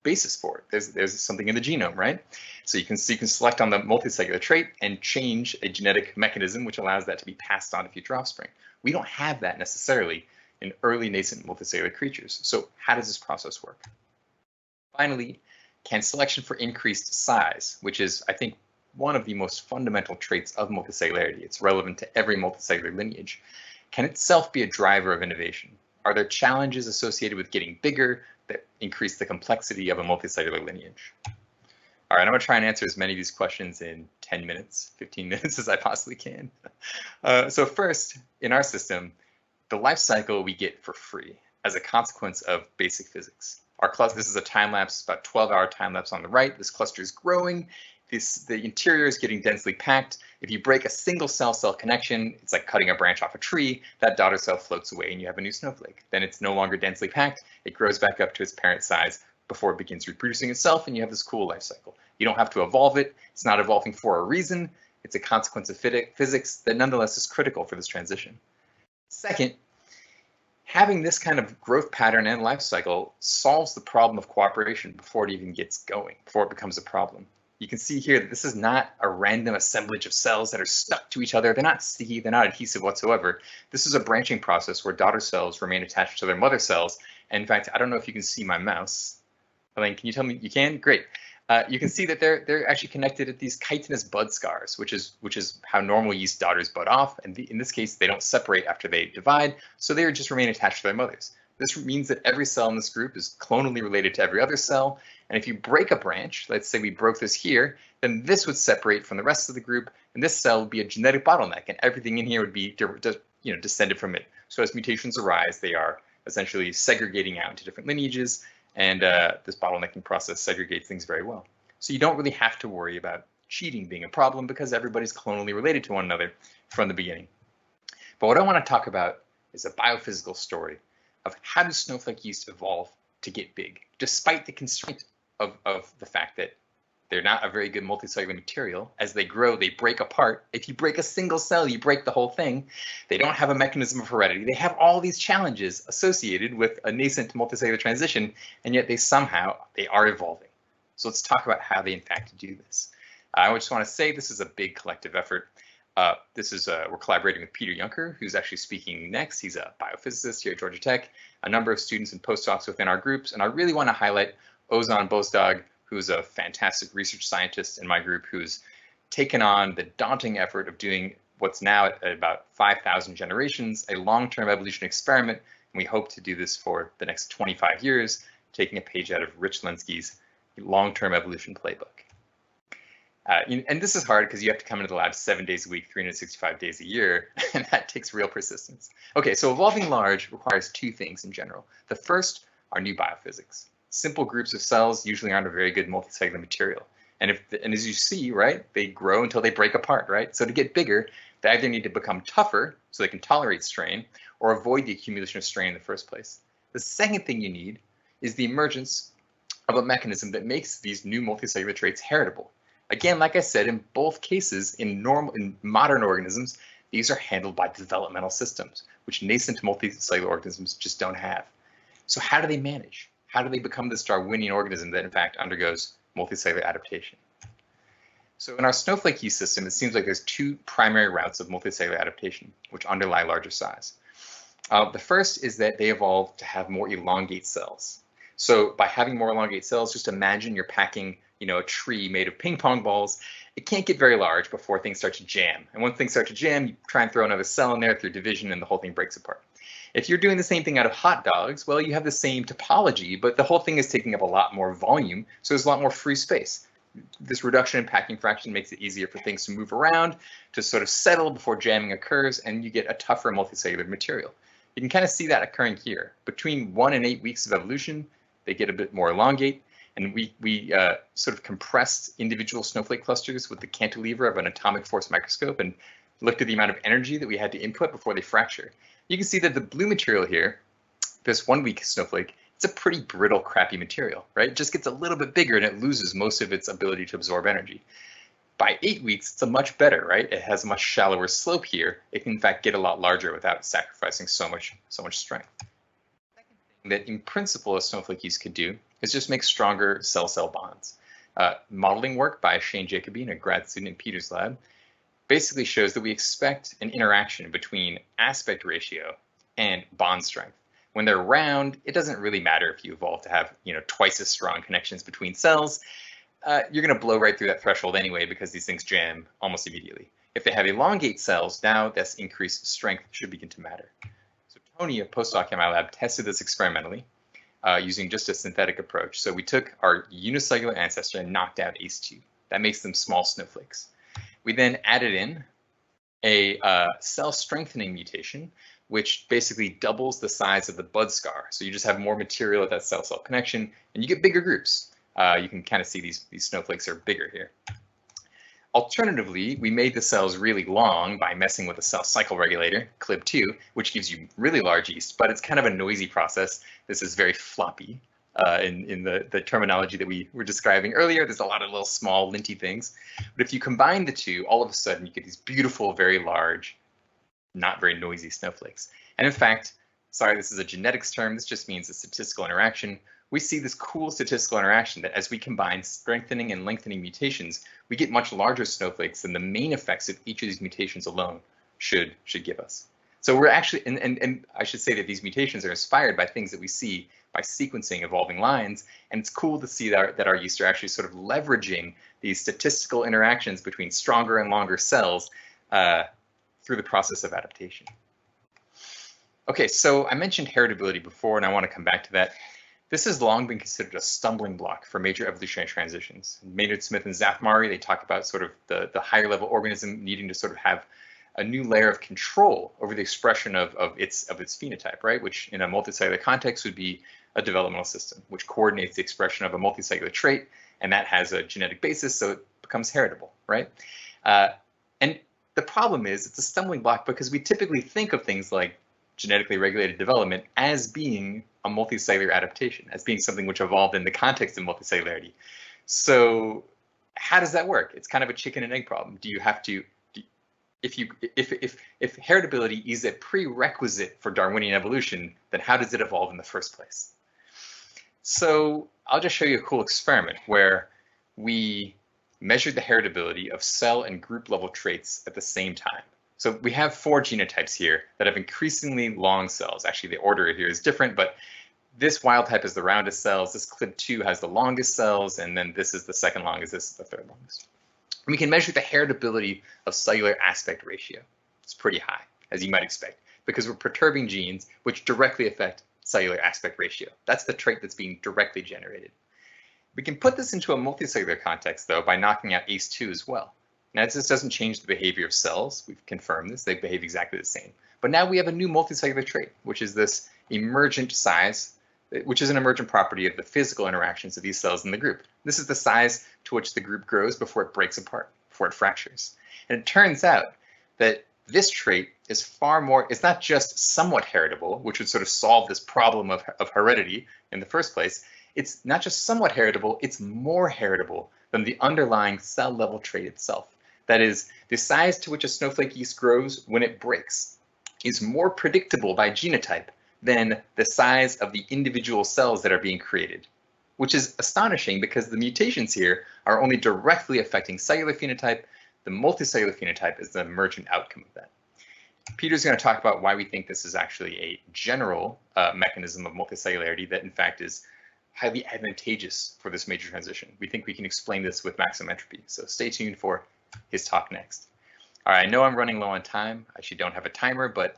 basis for it. There's something in the genome, right? So you can select on the multicellular trait and change a genetic mechanism which allows that to be passed on to future offspring. We don't have that necessarily in early nascent multicellular creatures. So how does this process work? Finally, can selection for increased size, which is, I think, one of the most fundamental traits of multicellularity, it's relevant to every multicellular lineage, can itself be a driver of innovation? Are there challenges associated with getting bigger that increase the complexity of a multicellular lineage? All right, I'm going to try and answer as many of these questions in 10 minutes, 15 minutes as I possibly can. So first, in our system, the life cycle we get for free as a consequence of basic physics. Our cluster, this is a time lapse, about 12-hour time lapse on the right. This cluster is growing. The interior is getting densely packed. If you break a single cell-cell connection, it's like cutting a branch off a tree. That daughter cell floats away and you have a new snowflake. Then it's no longer densely packed. It grows back up to its parent size before it begins reproducing itself, and you have this cool life cycle. You don't have to evolve it. It's not evolving for a reason. It's a consequence of physics that nonetheless is critical for this transition. Second, having this kind of growth pattern and life cycle solves the problem of cooperation before it even gets going, before it becomes a problem. You can see here that this is not a random assemblage of cells that are stuck to each other. They're not sticky, they're not adhesive whatsoever. This is a branching process where daughter cells remain attached to their mother cells. And in fact, I don't know if you can see my mouse. Hélène, can you tell me? You can? Great. You can see that they're actually connected at these chitinous bud scars, which is how normal yeast daughters bud off. And in this case, they don't separate after they divide, so they just remain attached to their mothers. This means that every cell in this group is clonally related to every other cell. And if you break a branch, let's say we broke this here, then this would separate from the rest of the group, and this cell would be a genetic bottleneck, and everything in here would be descended from it. So as mutations arise, they are essentially segregating out into different lineages, and this bottlenecking process segregates things very well. So you don't really have to worry about cheating being a problem because everybody's clonally related to one another from the beginning. But what I want to talk about is a biophysical story of how does snowflake yeast evolve to get big, despite the constraint of the fact that they're not a very good multicellular material. As they grow, they break apart. If you break a single cell, you break the whole thing. They don't have a mechanism of heredity. They have all these challenges associated with a nascent multicellular transition, and yet they are evolving. So let's talk about how they in fact do this. I just want to say this is a big collective effort. We're collaborating with Peter Yunker, who's actually speaking next. He's a biophysicist here at Georgia Tech, a number of students and postdocs within our groups, and I really want to highlight Ozan Bozdagh, who's a fantastic research scientist in my group, who's taken on the daunting effort of doing what's now at about 5,000 generations, a long-term evolution experiment, and we hope to do this for the next 25 years, taking a page out of Rich Lenski's long-term evolution playbook. And this is hard because you have to come into the lab 7 days a week, 365 days a year, and that takes real persistence. Okay, so evolving large requires two things in general. The first are new biophysics. Simple groups of cells usually aren't a very good multicellular material. And as you see, right, they grow until they break apart, right? So to get bigger, they either need to become tougher so they can tolerate strain or avoid the accumulation of strain in the first place. The second thing you need is the emergence of a mechanism that makes these new multicellular traits heritable. Again, like I said, in both cases, in modern organisms, these are handled by developmental systems, which nascent multicellular organisms just don't have. So how do they manage? How do they become this Darwinian organism that in fact undergoes multicellular adaptation? So in our snowflake yeast system, it seems like there's two primary routes of multicellular adaptation, which underlie larger size. The first is that they evolve to have more elongate cells. So by having more elongate cells, just imagine you're packing, a tree made of ping pong balls. It can't get very large before things start to jam. And once things start to jam, you try and throw another cell in there through division and the whole thing breaks apart. If you're doing the same thing out of hot dogs, well, you have the same topology, but the whole thing is taking up a lot more volume, so there's a lot more free space. This reduction in packing fraction makes it easier for things to move around, to sort of settle before jamming occurs, and you get a tougher multicellular material. You can kind of see that occurring here. Between 1 and 8 weeks of evolution, they get a bit more elongate, and we sort of compressed individual snowflake clusters with the cantilever of an atomic force microscope and looked at the amount of energy that we had to input before they fracture. You can see that the blue material here, this 1 week snowflake, it's a pretty brittle, crappy material, right? It just gets a little bit bigger and it loses most of its ability to absorb energy. By 8 weeks, it's a much better, right? It has a much shallower slope here. It can in fact get a lot larger without sacrificing so much strength. The second thing that in principle a snowflake use could do is just make stronger cell-cell bonds. Modeling work by Shane Jacobine, a grad student in Peter's lab, basically shows that we expect an interaction between aspect ratio and bond strength. When they're round, it doesn't really matter if you evolve to have twice as strong connections between cells. You're going to blow right through that threshold anyway because these things jam almost immediately. If they have elongate cells, now this increased strength should begin to matter. So Tony, a postdoc in my lab, tested this experimentally using just a synthetic approach. So we took our unicellular ancestor and knocked out ACE2. That makes them small snowflakes. We then added in a cell strengthening mutation, which basically doubles the size of the bud scar. So you just have more material at that cell-cell connection, and you get bigger groups. You can kind of see these snowflakes are bigger here. Alternatively, we made the cells really long by messing with a cell cycle regulator, CLIB2, which gives you really large yeast, but it's kind of a noisy process. This is very floppy. In the terminology that we were describing earlier, there's a lot of little small linty things. But if you combine the two, all of a sudden you get these beautiful, very large, not very noisy snowflakes. And in fact, sorry, this is a genetics term. This just means a statistical interaction. We see this cool statistical interaction that as we combine strengthening and lengthening mutations, we get much larger snowflakes than the main effects of each of these mutations alone should give us. So we're actually, and I should say that these mutations are inspired by things that we see by sequencing evolving lines, and it's cool to see that our yeast are actually sort of leveraging these statistical interactions between stronger and longer cells through the process of adaptation. Okay, so I mentioned heritability before, and I want to come back to that. This has long been considered a stumbling block for major evolutionary transitions. Maynard Smith and Zafmari, they talk about sort of the higher level organism needing to sort of have a new layer of control over the expression of its phenotype, right? Which in a multicellular context would be a developmental system, which coordinates the expression of a multicellular trait, and that has a genetic basis, so it becomes heritable, right? And the problem is it's a stumbling block because we typically think of things like genetically regulated development as being a multicellular adaptation, as being something which evolved in the context of multicellularity. So how does that work? It's kind of a chicken and egg problem. Do you have to, if heritability is a prerequisite for Darwinian evolution, then how does it evolve in the first place? So I'll just show you a cool experiment where we measured the heritability of cell and group level traits at the same time. So we have 4 genotypes here that have increasingly long cells. Actually, the order here is different, but this wild type is the roundest cells. This CLIB2 has the longest cells, and then this is the second longest. This is the third longest. And we can measure the heritability of cellular aspect ratio. It's pretty high, as you might expect, because we're perturbing genes which directly affect cellular aspect ratio. That's the trait that's being directly generated. We can put this into a multicellular context, though, by knocking out ACE2 as well. Now, this doesn't change the behavior of cells. We've confirmed this. They behave exactly the same. But now we have a new multicellular trait, which is this emergent size, which is an emergent property of the physical interactions of these cells in the group. This is the size to which the group grows before it breaks apart, before it fractures. And it turns out that this trait is far more, it's not just somewhat heritable, which would sort of solve this problem of heredity in the first place. It's not just somewhat heritable, it's more heritable than the underlying cell level trait itself. That is, the size to which a snowflake yeast grows when it breaks is more predictable by genotype than the size of the individual cells that are being created, which is astonishing because the mutations here are only directly affecting cellular phenotype. The multicellular phenotype is the emergent outcome of that. Peter's going to talk about why we think this is actually a general mechanism of multicellularity that in fact is highly advantageous for this major transition. We think we can explain this with maximum entropy. So stay tuned for his talk next. All right, I know I'm running low on time. I actually don't have a timer, but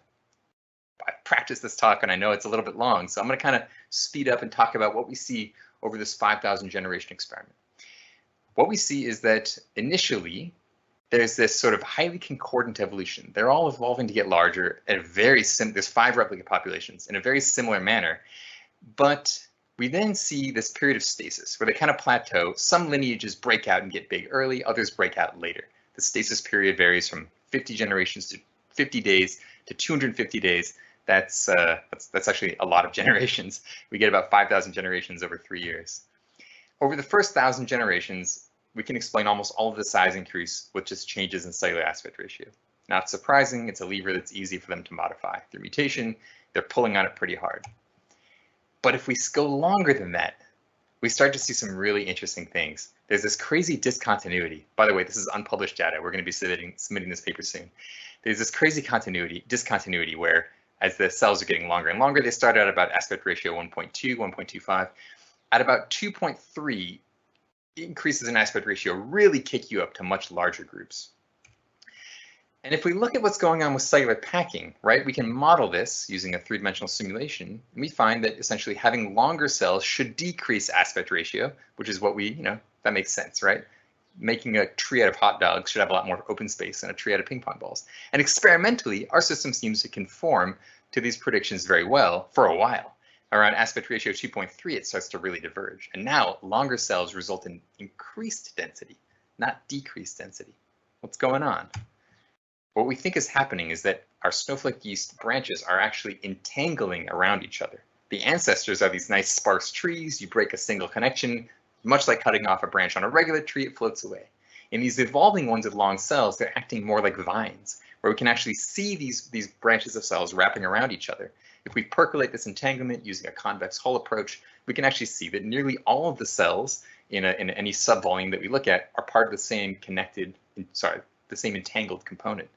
I practiced this talk and I know it's a little bit long. So I'm going to kind of speed up and talk about what we see over this 5,000 generation experiment. What we see is that initially there's this sort of highly concordant evolution. They're all evolving to get larger at a very there's 5 replicate populations in a very similar manner. But we then see this period of stasis where they kind of plateau. Some lineages break out and get big early, others break out later. The stasis period varies from 50 generations to 50 days to 250 days. That's actually a lot of generations. We get about 5,000 generations over 3 years. Over the first 1,000 generations, we can explain almost all of the size increase with just changes in cellular aspect ratio. Not surprising, it's a lever that's easy for them to modify. Through mutation, they're pulling on it pretty hard. But if we go longer than that, we start to see some really interesting things. There's this crazy discontinuity. By the way, this is unpublished data. We're going to be submitting this paper soon. There's this crazy discontinuity where as the cells are getting longer and longer, they start at about aspect ratio 1.2, 1.25. At about 2.3, increases in aspect ratio really kick you up to much larger groups. And if we look at what's going on with cellular packing, right, we can model this using a 3-dimensional simulation, and we find that essentially having longer cells should decrease aspect ratio, which is what we, that makes sense, right? Making a tree out of hot dogs should have a lot more open space than a tree out of ping pong balls. And experimentally, our system seems to conform to these predictions very well for a while. Around aspect ratio 2.3, it starts to really diverge. And now longer cells result in increased density, not decreased density. What's going on? What we think is happening is that our snowflake yeast branches are actually entangling around each other. The ancestors are these nice sparse trees. You break a single connection, much like cutting off a branch on a regular tree, it floats away. In these evolving ones with long cells, they're acting more like vines, where we can actually see these branches of cells wrapping around each other. If we percolate this entanglement using a convex hull approach, we can actually see that nearly all of the cells in any subvolume that we look at are part of the same the same entangled component.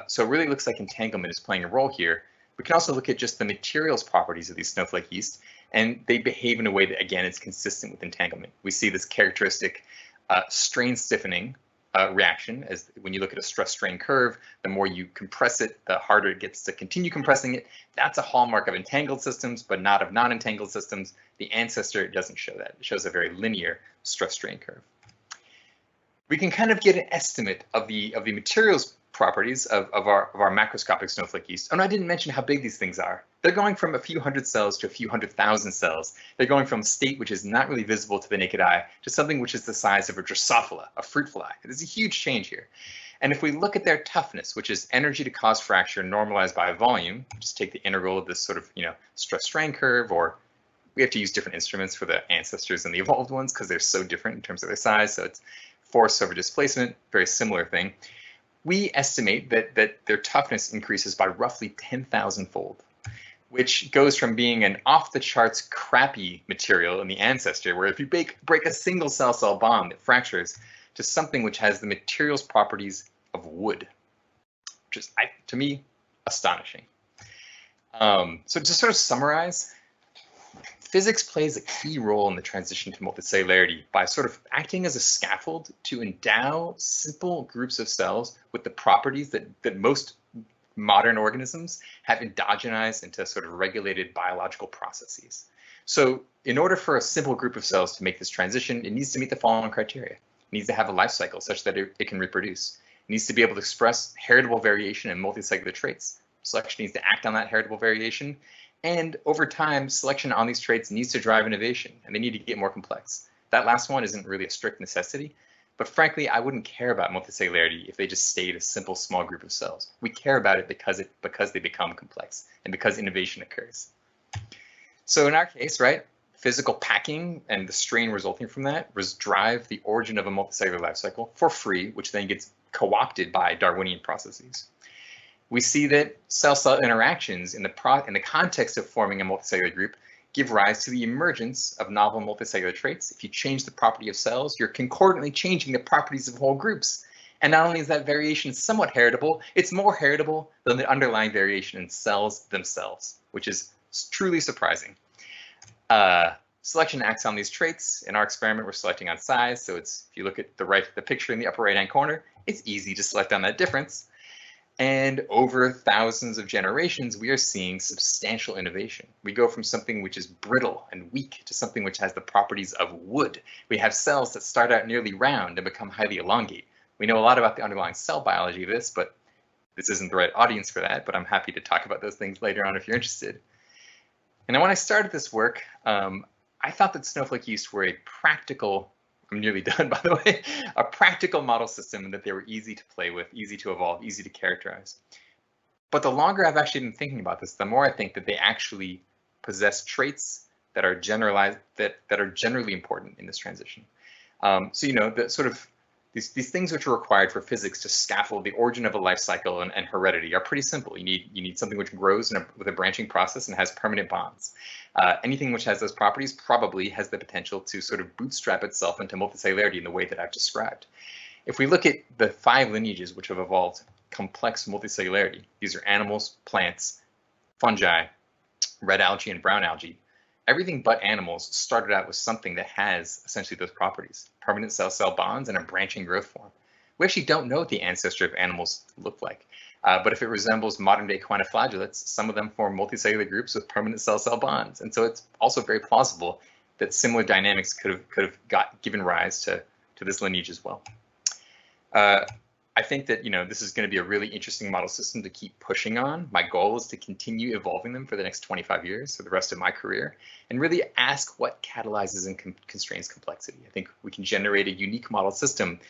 So it really looks like entanglement is playing a role here. We can also look at just the materials properties of these snowflake yeast, and they behave in a way that, again, is consistent with entanglement. We see this characteristic strain stiffening reaction, as when you look at a stress strain curve, the more you compress it, the harder it gets to continue compressing it. That's a hallmark of entangled systems, but not of non-entangled systems. The ancestor doesn't show that. It shows a very linear stress strain curve. We can kind of get an estimate of the materials properties of our macroscopic snowflake yeast. And I didn't mention how big these things are. They're going from a few hundred cells to a few 100,000 cells. They're going from a state which is not really visible to the naked eye to something which is the size of a Drosophila, a fruit fly. There's a huge change here. And if we look at their toughness, which is energy to cause fracture normalized by volume, just take the integral of this sort of, stress strain curve, or we have to use different instruments for the ancestors and the evolved ones because they're so different in terms of their size. So it's force over displacement, very similar thing. We estimate that their toughness increases by roughly 10,000-fold, which goes from being an off-the-charts crappy material in the ancestor, where if you break a single cell-cell bond that fractures, to something which has the materials properties of wood, which is, to me, astonishing. So to sort of summarize, physics plays a key role in the transition to multicellularity by sort of acting as a scaffold to endow simple groups of cells with the properties that most modern organisms have endogenized into sort of regulated biological processes. So in order for a simple group of cells to make this transition, it needs to meet the following criteria. It needs to have a life cycle such that it can reproduce. It needs to be able to express heritable variation in multicellular traits. Selection needs to act on that heritable variation. And over time, selection on these traits needs to drive innovation, and they need to get more complex. That last one isn't really a strict necessity, but frankly, I wouldn't care about multicellularity if they just stayed a simple small group of cells. We care about it because they become complex and because innovation occurs. So in our case, right, physical packing and the strain resulting from that drive the origin of a multicellular life cycle for free, which then gets co-opted by Darwinian processes. We see that cell-cell interactions in the context of forming a multicellular group give rise to the emergence of novel multicellular traits. If you change the property of cells, you're concordantly changing the properties of whole groups. And not only is that variation somewhat heritable, it's more heritable than the underlying variation in cells themselves, which is truly surprising. Selection acts on these traits. In our experiment, we're selecting on size. So it's, if you look at the picture in the upper right-hand corner, it's easy to select on that difference. And over thousands of generations, we are seeing substantial innovation. We go from something which is brittle and weak to something which has the properties of wood. We have cells that start out nearly round and become highly elongate. We know a lot about the underlying cell biology of this, but this isn't the right audience for that, but I'm happy to talk about those things later on if you're interested. And when I started this work, I thought that snowflake use were a practical, I'm nearly done by the way, a practical model system, and that they were easy to play with, easy to evolve, easy to characterize. But the longer I've actually been thinking about this, the more I think that they actually possess traits that are generalized, that are generally important in this transition. So, you know, the sort of these things which are required for physics to scaffold the origin of a life cycle and heredity are pretty simple. You need something which grows with a branching process and has permanent bonds. Anything which has those properties probably has the potential to sort of bootstrap itself into multicellularity in the way that I've described. If we look at the 5 lineages which have evolved complex multicellularity, these are animals, plants, fungi, red algae, and brown algae. Everything but animals started out with something that has essentially those properties, permanent cell-cell bonds and a branching growth form. We actually don't know what the ancestor of animals look like, but if it resembles modern-day quantiflagellates, some of them form multicellular groups with permanent cell-cell bonds. And so it's also very plausible that similar dynamics could have given rise to this lineage as well. I think that, you know, this is going to be a really interesting model system to keep pushing on. My goal is to continue evolving them for the next 25 years, for the rest of my career, and really ask what catalyzes and constrains complexity. I think we can generate a unique model system,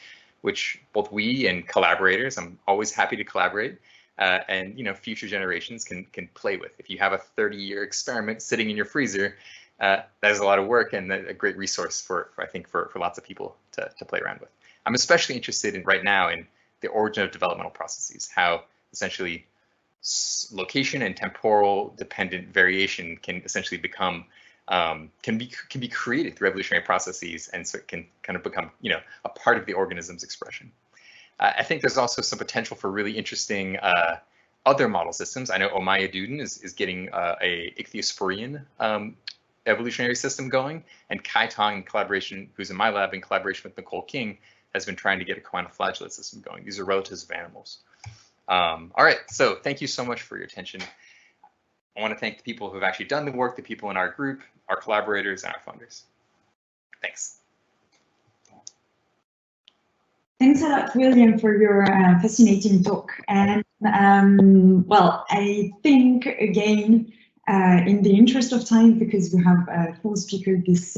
which both we and collaborators, I'm always happy to collaborate, and, you know, future generations can play with. If you have a 30-year experiment sitting in your freezer, that is a lot of work and a great resource for I think, for lots of people to play around with. I'm especially interested in right now in the origin of developmental processes, how essentially location and temporal dependent variation can essentially become, can be created through evolutionary processes, and so it can kind of become, you know, a part of the organism's expression. I think there's also some potential for really interesting other model systems. I know Omaya Duden is getting a ichthyosporean evolutionary system going, and Kai Tong in collaboration, who's in my lab in collaboration with Nicole King, has been trying to get a quantiflagellate system going. These are relatives of animals. All right, so thank you so much for your attention. I want to thank the people who have actually done the work, the people in our group, our collaborators, and our funders. Thanks. Thanks a lot, William, for your fascinating talk. And well, I think, again, in the interest of time, because we have 4 speakers this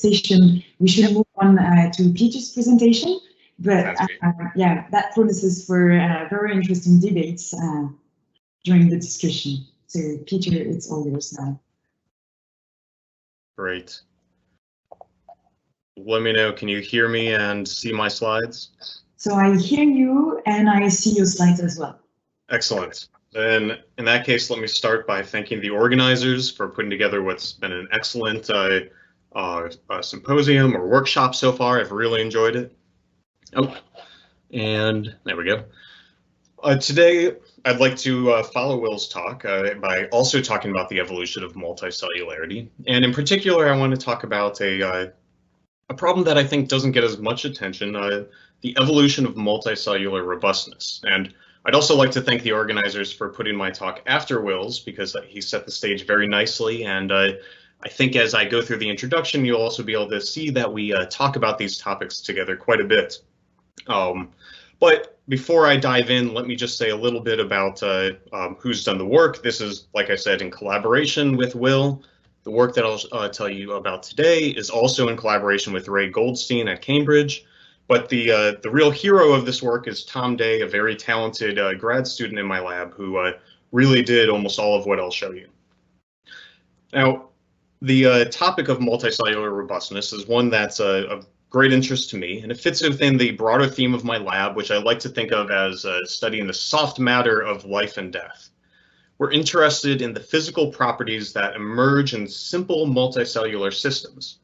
session, we should move on to Peter's presentation. But yeah, that promises for very interesting debates during the discussion. So Peter, it's all yours now. Great. Let me know, can you hear me and see my slides? So I hear you and I see your slides as well. Excellent. Then in that case, let me start by thanking the organizers for putting together what's been an excellent symposium or workshop so far. I've really enjoyed it. Oh, and there we go. Today, I'd like to follow Will's talk by also talking about the evolution of multicellularity. And in particular, I want to talk about a problem that I think doesn't get as much attention, the evolution of multicellular robustness. And I'd also like to thank the organizers for putting my talk after Will's, because he set the stage very nicely. And I think as I go through the introduction, you'll also be able to see that we talk about these topics together quite a bit. But before I dive in, let me just say a little bit about who's done the work. This is, like I said, in collaboration with Will. The work that I'll tell you about today is also in collaboration with Ray Goldstein at Cambridge. But the real hero of this work is Tom Day, a very talented grad student in my lab who really did almost all of what I'll show you. Now, the topic of multicellular robustness is one that's of great interest to me, and it fits within the broader theme of my lab, which I like to think of as studying the soft matter of life and death. We're interested in the physical properties that emerge in simple multicellular systems,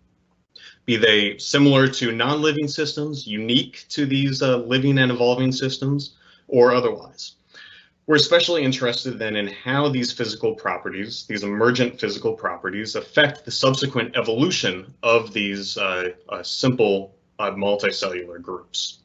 be they similar to non-living systems, unique to these living and evolving systems, or otherwise. We're especially interested then in how these physical properties, these emergent physical properties, affect the subsequent evolution of these simple multicellular groups.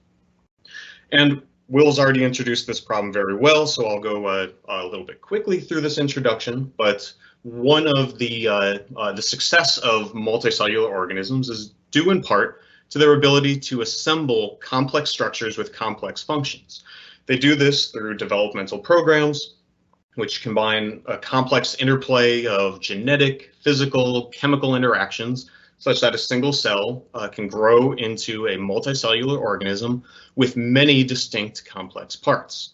And Will's already introduced this problem very well, so I'll go a little bit quickly through this introduction. But one of the success of multicellular organisms is due in part to their ability to assemble complex structures with complex functions. They do this through developmental programs, which combine a complex interplay of genetic, physical, chemical interactions, such that a single cell can grow into a multicellular organism with many distinct complex parts.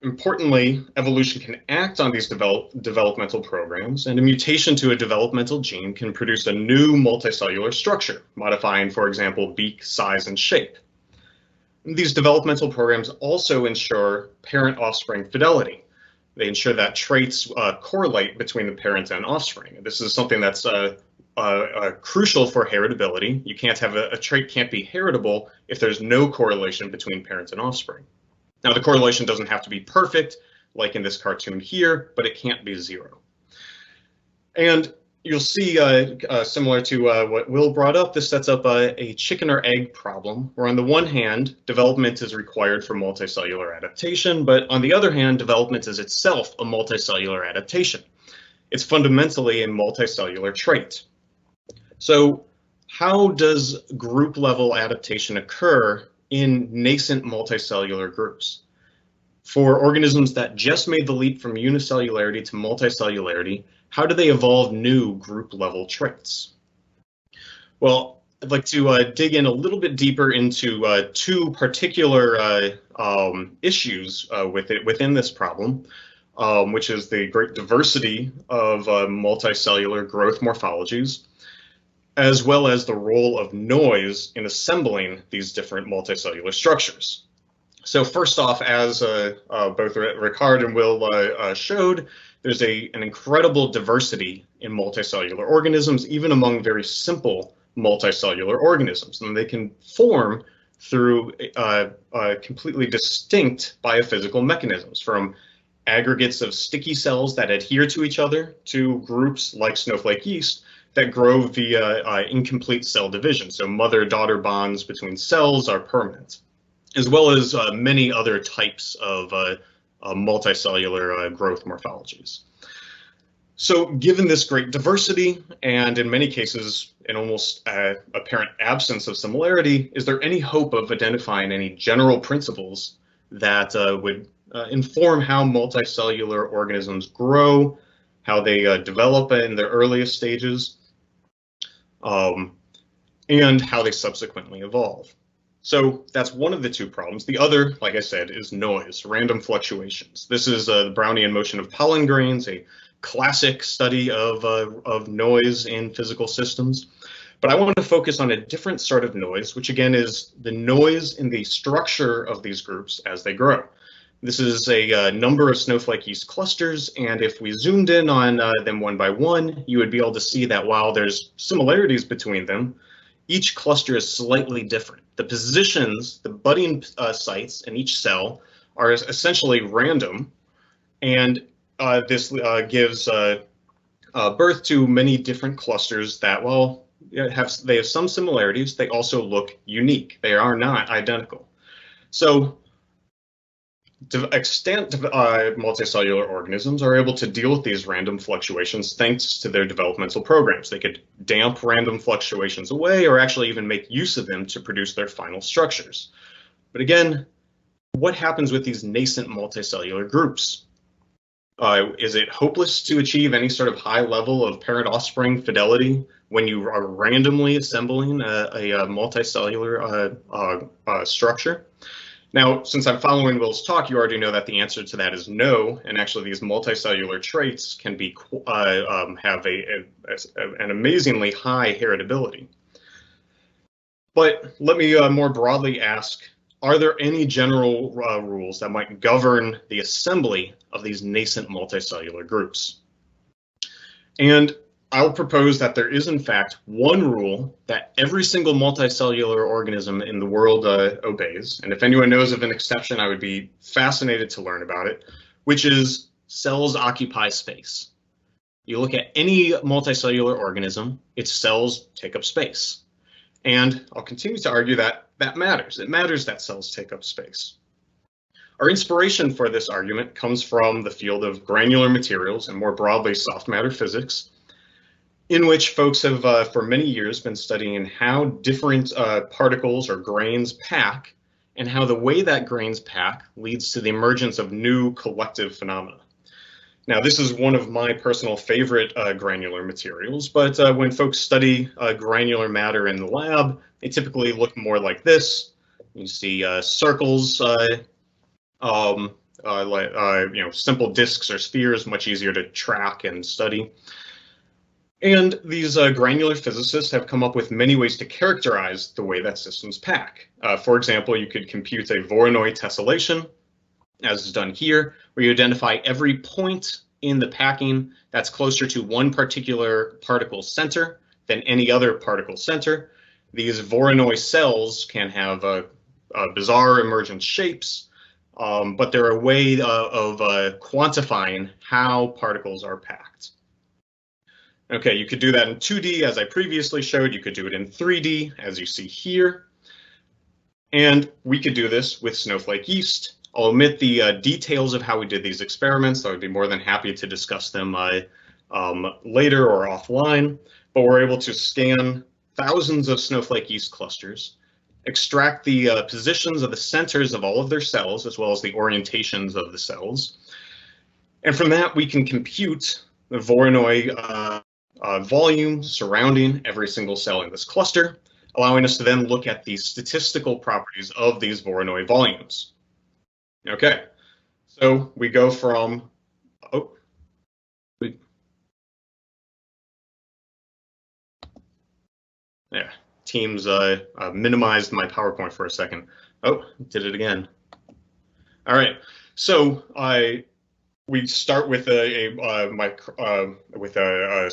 Importantly, evolution can act on these developmental programs, and a mutation to a developmental gene can produce a new multicellular structure, modifying, for example, beak size and shape. These developmental programs also ensure parent-offspring fidelity. They ensure that traits correlate between the parent and offspring. This is something that's crucial for heritability. You can't have a trait can't be heritable if there's no correlation between parents and offspring. Now, the correlation doesn't have to be perfect, like in this cartoon here, but it can't be zero. And you'll see, similar to what Will brought up, this sets up a chicken or egg problem, where on the one hand, development is required for multicellular adaptation, but on the other hand, development is itself a multicellular adaptation. It's fundamentally a multicellular trait. So how does group level adaptation occur in nascent multicellular groups? For organisms that just made the leap from unicellularity to multicellularity, how do they evolve new group level traits? Well, I'd like to dig in a little bit deeper into two particular issues within this problem, which is the great diversity of multicellular growth morphologies, as well as the role of noise in assembling these different multicellular structures. So first off, as both Ricard and Will showed, there's an incredible diversity in multicellular organisms, even among very simple multicellular organisms. And they can form through completely distinct biophysical mechanisms, from aggregates of sticky cells that adhere to each other to groups like snowflake yeast that grow via incomplete cell division. So mother-daughter bonds between cells are permanent, as well as many other types of multicellular growth morphologies. So given this great diversity, and in many cases an almost apparent absence of similarity, is there any hope of identifying any general principles that would inform how multicellular organisms grow, how they develop in their earliest stages, and how they subsequently evolve? So that's one of the two problems. The other, like I said, is noise, random fluctuations. This is the Brownian motion of pollen grains, a classic study of noise in physical systems. But I want to focus on a different sort of noise, which again is the noise in the structure of these groups as they grow. This is a number of snowflake yeast clusters, and if we zoomed in on them one by one, you would be able to see that while there's similarities between them, each cluster is slightly different. The positions, the budding sites in each cell are essentially random, and this gives birth to many different clusters that, while they have some similarities, they also look unique. They are not identical. So extant multicellular organisms are able to deal with these random fluctuations thanks to their developmental programs. They could damp random fluctuations away, or actually even make use of them to produce their final structures. But again, what happens with these nascent multicellular groups? Is it hopeless to achieve any sort of high level of parent-offspring fidelity when you are randomly assembling a multicellular structure? Now, since I'm following Will's talk, you already know that the answer to that is no, and actually these multicellular traits can be have an amazingly high heritability. But let me more broadly ask, are there any general rules that might govern the assembly of these nascent multicellular groups? And I'll propose that there is in fact one rule that every single multicellular organism in the world obeys. And if anyone knows of an exception, I would be fascinated to learn about it, which is cells occupy space. You look at any multicellular organism, its cells take up space. And I'll continue to argue that that matters. It matters that cells take up space. Our inspiration for this argument comes from the field of granular materials and more broadly soft matter physics, in which folks have for many years been studying how different particles or grains pack and how the way that grains pack leads to the emergence of new collective phenomena. Now, this is one of my personal favorite granular materials, but when folks study granular matter in the lab, they typically look more like this. You see circles, simple disks or spheres, much easier to track and study. And these granular physicists have come up with many ways to characterize the way that systems pack. For example, you could compute a Voronoi tessellation, as is done here, where you identify every point in the packing that's closer to one particular particle center than any other particle center. These Voronoi cells can have bizarre emergent shapes, but they're a way of quantifying how particles are packed. Okay, you could do that in 2D, as I previously showed. You could do it in 3D, as you see here. And we could do this with snowflake yeast. I'll omit the details of how we did these experiments. I would be more than happy to discuss them later or offline. But we're able to scan thousands of snowflake yeast clusters, extract the positions of the centers of all of their cells, as well as the orientations of the cells. And from that, we can compute the Voronoi volume surrounding every single cell in this cluster, allowing us to then look at the statistical properties of these Voronoi volumes. Okay, so we go from, yeah, Teams minimized my PowerPoint for a second. Oh, did it again. All right, so we start with a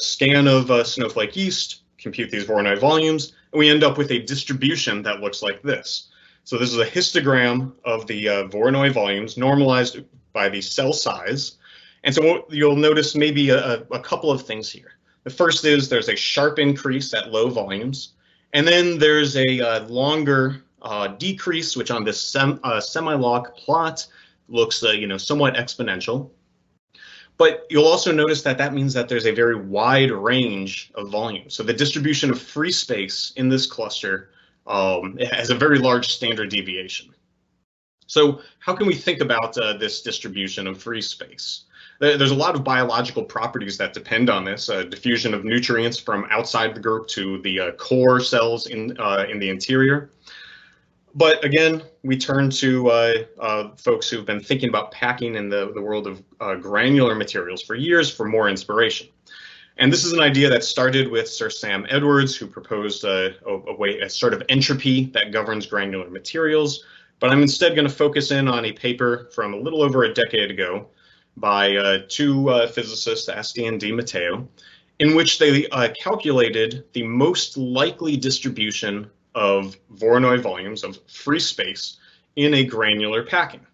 scan of snowflake yeast, compute these Voronoi volumes, and we end up with a distribution that looks like this. So this is a histogram of the Voronoi volumes normalized by the cell size. And so you'll notice maybe a couple of things here. The first is there's a sharp increase at low volumes, and then there's a longer decrease, which on this semi-log plot looks somewhat exponential. But you'll also notice that that means that there's a very wide range of volume. So the distribution of free space in this cluster has a very large standard deviation. So how can we think about this distribution of free space? There's a lot of biological properties that depend on this, diffusion of nutrients from outside the group to the core cells in the interior. But again, we turn to folks who've been thinking about packing in the world of granular materials for years for more inspiration. And this is an idea that started with Sir Sam Edwards, who proposed a sort of entropy that governs granular materials. But I'm instead going to focus in on a paper from a little over a decade ago by two physicists, Asti and Di Matteo, in which they calculated the most likely distribution of Voronoi volumes of free space in a granular packing.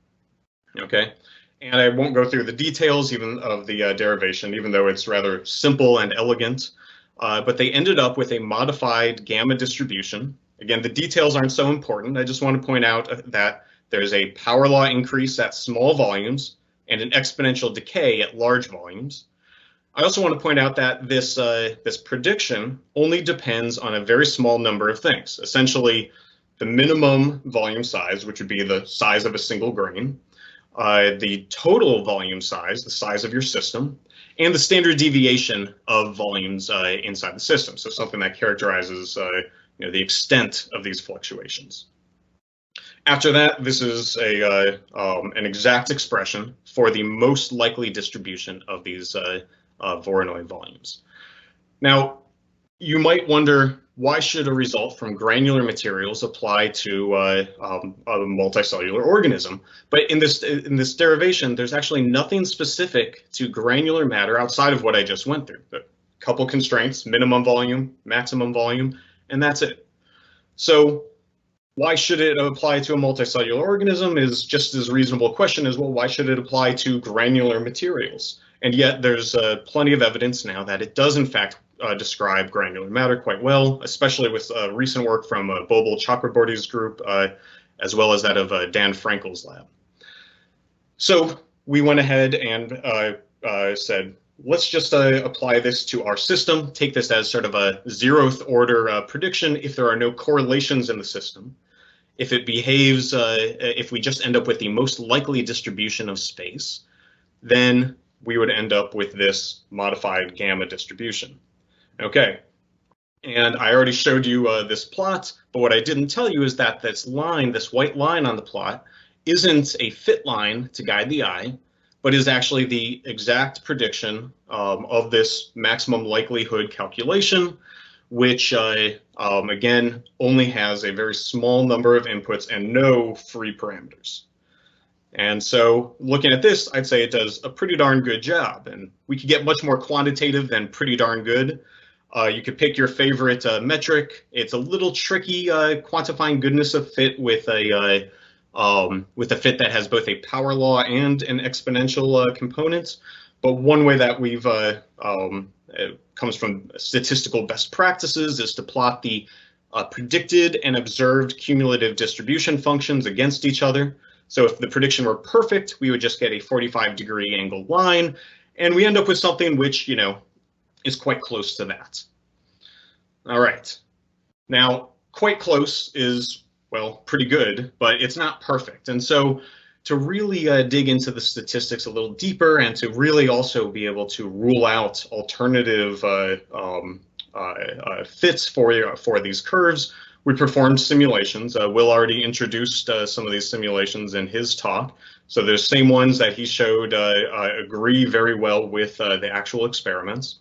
Okay. And I won't go through the details even of the derivation, even though it's rather simple and elegant. But they ended up with a modified gamma distribution. Again, the details aren't so important. I just want to point out that there's a power law increase at small volumes and an exponential decay at large volumes. I also want to point out that this prediction only depends on a very small number of things. Essentially, the minimum volume size, which would be the size of a single grain, the total volume size, the size of your system, and the standard deviation of volumes inside the system. So something that characterizes the extent of these fluctuations. After that, this is an exact expression for the most likely distribution of these Voronoi volumes. Now, you might wonder, why should a result from granular materials apply to a multicellular organism? But in this derivation, there's actually nothing specific to granular matter outside of what I just went through. couple constraints, minimum volume, maximum volume, and that's it. So why should it apply to a multicellular organism is just as reasonable question as, well, why should it apply to granular materials? And yet there's plenty of evidence now that it does in fact describe granular matter quite well, especially with recent work from Bobel Chakraborty's group, as well as that of Dan Frankel's lab. So we went ahead and said, let's just apply this to our system, take this as sort of a 0th order prediction if there are no correlations in the system. If it behaves, if we just end up with the most likely distribution of space, then we would end up with this modified gamma distribution. Okay, and I already showed you this plot, but what I didn't tell you is that this line, this white line on the plot, isn't a fit line to guide the eye, but is actually the exact prediction of this maximum likelihood calculation, which again only has a very small number of inputs and no free parameters. And so looking at this, I'd say it does a pretty darn good job, and we could get much more quantitative than pretty darn good. You could pick your favorite metric. It's a little tricky quantifying goodness of fit with a fit that has both a power law and an exponential component. But one way that we've comes from statistical best practices is to plot the predicted and observed cumulative distribution functions against each other. So if the prediction were perfect, we would just get a 45-degree angled line, and we end up with something which, you know, is quite close to that. All right. Now, quite close is, well, pretty good, but it's not perfect. And so to really dig into the statistics a little deeper and to really also be able to rule out alternative fits for these curves, we performed simulations. Will already introduced some of these simulations in his talk. So the same ones that he showed agree very well with the actual experiments.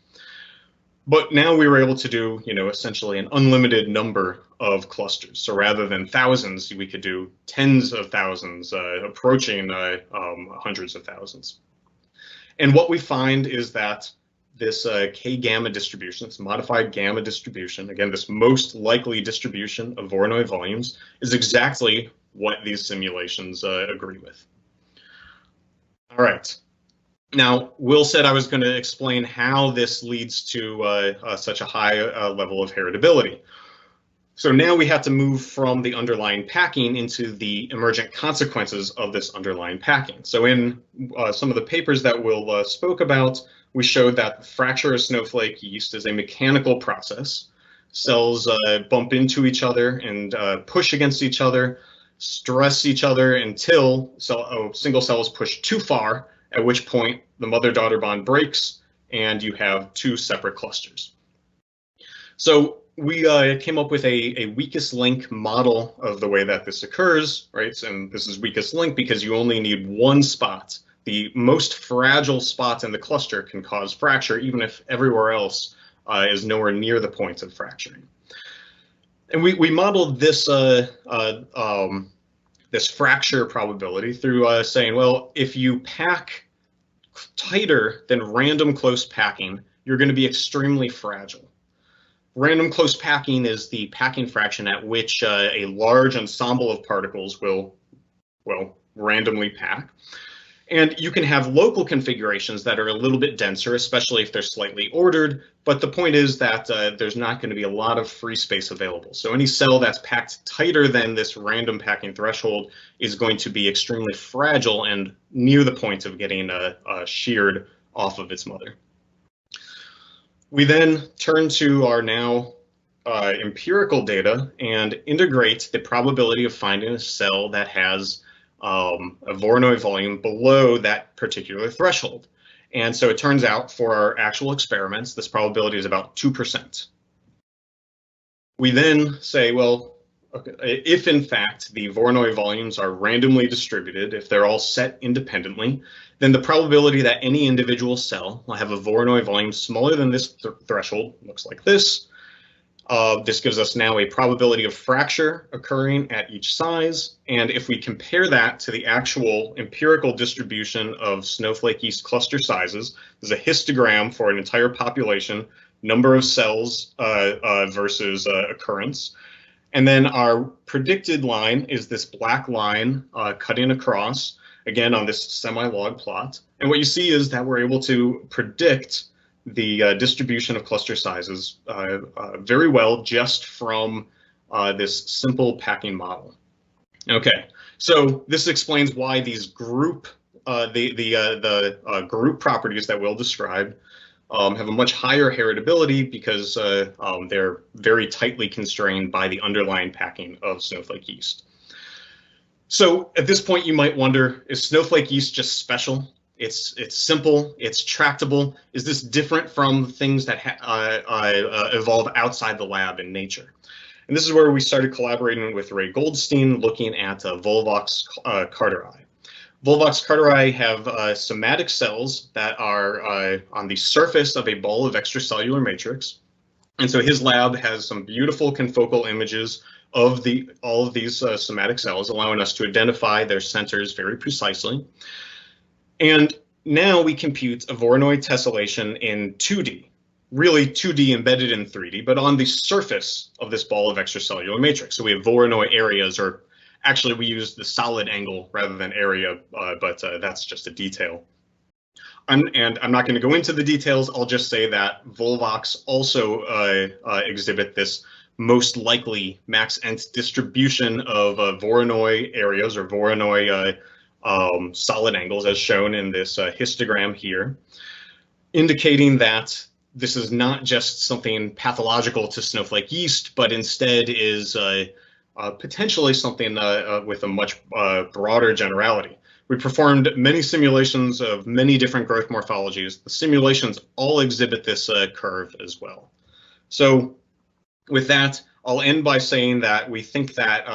But now we were able to do, you know, essentially an unlimited number of clusters. So rather than thousands, we could do tens of thousands, approaching hundreds of thousands. And what we find is that this K-gamma distribution, this modified gamma distribution, again, this most likely distribution of Voronoi volumes, is exactly what these simulations agree with. All right. Now, Will said I was going to explain how this leads to such a high level of heritability. So now we have to move from the underlying packing into the emergent consequences of this underlying packing. So in some of the papers that Will spoke about, we showed that fracture of snowflake yeast is a mechanical process. Cells bump into each other and push against each other, stress each other until a single cell is pushed too far, at which point the mother-daughter bond breaks and you have two separate clusters. So we came up with a weakest link model of the way that this occurs, right? And this is weakest link because you only need one spot. The most fragile spot in the cluster can cause fracture, even if everywhere else is nowhere near the point of fracturing. And we modeled this this fracture probability through saying, well, if you pack tighter than random close packing, you're going to be extremely fragile. Random close packing is the packing fraction at which a large ensemble of particles will, well, randomly pack. And you can have local configurations that are a little bit denser, especially if they're slightly ordered. But the point is that there's not going to be a lot of free space available. So any cell that's packed tighter than this random packing threshold is going to be extremely fragile and near the point of getting sheared off of its mother. We then turn to our now empirical data and integrate the probability of finding a cell that has a Voronoi volume below that particular threshold. And so it turns out for our actual experiments, this probability is about 2%. We then say, well, okay, if in fact the Voronoi volumes are randomly distributed, if they're all set independently, then the probability that any individual cell will have a Voronoi volume smaller than this threshold looks like this. This gives us now a probability of fracture occurring at each size. And if we compare that to the actual empirical distribution of snowflake yeast cluster sizes, there's a histogram for an entire population number of cells versus occurrence. And then our predicted line is this black line cutting across, again, on this semi-log plot. And what you see is that we're able to predict the distribution of cluster sizes very well just from this simple packing model. Okay, so this explains why these group group properties that we'll describe have a much higher heritability because they're very tightly constrained by the underlying packing of snowflake yeast. So at this point, you might wonder, is snowflake yeast just special? It's simple, it's tractable. Is this different from things that evolve outside the lab in nature? And this is where we started collaborating with Ray Goldstein, looking at Volvox carteri. Volvox carteri have somatic cells that are on the surface of a ball of extracellular matrix. And so his lab has some beautiful confocal images of all of these somatic cells, allowing us to identify their centers very precisely. And now we compute a Voronoi tessellation in 2D, really 2D embedded in 3D, but on the surface of this ball of extracellular matrix. So we have Voronoi areas, or actually we use the solid angle rather than area, but that's just a detail. And I'm not going to go into the details. I'll just say that Volvox also exhibit this most likely max nth distribution of Voronoi areas or Voronoi solid angles, as shown in this histogram here, indicating that this is not just something pathological to snowflake yeast, but instead is potentially something with a much broader generality. We performed many simulations of many different growth morphologies. The simulations all exhibit this curve as well. So with that, I'll end by saying that we think that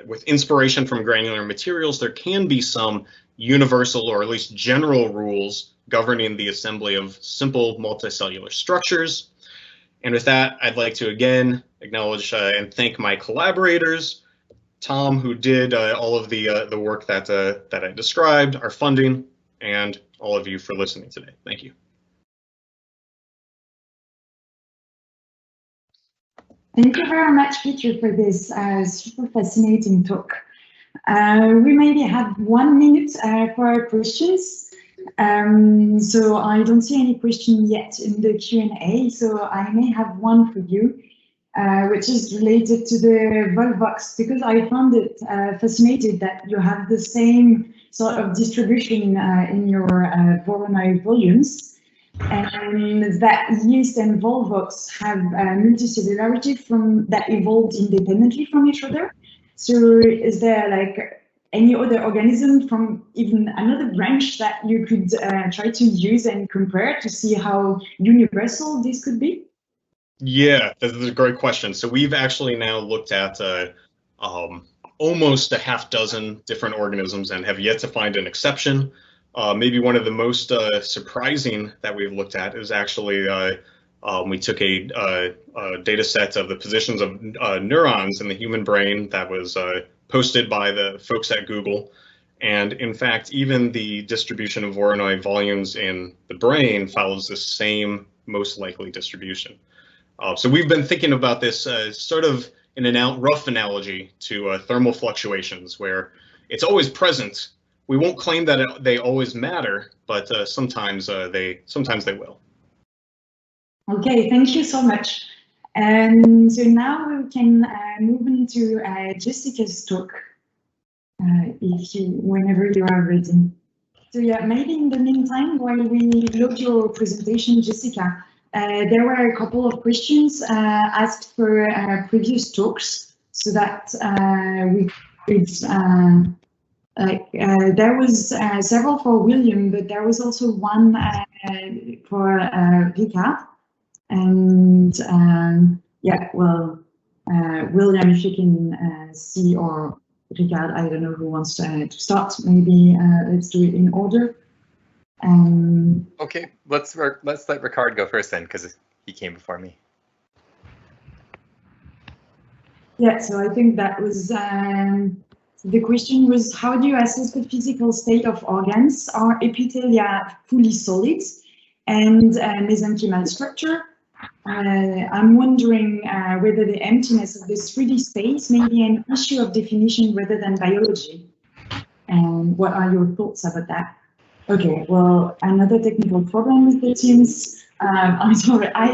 with inspiration from granular materials, there can be some universal or at least general rules governing the assembly of simple multicellular structures. And with that, I'd like to again acknowledge and thank my collaborators, Tom, who did all of the work that I described, our funding, and all of you for listening today. Thank you. Thank you very much, Peter, for this super fascinating talk. We maybe have 1 minute for our questions. So I don't see any question yet in the Q&A, so I may have one for you, which is related to the Volvox, because I found it fascinating that you have the same sort of distribution in your Voronoi volumes. And that yeast and Volvox have multicellularity that evolved independently from each other. So is there like any other organism from even another branch that you could try to use and compare to see how universal this could be? Yeah, that's a great question. So we've actually now looked at almost a half dozen different organisms and have yet to find an exception. Maybe one of the most surprising that we've looked at is actually we took a data set of the positions of neurons in the human brain that was posted by the folks at Google. And in fact, even the distribution of Voronoi volumes in the brain follows the same most likely distribution. So we've been thinking about this sort of in a rough analogy to thermal fluctuations, where it's always present. We won't claim that they always matter, but sometimes they will. Okay, thank you so much. And so now we can move into Jessica's talk, whenever you are ready. So yeah, maybe in the meantime, while we load your presentation, Jessica, there were a couple of questions asked for previous talks, so that we could. There was several for William, but there was also one for Ricard. And yeah, well, William, if you can see, or Ricard, I don't know who wants to start. Maybe let's do it in order. Okay, let's let Ricard go first then, because he came before me. Yeah, so I think that was. The question was, how do you assess the physical state of organs? Are epithelia fully solid? and mesenchymal structure. I'm wondering whether the emptiness of this 3D space may be an issue of definition rather than biology. And what are your thoughts about that? Okay, well, another technical problem with the Teams. I'm sorry, I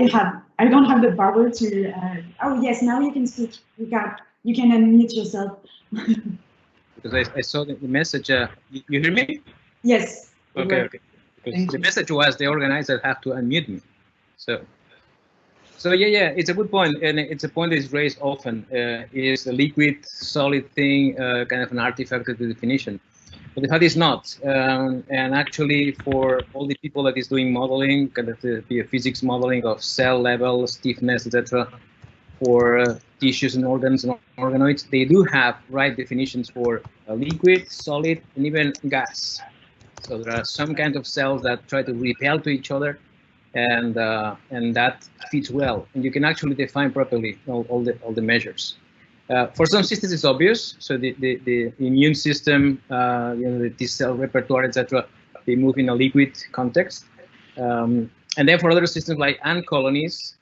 don't have the power to. Oh yes, now you can speak. Ricard, you can unmute yourself. Because I saw the message. You hear me? Yes. Okay. Okay. Because the message was the organizer have to unmute me. So yeah, it's a good point, and it's a point that is raised often. Is a liquid, solid thing kind of an artifact of the definition? But the fact is not. And actually, for all the people that is doing modeling, kind of the physics modeling of cell level, stiffness, etc., for tissues and organs and organoids, they do have right definitions for liquid, solid, and even gas. So there are some kinds of cells that try to repel to each other, and that fits well. And you can actually define properly all the measures. For some systems, it's obvious. So the immune system, the T cell repertoire, etc., they move in a liquid context. And then for other systems like ant colonies,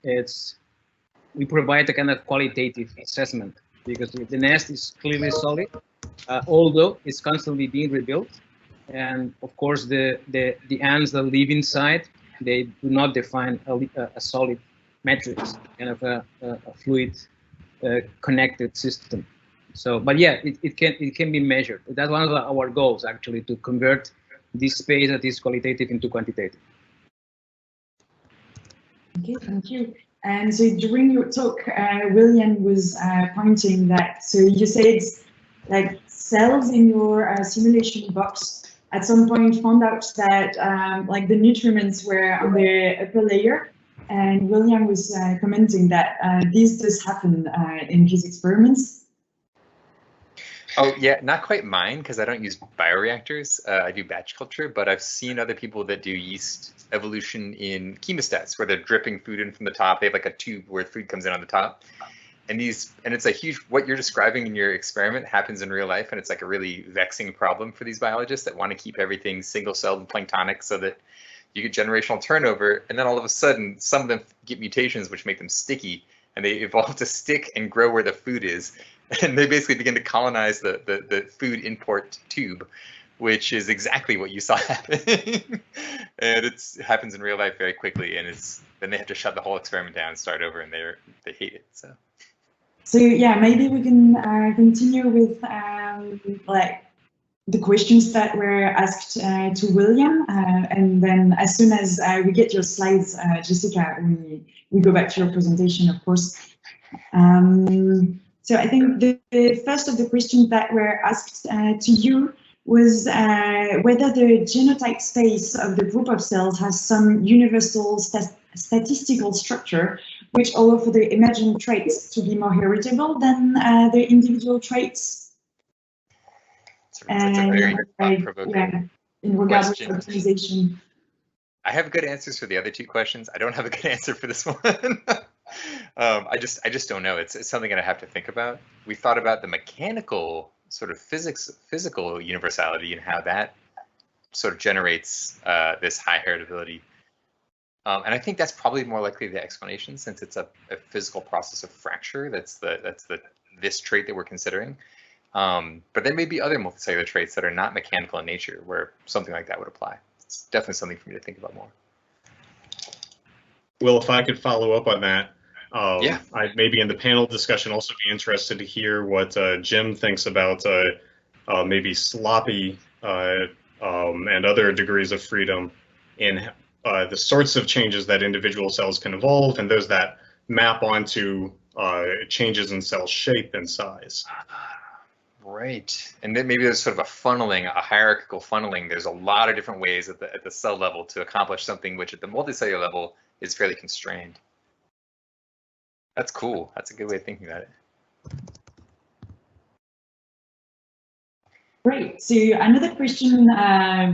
we provide a kind of qualitative assessment, because the nest is clearly solid, although it's constantly being rebuilt. And of course, the ants that live inside, they do not define a solid matrix, kind of a fluid connected system. So, but yeah, it can be measured. That's one of our goals, actually, to convert this space that is qualitative into quantitative. Okay, thank you. And so during your talk, William was pointing that, so you said like cells in your simulation box at some point found out that like the nutriments were on the upper layer, and William was commenting that this does happen in his experiments. Oh yeah, not quite mine, because I don't use bioreactors. I do batch culture, but I've seen other people that do yeast evolution in chemostats, where they're dripping food in from the top. They have like a tube where food comes in on the top. And it's a huge, what you're describing in your experiment happens in real life, and it's like a really vexing problem for these biologists that want to keep everything single-celled and planktonic so that you get generational turnover, and then all of a sudden some of them get mutations which make them sticky, and they evolve to stick and grow where the food is, and they basically begin to colonize the food import tube, which is exactly what you saw happening. And it happens in real life very quickly, and then they have to shut the whole experiment down and start over, and they hate it. So yeah, maybe we can continue with like the questions that were asked to William, and then as soon as we get your slides, Jessica, we go back to your presentation, of course. So I think the first of the questions that were asked to you was whether the genotype space of the group of cells has some universal statistical structure which allow for the emergent traits to be more heritable than the individual traits. That's a very thought-provoking in regards to question. optimization. I have good answers for the other two questions. I don't have a good answer for this one. I just don't know. It's something that I have to think about. We thought about the mechanical sort of physical universality and how that sort of generates this high heritability. And I think that's probably more likely the explanation, since it's a physical process of fracture. That's this trait that we're considering. But there may be other multicellular traits that are not mechanical in nature where something like that would apply. It's definitely something for me to think about more. Well, if I could follow up on that, yeah. I'd maybe in the panel discussion also be interested to hear what Jim thinks about maybe sloppy and other degrees of freedom in the sorts of changes that individual cells can evolve, and those that map onto changes in cell shape and size. Right, and then maybe there's sort of a funneling, a hierarchical funneling. There's a lot of different ways at the cell level to accomplish something which at the multicellular level is fairly constrained. That's cool. That's a good way of thinking about it. Great. So another question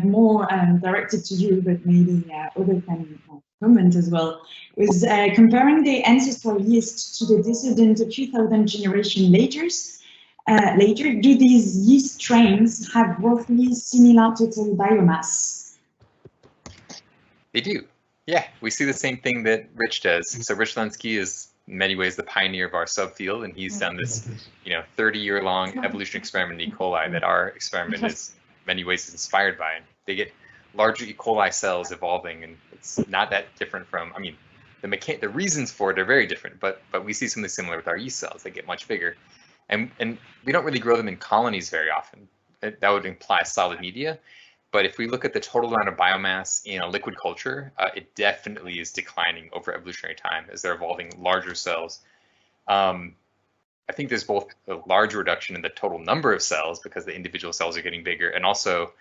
more directed to you, but maybe others can comment as well, was comparing the ancestral yeast to the descendant a few thousand generation later, do these yeast strains have roughly similar total biomass? They do. Yeah, we see the same thing that Rich does. So Rich Lenski is in many ways the pioneer of our subfield, and he's done this, 30-year-long evolution experiment in E. coli that our experiment is in many ways inspired by. And they get larger E. coli cells evolving, and it's not that different from, the reasons for it are very different, but we see something similar with our yeast cells. They get much bigger, and we don't really grow them in colonies very often. That would imply solid media. But if we look at the total amount of biomass in a liquid culture, it definitely is declining over evolutionary time as they're evolving larger cells. I think there's both a large reduction in the total number of cells because the individual cells are getting bigger, and also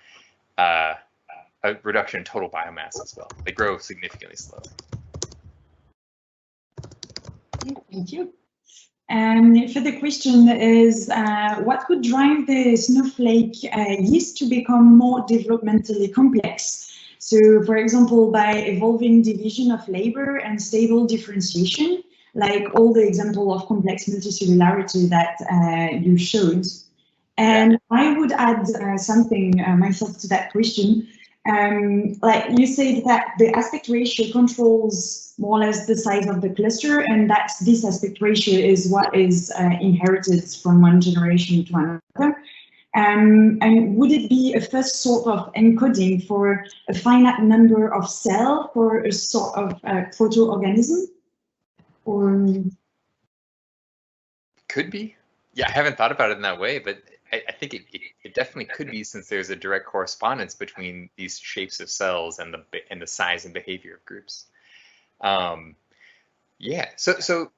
a reduction in total biomass as well. They grow significantly slower. Thank you. Further question is, what would drive the snowflake yeast to become more developmentally complex? So, for example, by evolving division of labor and stable differentiation, like all the example of complex multicellularity that you showed. And I would add something myself to that question. Like you said that the aspect ratio controls more or less the size of the cluster, and that this aspect ratio is what is inherited from one generation to another. And would it be a first sort of encoding for a finite number of cells for a sort of proto-organism? Or could be. Yeah, I haven't thought about it in that way, but I think it definitely could be, since there's a direct correspondence between these shapes of cells and the size and behavior of groups. Yeah. So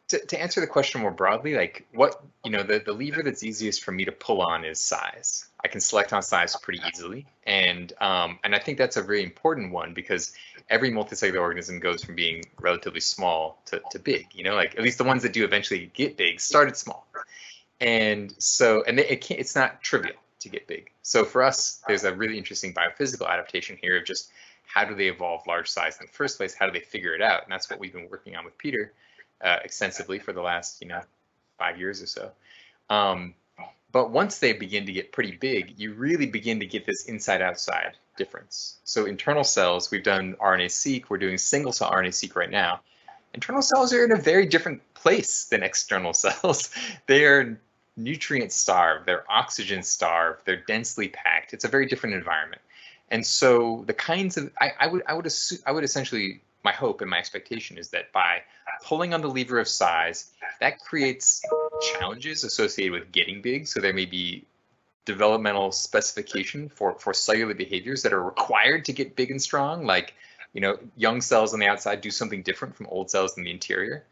to answer the question more broadly, like what the lever that's easiest for me to pull on is size. I can select on size pretty easily, and I think that's a very important one because every multicellular organism goes from being relatively small to big. Like at least the ones that do eventually get big started small. And so, it's not trivial to get big. So for us, there's a really interesting biophysical adaptation here of just how do they evolve large size in the first place? How do they figure it out? And that's what we've been working on with Peter extensively for the last, 5 years or so. But once they begin to get pretty big, you really begin to get this inside-outside difference. So internal cells, we've done RNA-seq, we're doing single-cell RNA-seq right now. Internal cells are in a very different place than external cells. They are nutrient starved, they're oxygen starved, they're densely packed. It's a very different environment. And so the kinds of, I would essentially, my hope and my expectation is that by pulling on the lever of size, that creates challenges associated with getting big. So there may be developmental specification for cellular behaviors that are required to get big and strong, like young cells on the outside do something different from old cells in the interior.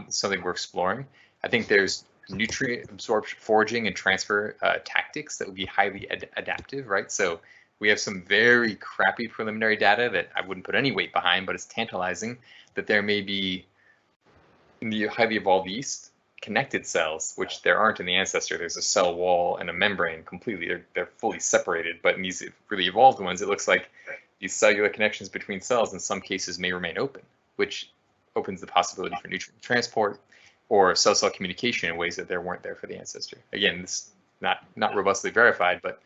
Something we're exploring. I think there's nutrient absorption, foraging, and transfer tactics that would be highly adaptive, right? So we have some very crappy preliminary data that I wouldn't put any weight behind, but it's tantalizing that there may be, in the highly evolved yeast, connected cells, which there aren't in the ancestor. There's a cell wall and a membrane completely. They're fully separated, but in these really evolved ones, it looks like these cellular connections between cells in some cases may remain open, which opens the possibility for nutrient transport or cell-cell communication in ways that there weren't there for the ancestor. Again, this is not robustly verified, but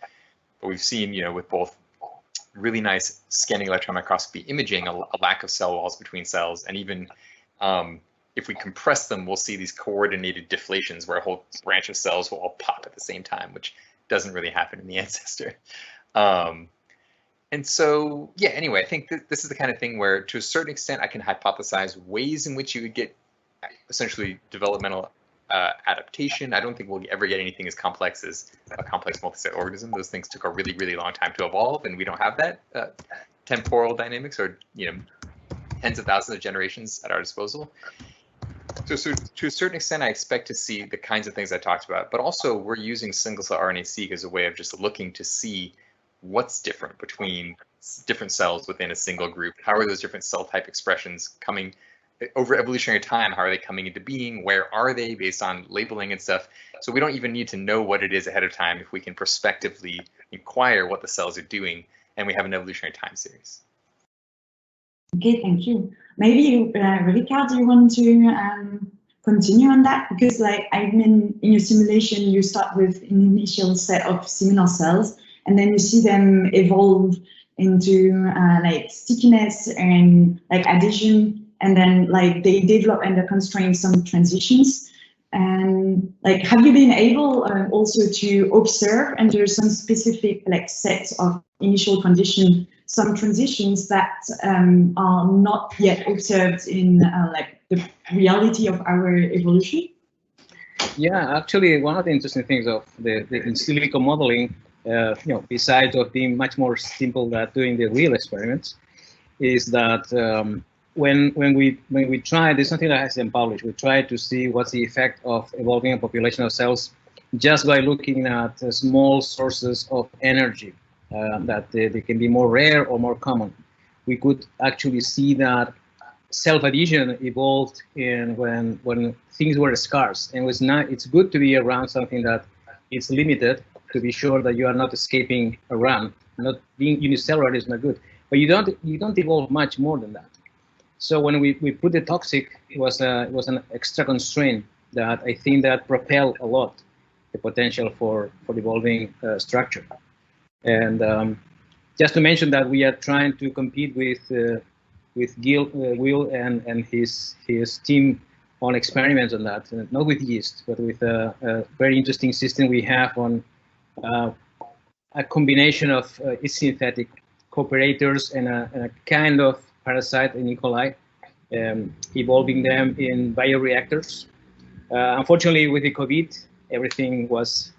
we've seen, with both really nice scanning electron microscopy imaging, a lack of cell walls between cells, and even if we compress them, we'll see these coordinated deflations where a whole branch of cells will all pop at the same time, which doesn't really happen in the ancestor. And so, yeah, anyway, I think this is the kind of thing where, to a certain extent, I can hypothesize ways in which you would get essentially developmental adaptation. I don't think we'll ever get anything as complex as a complex multicellular organism. Those things took a really, really long time to evolve, and we don't have that temporal dynamics or tens of thousands of generations at our disposal. So to a certain extent, I expect to see the kinds of things I talked about, but also we're using single-cell RNA-seq as a way of just looking to see what's different between different cells within a single group. How are those different cell type expressions coming over evolutionary time? How are they coming into being? Where are they based on labeling and stuff? So we don't even need to know what it is ahead of time if we can prospectively inquire what the cells are doing, and we have an evolutionary time series. Okay, thank you. Maybe Ricard, do you want to continue on that? Because I mean, in your simulation, you start with an initial set of similar cells, and then you see them evolve into like stickiness and like adhesion, and then like they develop under constraints some transitions. And like, have you been able also to observe under some specific like sets of initial conditions some transitions that are not yet observed in like the reality of our evolution? Yeah, actually, one of the interesting things of the in silico modeling, besides of being much more simple than doing the real experiments, is that when we try, there's something that has been published. We try to see what's the effect of evolving a population of cells just by looking at small sources of energy that they can be more rare or more common. We could actually see that self-adhesion evolved when things were scarce, and it's good to be around something that is limited to be sure that you are not escaping around. Not being unicellular is not good, but you don't evolve much more than that. So when we put the toxic, it was an extra constraint that I think that propelled a lot the potential for evolving structure. And just to mention that we are trying to compete with Will and his team on experiments on that, not with yeast, but with a very interesting system we have on a combination of synthetic cooperators and a kind of parasite in E. coli, evolving them in bioreactors. Unfortunately, with the COVID, everything was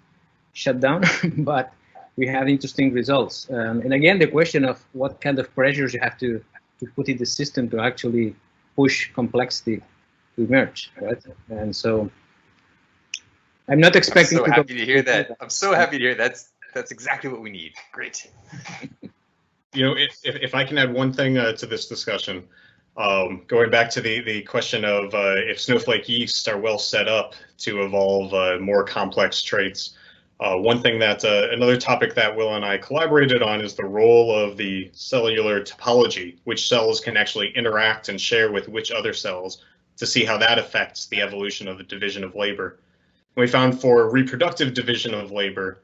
shut down, but we had interesting results. And again, the question of what kind of pressures you have to put in the system to actually push complexity to emerge, right? And so I'm not expecting. I'm so happy to hear that. I'm so happy to hear that's exactly what we need. Great. You know, if I can add one thing to this discussion, going back to the question of if snowflake yeasts are well set up to evolve more complex traits. One thing that another topic that Will and I collaborated on is the role of the cellular topology, which cells can actually interact and share with which other cells, to see how that affects the evolution of the division of labor. We found for reproductive division of labor,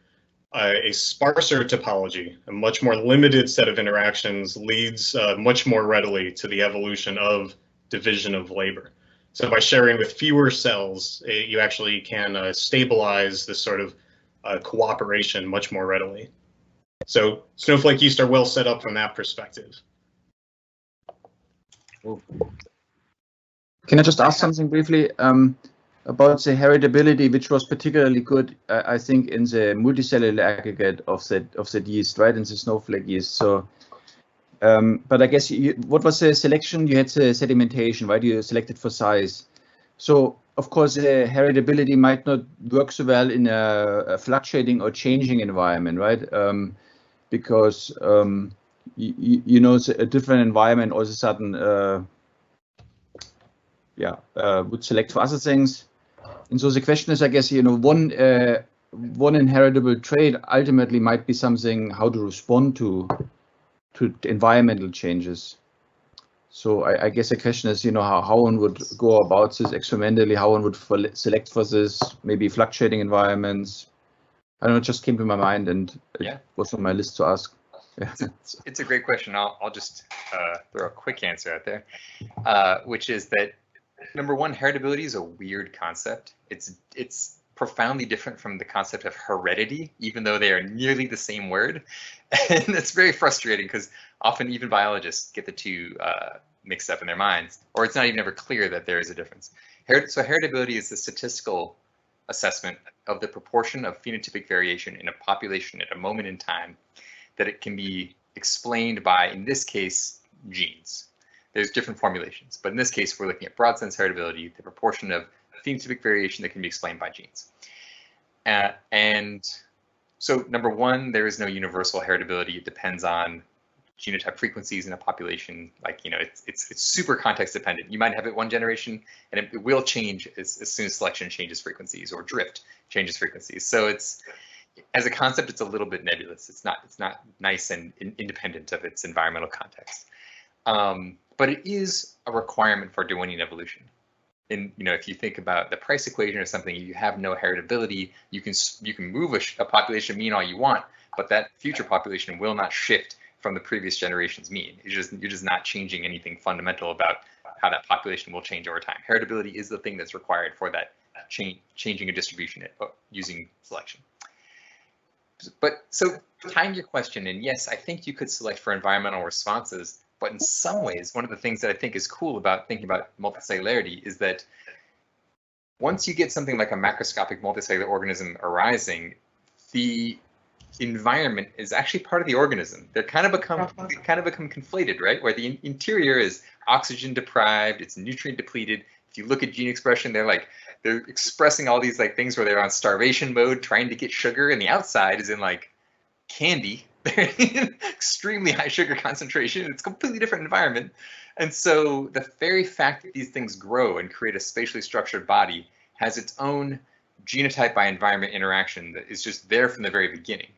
a sparser topology, a much more limited set of interactions, leads much more readily to the evolution of division of labor. So by sharing with fewer cells, you actually can stabilize this sort of cooperation much more readily. So snowflake yeast are well set up from that perspective. Can I just ask something briefly about the heritability, which was particularly good, I think, in the multicellular aggregate of the yeast, right, in the snowflake yeast. So, but I guess what was the selection? You had the sedimentation, right? You selected for size. So, of course, the heritability might not work so well in a fluctuating or changing environment, right? Because you know, a different environment all of a sudden, would select for other things. And so the question is, I guess, you know, one inheritable trait ultimately might be something how to respond to environmental changes. So I guess the question is, you know, how one would go about this experimentally, how one would select for this, maybe fluctuating environments. I don't know, it just came to my mind and it was on my list to ask. It's a great question. I'll just throw a quick answer out there, which is that, number one, heritability is a weird concept. It's profoundly different from the concept of heredity, even though they are nearly the same word. And it's very frustrating because often even biologists get the two mixed up in their minds, or it's not even ever clear that there is a difference. So heritability is the statistical assessment of the proportion of phenotypic variation in a population at a moment in time that it can be explained by, in this case, genes. There's different formulations, but in this case, we're looking at broad sense heritability, the proportion of phenotypic variation that can be explained by genes. And so, number one, there is no universal heritability. It depends on genotype frequencies in a population. Like, you know, it's super context dependent. You might have it one generation, and it will change as soon as selection changes frequencies or drift changes frequencies. So it's, as a concept, it's a little bit nebulous. It's not nice and independent of its environmental context. But it is a requirement for Darwinian evolution. And, you know, if you think about the price equation or something, you have no heritability. You can move a population mean all you want, but that future population will not shift from the previous generation's mean. You're just not changing anything fundamental about how that population will change over time. Heritability is the thing that's required for that changing a distribution using selection. But so tying your question in, yes, I think you could select for environmental responses, but in some ways, one of the things that I think is cool about thinking about multicellularity is that once you get something like a macroscopic multicellular organism arising, the environment is actually part of the organism. They kind of become conflated, right? Where the interior is oxygen deprived, it's nutrient depleted. If you look at gene expression, they're expressing all these like things where they're on starvation mode, trying to get sugar, and the outside is in like candy. They're in extremely high sugar concentration. It's a completely different environment. And so the very fact that these things grow and create a spatially structured body has its own genotype by environment interaction that is just there from the very beginning.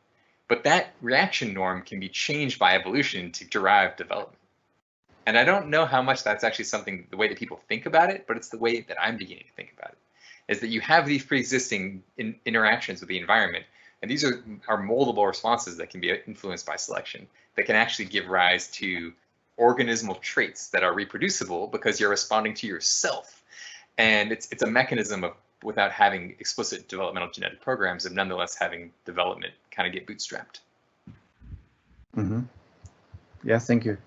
But that reaction norm can be changed by evolution to derive development. And I don't know how much that's actually something, the way that people think about it, but it's the way that I'm beginning to think about it, is that you have these pre-existing interactions with the environment, and these are moldable responses that can be influenced by selection, that can actually give rise to organismal traits that are reproducible because you're responding to yourself. And it's a mechanism of, without having explicit developmental genetic programs, of nonetheless having development kind of get bootstrapped. Mm-hmm. Yeah, thank you.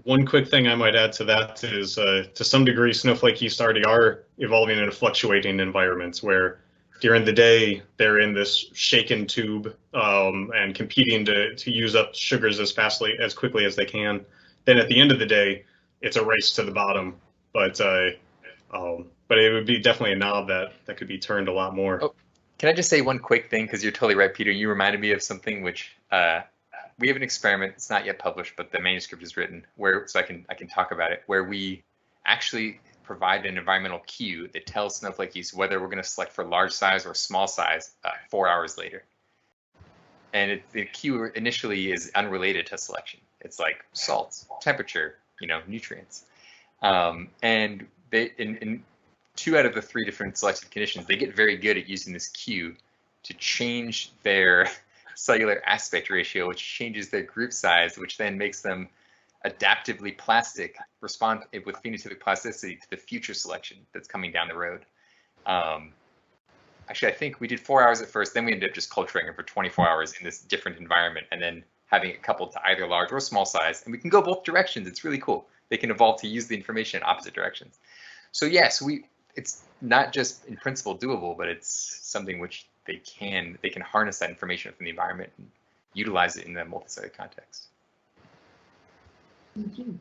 One quick thing I might add to that is, to some degree, snowflake yeast already are evolving in fluctuating environments where during the day they're in this shaken tube and competing to use up sugars as quickly as they can. Then at the end of the day, it's a race to the bottom. But it would be definitely a knob that could be turned a lot more. Oh, can I just say one quick thing? Because you're totally right, Peter. You reminded me of something which we have an experiment. It's not yet published, but the manuscript is written so I can talk about it, where we actually provide an environmental cue that tells snowflake yeast whether we're going to select for large size or small size 4 hours later. And the cue initially is unrelated to selection. It's like salts, temperature, nutrients. And they, in 2 out of the 3 different selected conditions, they get very good at using this cue to change their cellular aspect ratio, which changes their group size, which then makes them adaptively plastic, respond with phenotypic plasticity to the future selection that's coming down the road. Actually, I think we did 4 hours at first, then we ended up just culturing them for 24 hours in this different environment, and then having it coupled to either large or small size. And we can go both directions. It's really cool. They can evolve to use the information in opposite directions. So yes, it's not just in principle doable, but it's something which they can harness that information from the environment and utilize it in the multicellular context. Thank you.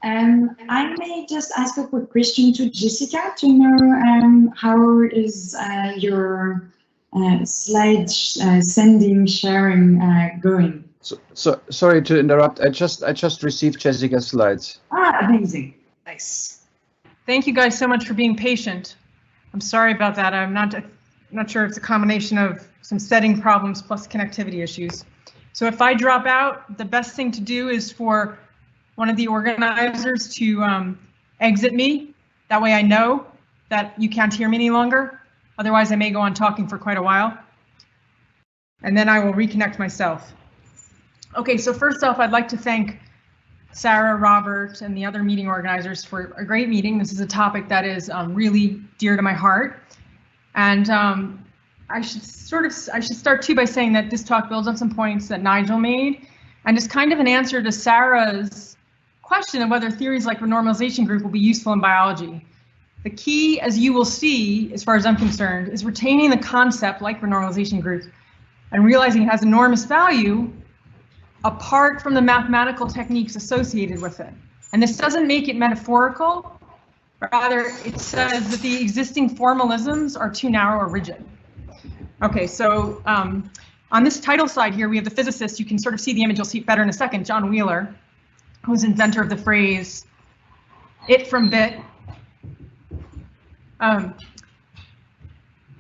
I may just ask a quick question to Jessica to know how is your slide sharing going? So sorry to interrupt. I just received Jessica's slides. Ah, amazing. Nice. Thank you guys so much for being patient. I'm sorry about that. I'm not sure if it's a combination of some setting problems plus connectivity issues. So if I drop out, the best thing to do is for one of the organizers to exit me. That way I know that you can't hear me any longer. Otherwise I may go on talking for quite a while. And then I will reconnect myself. Okay, so first off, I'd like to thank Sarah, Robert, and the other meeting organizers for a great meeting. This is a topic that is really dear to my heart. And I should start too by saying that this talk builds on some points that Nigel made, and is kind of an answer to Sarah's question of whether theories like renormalization group will be useful in biology. The key, as you will see, as far as I'm concerned, is retaining the concept like renormalization group and realizing it has enormous value apart from the mathematical techniques associated with it. And this doesn't make it metaphorical, rather it says that the existing formalisms are too narrow or rigid. Okay, so on this title slide here, we have the physicist. You can sort of see the image, you'll see it better in a second, John Wheeler, who's inventor of the phrase, it from bit, at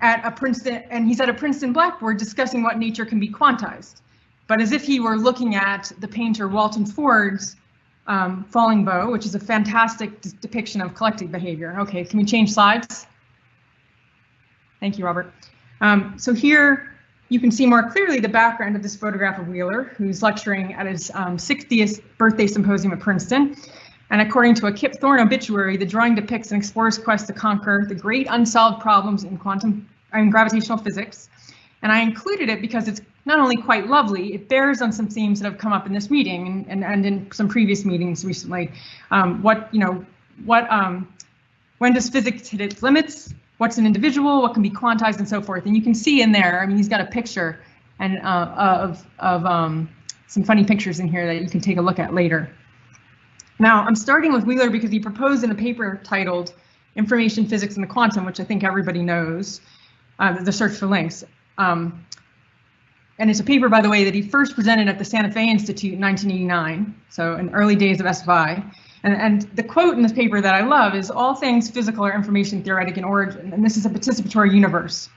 a Princeton, and he's at a Princeton Blackboard discussing what nature can be quantized. But as if he were looking at the painter Walton Ford's Falling Bow, which is a fantastic depiction of collective behavior. Okay, can we change slides? Thank you, Robert. So here you can see more clearly the background of this photograph of Wheeler, who's lecturing at his 60th birthday symposium at Princeton. And according to a Kip Thorne obituary, the drawing depicts an explorer's quest to conquer the great unsolved problems in quantum and gravitational physics. And I included it because it's not only quite lovely, it bears on some themes that have come up in this meeting and in some previous meetings recently. When does physics hit its limits? What's an individual? What can be quantized and so forth? And you can see in there, I mean, he's got a picture and of some funny pictures in here that you can take a look at later. Now, I'm starting with Wheeler because he proposed in a paper titled Information Physics and the Quantum, which I think everybody knows, the search for links. And it's a paper, by the way, that he first presented at the Santa Fe Institute in 1989, so in early days of SFI. And the quote in this paper that I love is, all things physical are information theoretic in origin, and this is a participatory universe.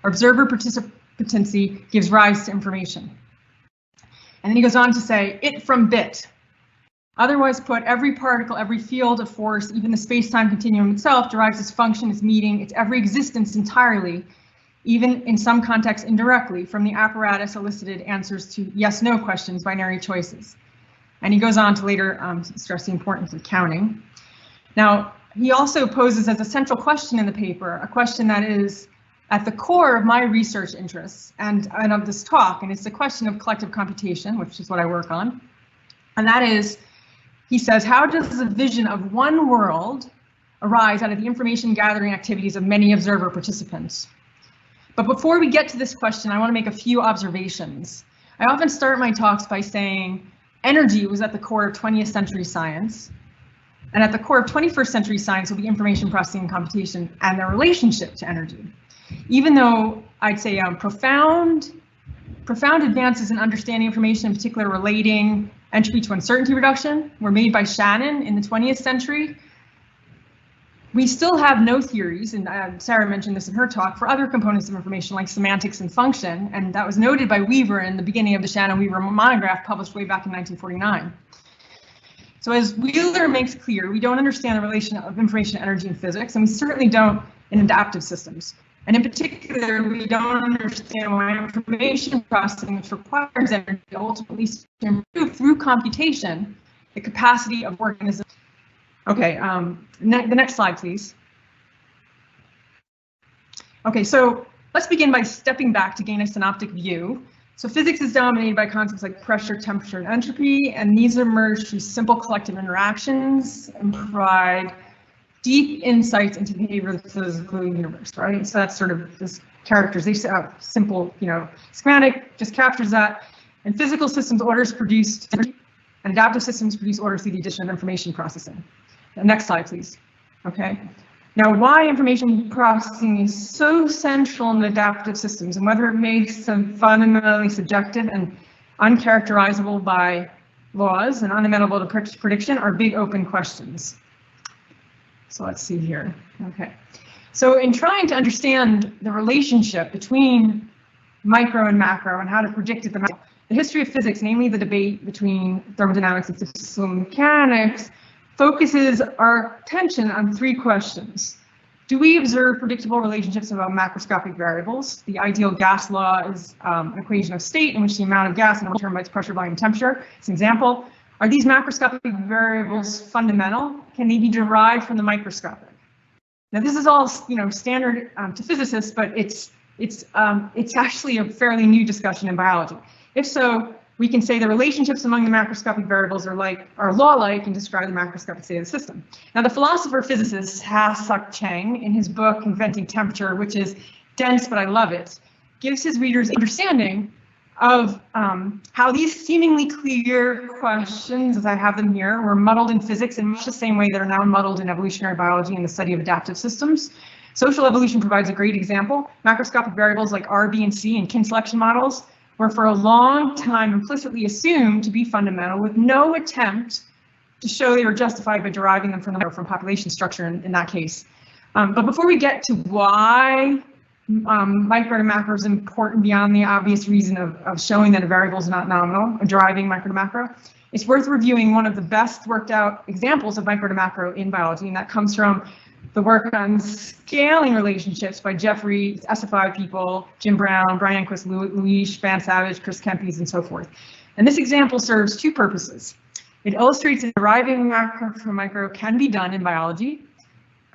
Observer participancy gives rise to information. And then he goes on to say, it from bit. Otherwise put, every particle, every field of force, even the space-time continuum itself derives its function, its meaning, its every existence entirely, even in some contexts indirectly, from the apparatus elicited answers to yes-no questions, binary choices. And he goes on to later stress the importance of counting. Now, he also poses as a central question in the paper, a question that is at the core of my research interests and of this talk, and it's the question of collective computation, which is what I work on. And that is, he says, how does a vision of one world arise out of the information gathering activities of many observer participants? But before we get to this question, I want to make a few observations. I often start my talks by saying energy was at the core of 20th century science, and at the core of 21st century science will be information processing and computation and their relationship to energy. Even though I'd say profound advances in understanding information, in particular relating entropy to uncertainty reduction, were made by Shannon in the 20th century, we still have no theories, and Sarah mentioned this in her talk, for other components of information like semantics and function, and that was noted by Weaver in the beginning of the Shannon-Weaver monograph published way back in 1949. So as Wheeler makes clear, we don't understand the relation of information, energy, and physics, and we certainly don't in adaptive systems. And in particular, we don't understand why information processing, which requires energy, ultimately to improve through computation the capacity of organisms. Okay, the next slide, please. Okay, so let's begin by stepping back to gain a synoptic view. So physics is dominated by concepts like pressure, temperature, and entropy, and these emerge through simple collective interactions and provide deep insights into the behavior of the physical universe, right? So that's sort of this characterization, simple, schematic just captures that. And physical systems orders produced energy, and adaptive systems produce orders through the addition of information processing. The next slide, please. Okay. Now, why information processing is so central in adaptive systems and whether it makes them fundamentally subjective and uncharacterizable by laws and unamenable to prediction are big open questions. So let's see here. Okay. So in trying to understand the relationship between micro and macro and how to predict it, the history of physics, namely the debate between thermodynamics and statistical mechanics, focuses our attention on three questions. Do we observe predictable relationships about macroscopic variables? The ideal gas law is an equation of state in which the amount of gas is determined by its pressure, volume, temperature. As an example, are these macroscopic variables fundamental? Can they be derived from the microscopic? Now, this is all standard to physicists, but it's actually a fairly new discussion in biology. If so, we can say the relationships among the macroscopic variables are law-like and describe the macroscopic state of the system. Now, the philosopher-physicist Ha-Suk Chang, in his book Inventing Temperature, which is dense but I love it, gives his readers understanding of how these seemingly clear questions, as I have them here, were muddled in physics in much the same way that are now muddled in evolutionary biology and the study of adaptive systems. Social evolution provides a great example. Macroscopic variables like R, B, and C in kin selection models were for a long time implicitly assumed to be fundamental with no attempt to show they were justified by deriving them from population structure in that case. But before we get to why micro to macro is important beyond the obvious reason of showing that a variable is not nominal, deriving micro to macro, it's worth reviewing one of the best worked out examples of micro to macro in biology, and that comes from the work on scaling relationships by Jeffrey, SFI people, Jim Brown, Brian Enquist, Luis Van Savage, Chris Kempes, and so forth. And this example serves two purposes. It illustrates that deriving macro from micro can be done in biology,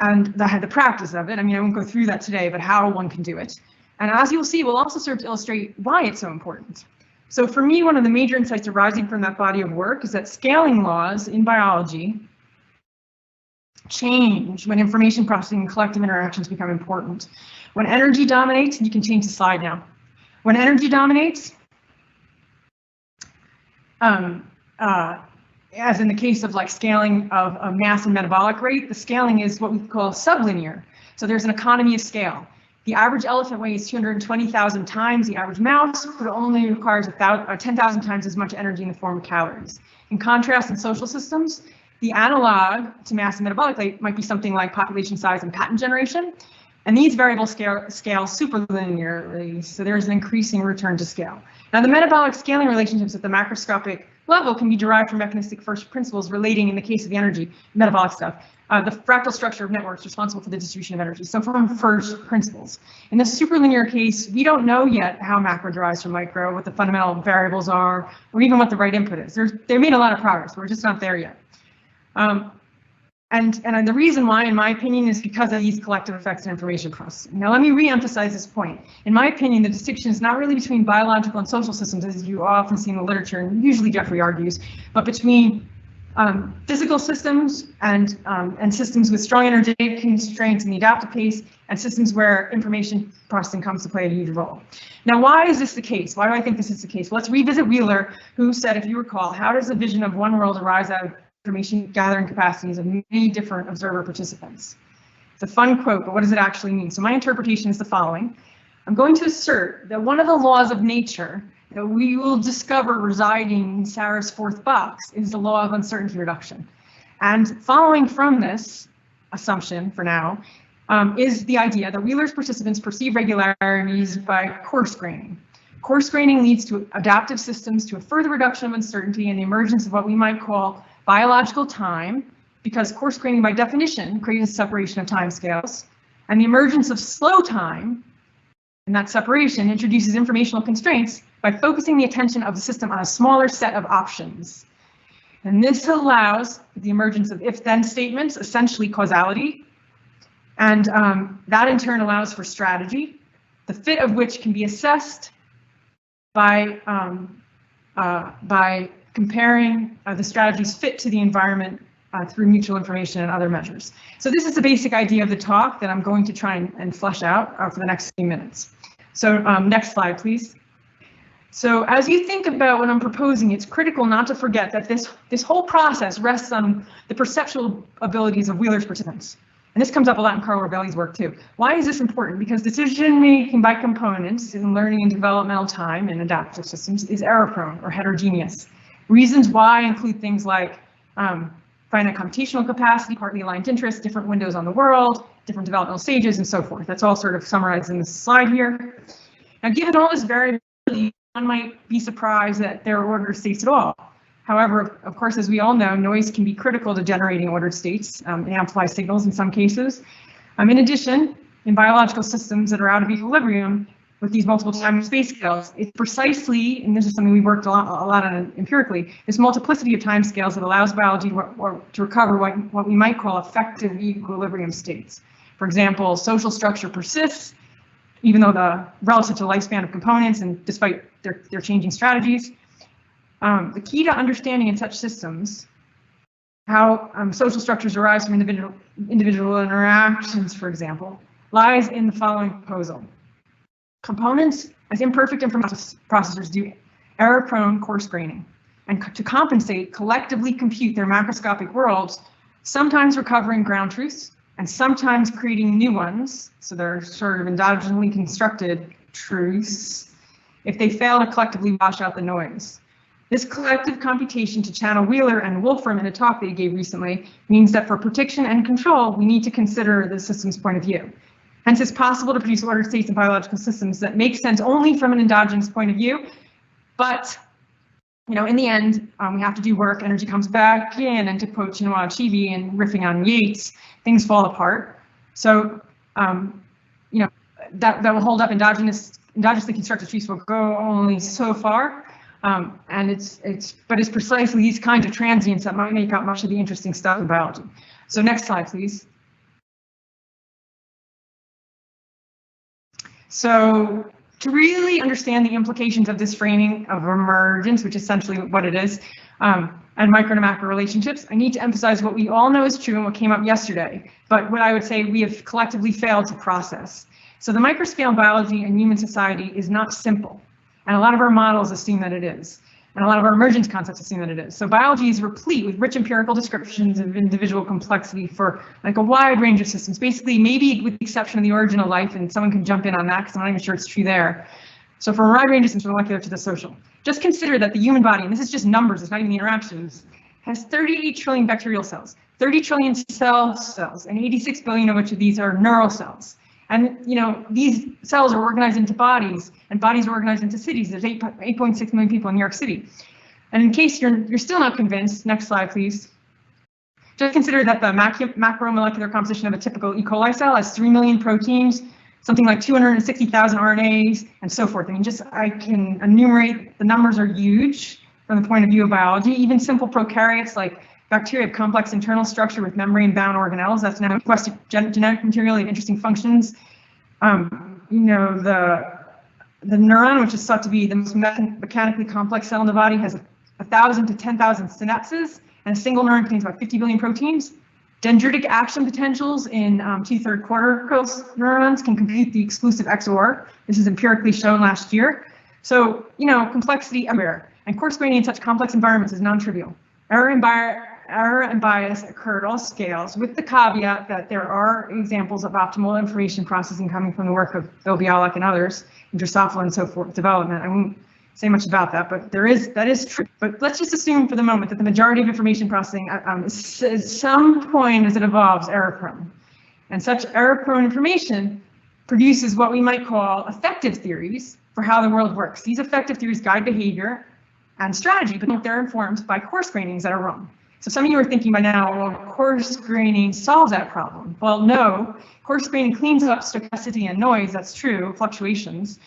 and the practice of it. I mean, I won't go through that today, but how one can do it. And as you'll see, will also serve to illustrate why it's so important. So for me, one of the major insights arising from that body of work is that scaling laws in biology change when information processing and collective interactions become important. When energy dominates, and you can change the slide now. When energy dominates, as in the case of like scaling of mass and metabolic rate, the scaling is what we call sublinear. So there's an economy of scale. The average elephant weighs 220,000 times the average mouse, but only requires 10,000 times as much energy in the form of calories. In contrast, in social systems, the analog to mass and metabolic rate might be something like population size and patent generation. And these variables scale superlinearly, so there's an increasing return to scale. Now, the metabolic scaling relationships at the macroscopic level can be derived from mechanistic first principles relating, in the case of the energy, metabolic stuff, the fractal structure of networks responsible for the distribution of energy. So from first principles. In the superlinear case, we don't know yet how macro derives from micro, what the fundamental variables are, or even what the right input is. They made a lot of progress, but we're just not there yet. And the reason why, in my opinion, is because of these collective effects in information processing. Now, let me re-emphasize this point. In my opinion, the distinction is not really between biological and social systems, as you often see in the literature, and usually Jeffrey argues, but between physical systems and systems with strong energetic constraints in the adaptive pace, and systems where information processing comes to play a huge role. Now, why is this the case? Why do I think this is the case? Well, let's revisit Wheeler, who said, if you recall, how does a vision of one world arise out of information gathering capacities of many different observer participants? It's a fun quote, but what does it actually mean? So my interpretation is the following. I'm going to assert that one of the laws of nature that we will discover residing in Sarah's fourth box is the law of uncertainty reduction. And following from this assumption for now is the idea that Wheeler's participants perceive regularities by coarse graining. Coarse graining leads to adaptive systems to a further reduction of uncertainty and the emergence of what we might call biological time, because coarse graining by definition creates a separation of time scales, and the emergence of slow time, and that separation introduces informational constraints by focusing the attention of the system on a smaller set of options. And this allows the emergence of if-then statements, essentially causality, and that in turn allows for strategy, the fit of which can be assessed by comparing the strategy's fit to the environment through mutual information and other measures. So this is the basic idea of the talk that I'm going to try and flesh out for the next few minutes. So next slide, please. So as you think about what I'm proposing, it's critical not to forget that this whole process rests on the perceptual abilities of Wheeler's participants. And this comes up a lot in Carl Rovelli's work too. Why is this important? Because decision making by components in learning and developmental time in adaptive systems is error prone or heterogeneous. Reasons why include things like finite computational capacity, partly aligned interests, different windows on the world, different developmental stages, and so forth. That's all sort of summarized in this slide here. Now, given all this variability, one might be surprised that there are ordered states at all. However, of course, as we all know, noise can be critical to generating ordered states and amplify signals in some cases. In addition, in biological systems that are out of equilibrium with these multiple time and space scales, it's precisely, and this is something we worked a lot on empirically, this multiplicity of time scales that allows biology to recover what we might call effective equilibrium states. For example, social structure persists, even though relative to the lifespan of components and despite their changing strategies. The key to understanding in such systems how social structures arise from individual interactions, for example, lies in the following proposal. Components, as imperfect information processors, do error-prone coarse graining, and to compensate, collectively compute their macroscopic worlds, sometimes recovering ground truths, and sometimes creating new ones, so they're sort of endogenously constructed truths, if they fail to collectively wash out the noise. This collective computation to channel Wheeler and Wolfram in a talk they gave recently means that for prediction and control, we need to consider the system's point of view. Hence, it's possible to produce ordered states in biological systems that make sense only from an endogenous point of view, but in the end, we have to do work, energy comes back in, and to quote Chinua Achebe and riffing on Yeats, things fall apart. So, you know, that will hold up endogenously constructed trees will go only so far. And it's precisely these kinds of transients that might make up much of the interesting stuff in biology. So next slide, please. So to really understand the implications of this framing of emergence, which is essentially what it is, and micro to macro relationships, I need to emphasize what we all know is true and what came up yesterday, but what I would say we have collectively failed to process. So the microscale biology and human society is not simple. And a lot of our models assume that it is. And a lot of our emergence concepts assume that it is. So biology is replete with rich empirical descriptions of individual complexity for like a wide range of systems. Basically, maybe with the exception of the origin of life, and someone can jump in on that because I'm not even sure it's true there. So for a wide range of systems, from molecular to the social. Just consider that the human body, and this is just numbers, it's not even the interactions, has 38 trillion bacterial cells, 30 trillion cell cells, and 86 billion of which of these are neural cells. And you know, these cells are organized into bodies, and bodies are organized into cities. There's 8.6 million people in New York City. And in case you're still not convinced, next slide, please. Just consider that the macromolecular composition of a typical E. coli cell has 3 million proteins, something like 260,000 RNAs, and so forth. I mean, I can enumerate, the numbers are huge from the point of view of biology. Even simple prokaryotes like bacteria have complex internal structure with membrane-bound organelles. That's now requested genetic material and interesting functions. You know, the neuron, which is thought to be the most mechanically complex cell in the body, has 1,000 to 10,000 synapses, and a single neuron contains about 50 billion proteins. Dendritic action potentials in 2/3 cortical neurons can compute the exclusive XOR. This is empirically shown last year. So, you know, complexity everywhere, and coarse graining in such complex environments is non-trivial. Error and bias occur at all scales, with the caveat that there are examples of optimal information processing coming from the work of Bill Bialek and others, and Drosophila and so forth development. I won't say much about that, but that is true. But let's just assume for the moment that the majority of information processing is at some point as it evolves error-prone. And such error-prone information produces what we might call effective theories for how the world works. These effective theories guide behavior and strategy, but they're informed by coarse grainings that are wrong. So some of you are thinking by now, well, coarse graining solves that problem. Well, no, coarse graining cleans up stochasticity and noise, that's true, fluctuations,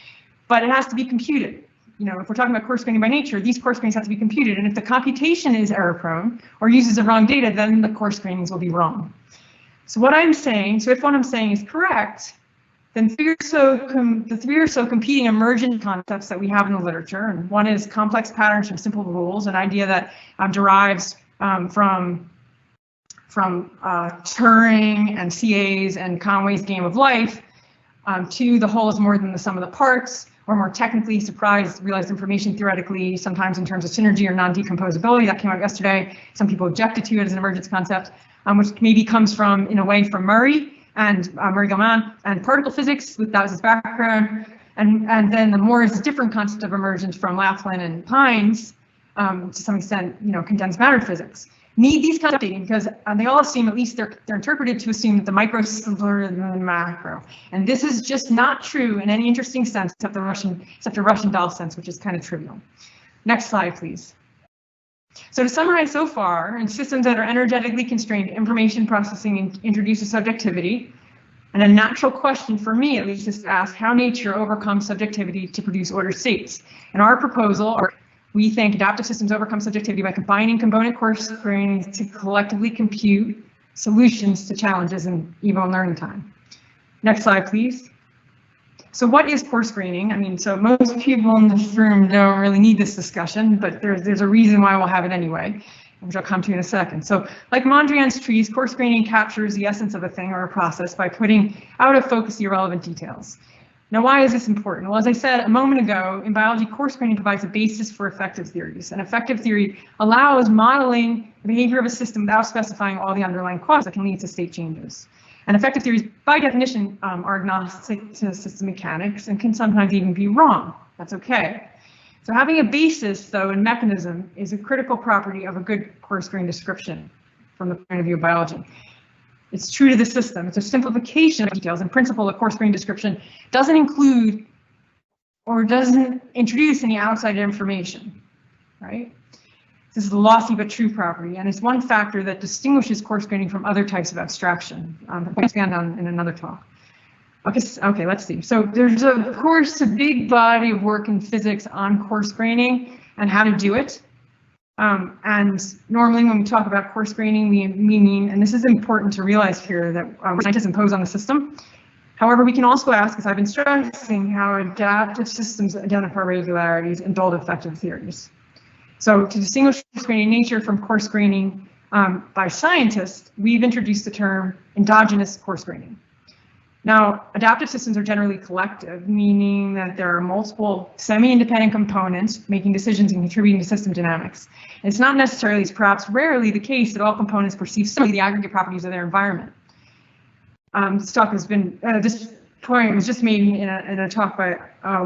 but it has to be computed. You know, if we're talking about coarse graining by nature, these coarse grainings have to be computed, and if the computation is error prone or uses the wrong data, then the coarse grainings will be wrong. So what I'm saying, so if what I'm saying is correct, then the three or so competing emergent concepts that we have in the literature, and one is complex patterns from simple rules, an idea that derives from Turing and CA's and Conway's game of life, to the whole is more than the sum of the parts, or more technically realized information theoretically, sometimes in terms of synergy or non-decomposability. That came out yesterday. Some people objected to it as an emergence concept, which maybe comes from, in a way, from Murray and Murray-Gell-Mann and particle physics, that was his background. And then the more is a different concept of emergence from Laughlin and Pines, to some extent, you know, condensed matter physics. Need these kinds of updating because they all assume, at least they're interpreted to assume that the micro is simpler than the macro. And this is just not true in any interesting sense except the Russian doll sense, which is kind of trivial. Next slide, please. So to summarize so far, in systems that are energetically constrained, information processing introduces subjectivity. And a natural question for me, at least, is to ask how nature overcomes subjectivity to produce ordered states. In our proposal, we think adaptive systems overcome subjectivity by combining component coarse graining to collectively compute solutions to challenges in even learning time. Next slide, please. So what is coarse graining? I mean, so most people in this room don't really need this discussion, but there's a reason why we'll have it anyway, which I'll come to in a second. So like Mondrian's trees, coarse graining captures the essence of a thing or a process by putting out of focus the irrelevant details. Now, why is this important? Well, as I said a moment ago, in biology, coarse graining provides a basis for effective theories. An effective theory allows modeling the behavior of a system without specifying all the underlying causes that can lead to state changes. And effective theories, by definition, are agnostic to system mechanics and can sometimes even be wrong. That's okay. So having a basis, though, in mechanism is a critical property of a good coarse grained description from the point of view of biology. It's true to the system. It's a simplification of details. In principle, a coarse grained description doesn't include or doesn't introduce any outside information, right? This is a lossy but true property, and it's one factor that distinguishes coarse graining from other types of abstraction. I'll expand on in another talk. Okay, let's see. So there's, of course, a big body of work in physics on coarse graining and how to do it. And normally when we talk about coarse graining, we mean, and this is important to realize here, that scientists impose on the system. However, we can also ask, as I've been stressing, how adaptive systems identify regularities and build effective theories. So to distinguish coarse graining nature from coarse graining by scientists, we've introduced the term endogenous coarse graining. Now, adaptive systems are generally collective, meaning that there are multiple semi-independent components making decisions and contributing to system dynamics. And it's not necessarily, it's perhaps rarely the case that all components perceive similarly the aggregate properties of their environment. This talk has been, this point was just made in a talk by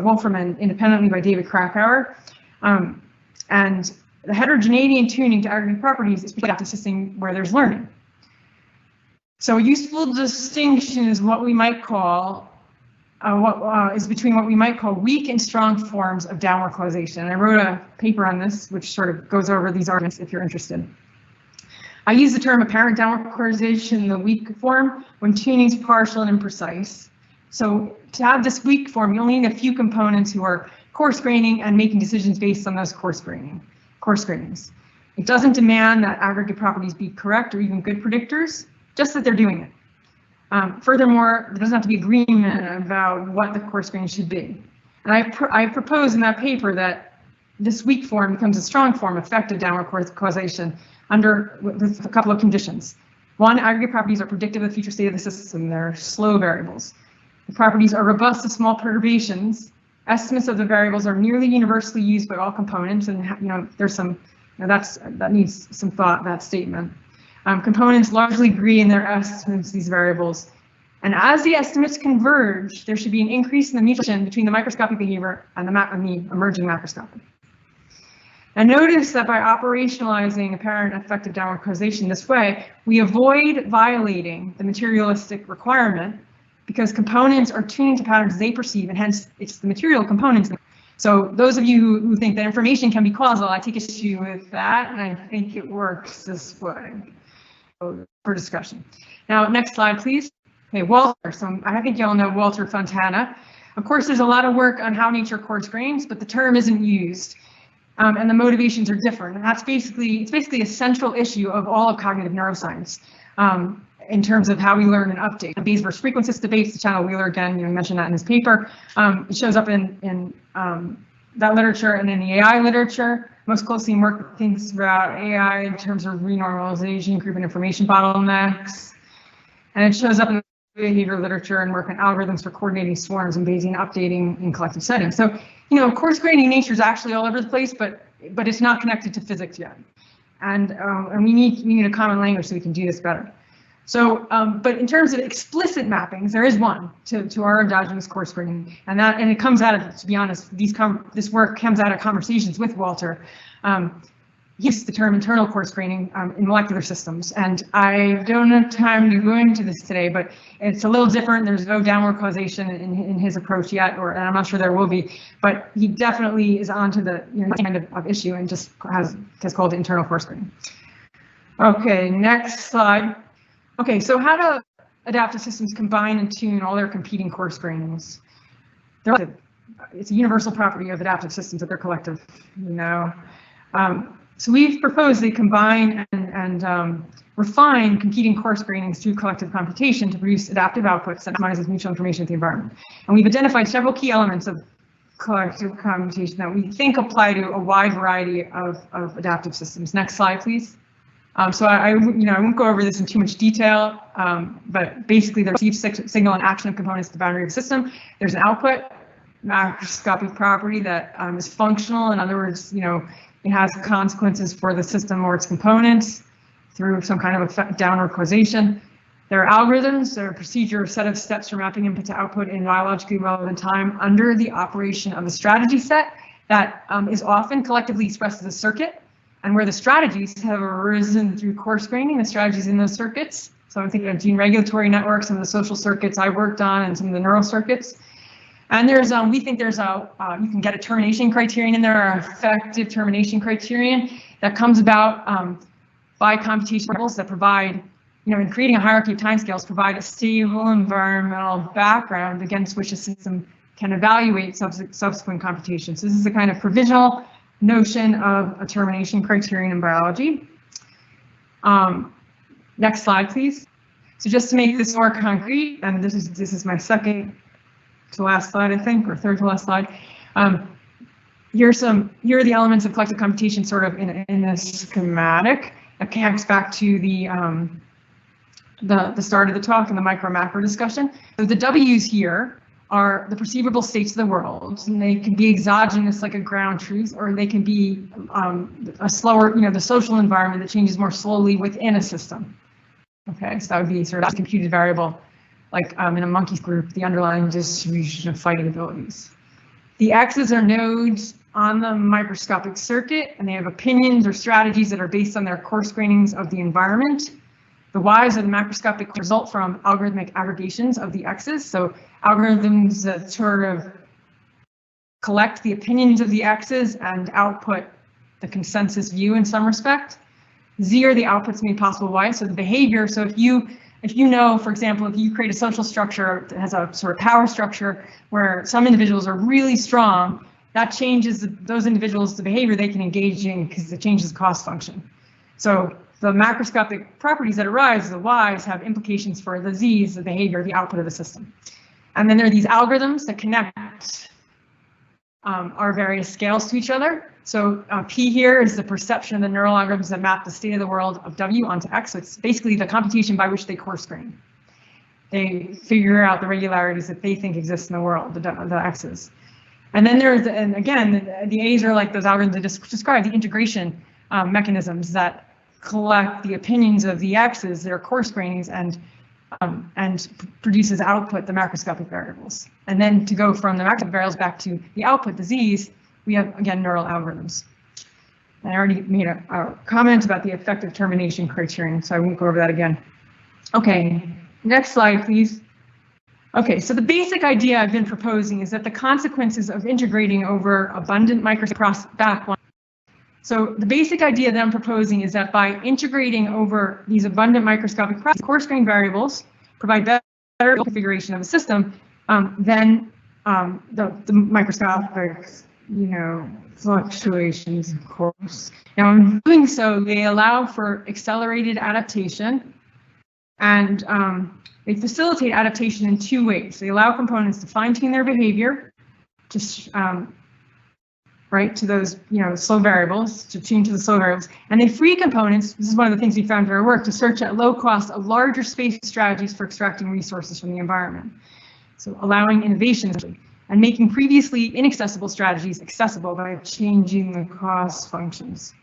Wolfram and independently by David Krakauer. And the heterogeneity and tuning to aggregate properties is adaptive system where there's learning. So a useful distinction is what we might call, is between what we might call weak and strong forms of downward causation. I wrote a paper on this, which sort of goes over these arguments if you're interested. I use the term apparent downward causation in the weak form when tuning is partial and imprecise. So to have this weak form, you only need a few components who are coarse graining and making decisions based on those coarse grainings. It doesn't demand that aggregate properties be correct or even good predictors, just that they're doing it. Furthermore, there doesn't have to be agreement about what the coarse grain should be. And I propose in that paper that this weak form becomes a strong form, effective downward causation with a couple of conditions. One, aggregate properties are predictive of the future state of the system. They're slow variables. The properties are robust to small perturbations. Estimates of the variables are nearly universally used by all components, and there's some, that needs some thought, that statement. Components largely agree in their estimates of these variables. And as the estimates converge, there should be an increase in the mutual relation between the microscopic behavior and the emerging macroscopic. And notice that by operationalizing apparent effective downward causation this way, we avoid violating the materialistic requirement because components are tuning to patterns they perceive, and hence it's the material components. So those of you who think that information can be causal, I take issue with that, and I think it works this way. For discussion. Now, next slide, please. Okay, Walter. So I think you all know Walter Fontana. Of course, there's a lot of work on how nature coarse grains, but the term isn't used, and the motivations are different. And it's basically a central issue of all of cognitive neuroscience in terms of how we learn and update. The Bayes versus frequency debates, the Channel Wheeler again, mentioned that in his paper. It shows up in that literature and in the AI literature. Most closely work things about AI in terms of renormalization, group and information bottlenecks. And it shows up in the behavior literature and work on algorithms for coordinating swarms and Bayesian updating in collective settings. So, coarse graining nature is actually all over the place, but it's not connected to physics yet. And we need a common language so we can do this better. So, but in terms of explicit mappings, there is one to our endogenous coarse graining, and it comes out of, to be honest, this work comes out of conversations with Walter. He uses the term internal coarse graining in molecular systems, and I don't have time to go into this today, but it's a little different. There's no downward causation in his approach yet, and I'm not sure there will be, but he definitely is onto the kind of issue and just has called it internal coarse graining. Okay, next slide. Okay, so how do adaptive systems combine and tune all their competing coarse grainings? It's a universal property of adaptive systems that they're collective, So we've proposed they combine and refine competing coarse grainings through collective computation to produce adaptive outputs that maximizes mutual information with the environment. And we've identified several key elements of collective computation that we think apply to a wide variety of adaptive systems. Next slide, please. So I won't go over this in too much detail, but basically the received signal and action of components at the boundary of the system. There's an output macroscopic property that is functional. In other words, it has consequences for the system or its components through some kind of downward causation. There are algorithms, there are a procedure, a set of steps for mapping input to output in biologically relevant time under the operation of a strategy set that is often collectively expressed as a circuit. And where the strategies have arisen through coarse graining, the strategies in those circuits. So I'm thinking of gene regulatory networks, some of the social circuits I worked on, and some of the neural circuits. And we think you can get a termination criterion in there, or effective termination criterion. that comes about by computation variables that provide, in creating a hierarchy of timescales, provide a stable environmental background against which a system can evaluate subsequent computations. So this is a kind of provisional notion of a termination criterion in biology. Next slide, please. So just to make this more concrete, and this is my second to last slide, I think, or third to last slide. Here are the elements of collective computation, sort of in a schematic. That connects back to the start of the talk and the micro-macro discussion. So the W's here are the perceivable states of the world, and they can be exogenous, like a ground truth, or they can be a slower, the social environment that changes more slowly within a system. Okay, so that would be sort of a computed variable, like in a monkey's group, the underlying distribution of fighting abilities. The X's are nodes on the microscopic circuit, and they have opinions or strategies that are based on their coarse grainings of the environment. The Y's are the macroscopic result from algorithmic aggregations of the X's, so algorithms that sort of collect the opinions of the X's and output the consensus view in some respect. Z are the outputs made possible by, so the behavior. So if you know, for example, if you create a social structure that has a sort of power structure where some individuals are really strong, that changes those individuals, the behavior they can engage in, because it changes the cost function. So the macroscopic properties that arise, the Y's, have implications for the Z's, the behavior, the output of the system. And then there are these algorithms that connect our various scales to each other. So P here is the perception of the neural algorithms that map the state of the world of W onto X. So it's basically the computation by which they coarse grain. They figure out the regularities that they think exist in the world, the X's. And then there's, and again, the A's are like those algorithms that describe the integration mechanisms that collect the opinions of the X's, their coarse grainings, and produces output, the macroscopic variables. And then to go from the macroscopic variables back to the output, the Z's, we have, again, neural algorithms. I already made a comment about the effective termination criterion, so I won't go over that again. Okay, next slide, please. Okay, so the basic idea I've been proposing is that the consequences of integrating over abundant microscopic background. So the basic idea that I'm proposing is that by integrating over these abundant microscopic coarse grain variables, provide better configuration of the system, then the microscopic, fluctuations, of course. Now, in doing so, they allow for accelerated adaptation, and they facilitate adaptation in two ways. They allow components to fine-tune their behavior, to those, slow variables, to tune to the slow variables, and they free components. This is one of the things we found in our work, to search at low cost of larger space strategies for extracting resources from the environment. So allowing innovation and making previously inaccessible strategies accessible by changing the cost functions.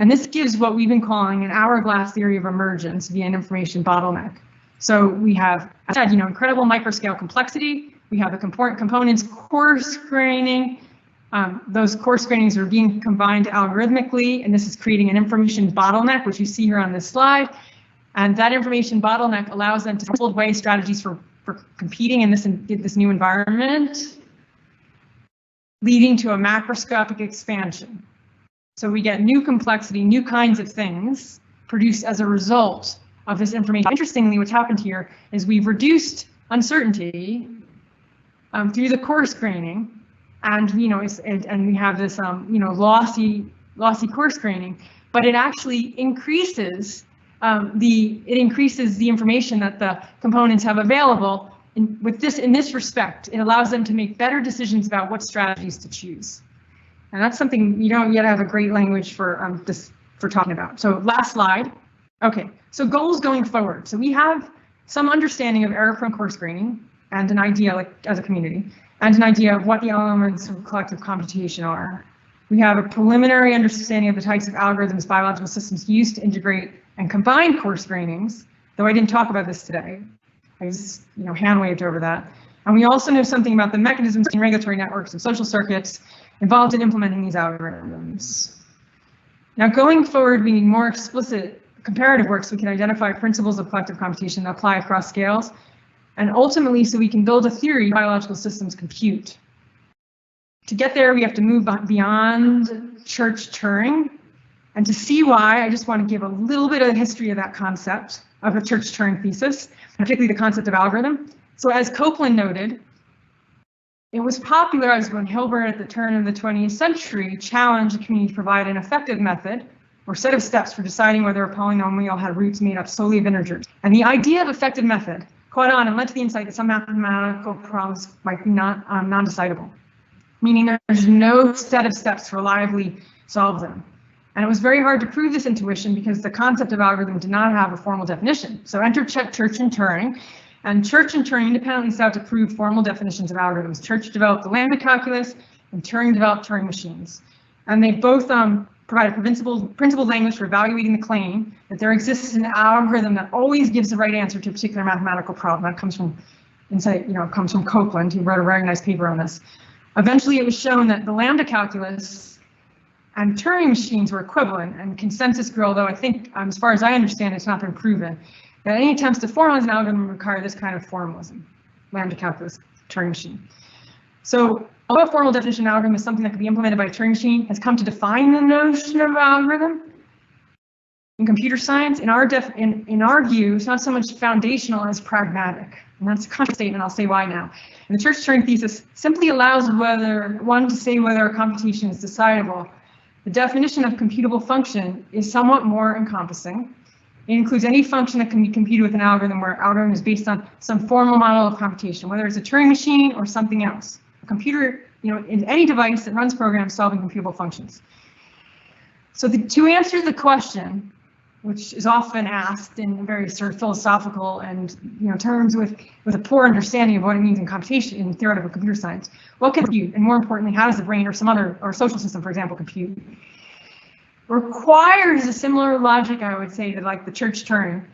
And this gives what we've been calling an hourglass theory of emergence via an information bottleneck. So we have, as I said, incredible microscale complexity. We have the components coarse graining. Those coarse grainings are being combined algorithmically, and this is creating an information bottleneck, which you see here on this slide. And that information bottleneck allows them to build way strategies for competing in this new environment, leading to a macroscopic expansion. So we get new complexity, new kinds of things produced as a result of this information. Interestingly, what's happened here is we've reduced uncertainty through the coarse graining, and and we have this lossy coarse graining, but it actually increases the information that the components have available. In this respect, it allows them to make better decisions about what strategies to choose. And that's something you don't yet have a great language for talking about. So last slide. Okay, so goals going forward. So we have some understanding of error-prone coarse graining and an idea, as a community, and an idea of what the elements of collective computation are. We have a preliminary understanding of the types of algorithms biological systems use to integrate and combine coarse grainings, though I didn't talk about this today. I just, hand-waved over that. And we also know something about the mechanisms in regulatory networks and social circuits involved in implementing these algorithms. Now, going forward, we need more explicit comparative work so we can identify principles of collective computation that apply across scales, and ultimately so we can build a theory of biological systems compute. To get there, we have to move beyond church Turing And to see why, I just want to give a little bit of the history of that concept of the Church-Turing thesis, particularly the concept of algorithm. So as Copeland noted, it was popularized when Hilbert at the turn of the 20th century challenged the community to provide an effective method or set of steps for deciding whether a polynomial had roots made up solely of integers. And the idea of effective method caught on and led to the insight that some mathematical problems might be non-decidable, meaning there's no set of steps to reliably solve them. And it was very hard to prove this intuition because the concept of algorithm did not have a formal definition. So enter Church and Turing, and Church and Turing independently set out to prove formal definitions of algorithms. Church developed the lambda calculus, and Turing developed Turing machines. And they both provide a principled language for evaluating the claim that there exists an algorithm that always gives the right answer to a particular mathematical problem. That comes from comes from Copeland, who wrote a very nice paper on this. Eventually, it was shown that the lambda calculus and Turing machines were equivalent, and consensus grew, although I think, as far as I understand, it's not been proven, that any attempts to formalize an algorithm require this kind of formalism, lambda calculus, Turing machine. So, although a formal definition of algorithm is something that could be implemented by a Turing machine, has come to define the notion of algorithm in computer science, in our view, it's not so much foundational as pragmatic. And that's a controversial statement, I'll say why now. And the Church-Turing thesis simply allows one to say whether a computation is decidable. The definition of computable function is somewhat more encompassing. It includes any function that can be computed with an algorithm where algorithm is based on some formal model of computation, whether it's a Turing machine or something else. A computer, is any device that runs programs solving computable functions. So to answer the question, which is often asked in very sort of philosophical and terms with a poor understanding of what it means in computation, in theoretical computer science, what can compute, and more importantly, how does the brain or some other or social system, for example, compute? Requires a similar logic, I would say, to like the Church-Turing,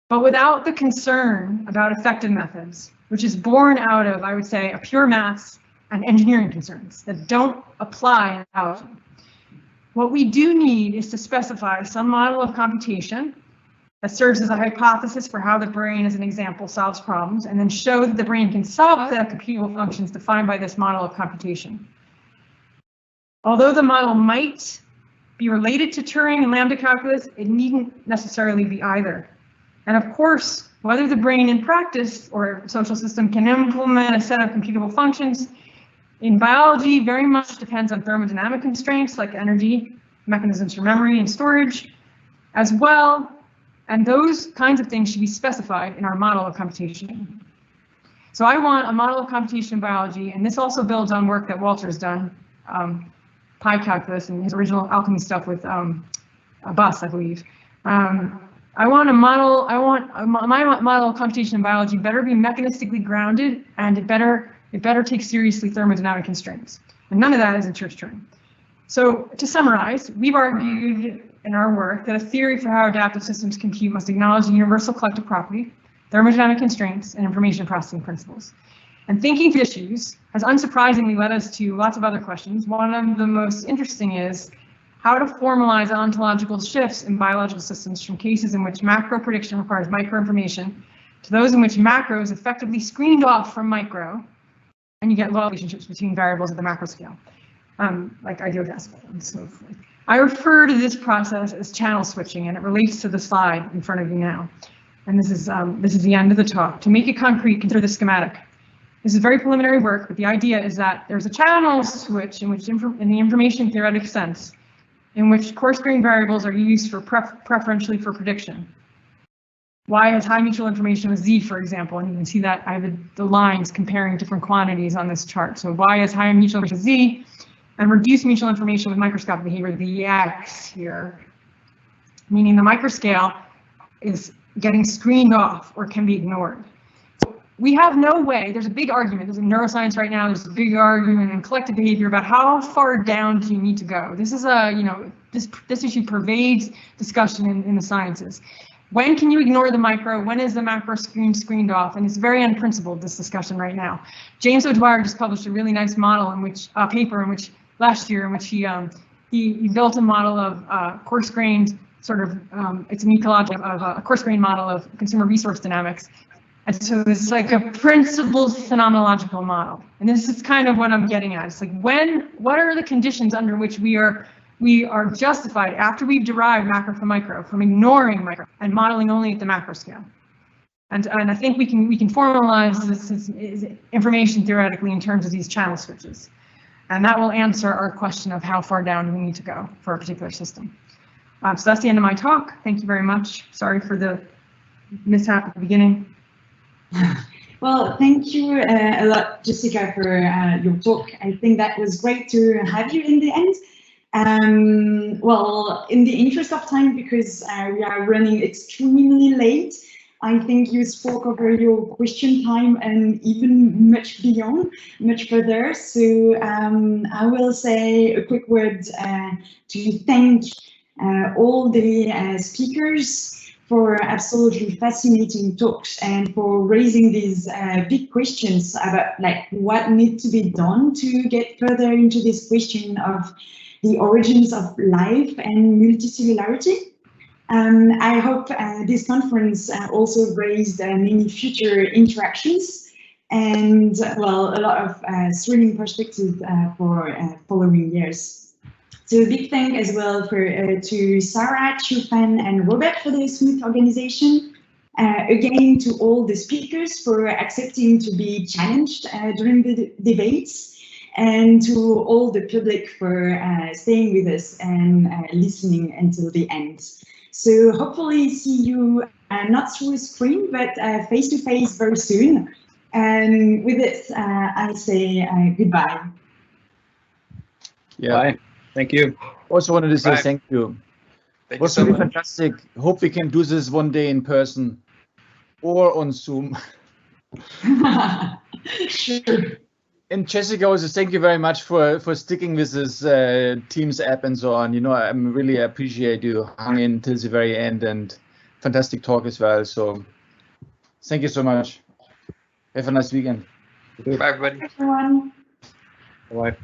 but without the concern about effective methods, which is born out of, I would say, a pure maths and engineering concerns that don't apply out. What we do need is to specify some model of computation that serves as a hypothesis for how the brain, as an example, solves problems, and then show that the brain can solve the computable functions defined by this model of computation. Although the model might be related to Turing and lambda calculus, it needn't necessarily be either. And of course, whether the brain in practice or social system can implement a set of computable functions in biology very much depends on thermodynamic constraints like energy, mechanisms for memory and storage as well. And those kinds of things should be specified in our model of computation. So I want a model of computation in biology, and this also builds on work that Walter's done, pi calculus and his original alchemy stuff with Bus, I believe. I want my model of computation in biology better be mechanistically grounded, and it better take seriously thermodynamic constraints. And none of that is in Church-Turing. So to summarize, we've argued in our work that a theory for how adaptive systems compute must acknowledge the universal collective property, thermodynamic constraints, and information processing principles. And thinking through issues has unsurprisingly led us to lots of other questions. One of the most interesting is how to formalize ontological shifts in biological systems from cases in which macro prediction requires micro information to those in which macro is effectively screened off from micro, and you get low relationships between variables at the macro scale, like ideodecimal and so forth. I refer to this process as channel switching, and it relates to the slide in front of you now. And this is the end of the talk. To make it concrete, consider the schematic. This is very preliminary work, but the idea is that there's a channel switch in which, in the information theoretic sense, in which coarse-grained variables are used for preferentially for prediction. Y has high mutual information with Z, for example, and you can see that I have the lines comparing different quantities on this chart. So Y has high mutual information with Z, and reduced mutual information with microscopic behavior, the X here, meaning the microscale is getting screened off or can be ignored. So we have no way, there's a big argument, there's in neuroscience right now, there's a big argument in collective behavior about how far down do you need to go. This is this issue pervades discussion in the sciences. When can you ignore the micro? When is the macro screened off? And it's very unprincipled, this discussion right now. James O'Dwyer just published a really nice model in which, paper in which, last year, in which he built a model of coarse-grained sort of, it's an ecological, a coarse-grained model of consumer resource dynamics. And so it's like a principled phenomenological model. And this is kind of what I'm getting at. It's like what are the conditions under which we are we are justified, after we've derived macro from micro, from ignoring micro and modeling only at the macro scale. And I think we can formalize this information theoretically in terms of these channel switches. And that will answer our question of how far down do we need to go for a particular system. So that's the end of my talk. Thank you very much. Sorry for the mishap at the beginning. Well, thank you a lot, Jessica, for your talk. I think that was great to have you in the end. Well, in the interest of time, because we are running extremely late, I think you spoke over your question time and even much beyond, much further. So I will say a quick word to thank all the speakers for absolutely fascinating talks and for raising these big questions about like what needs to be done to get further into this question of the origins of life and multicellularity. I hope this conference also raised many future interactions and, well, a lot of thrilling perspective for following years. So a big thank as well to Sarah, Chiu Fan and Robert for their smooth organization. Again, to all the speakers for accepting to be challenged during the debates, and to all the public for staying with us and listening until the end. So hopefully see you not through a screen, but face to face very soon. And with this, I say goodbye. Yeah. Bye. Thank you. Also wanted to say Bye. thank you. Thank It was you so really much. fantastic. Hope we can do this one day in person or on Zoom. Sure. And Jessica, also thank you very much for sticking with this Teams app and so on. You know, I really appreciate you hung in till the very end, and fantastic talk as well. So thank you so much. Have a nice weekend. Bye, everybody. Everyone. Bye.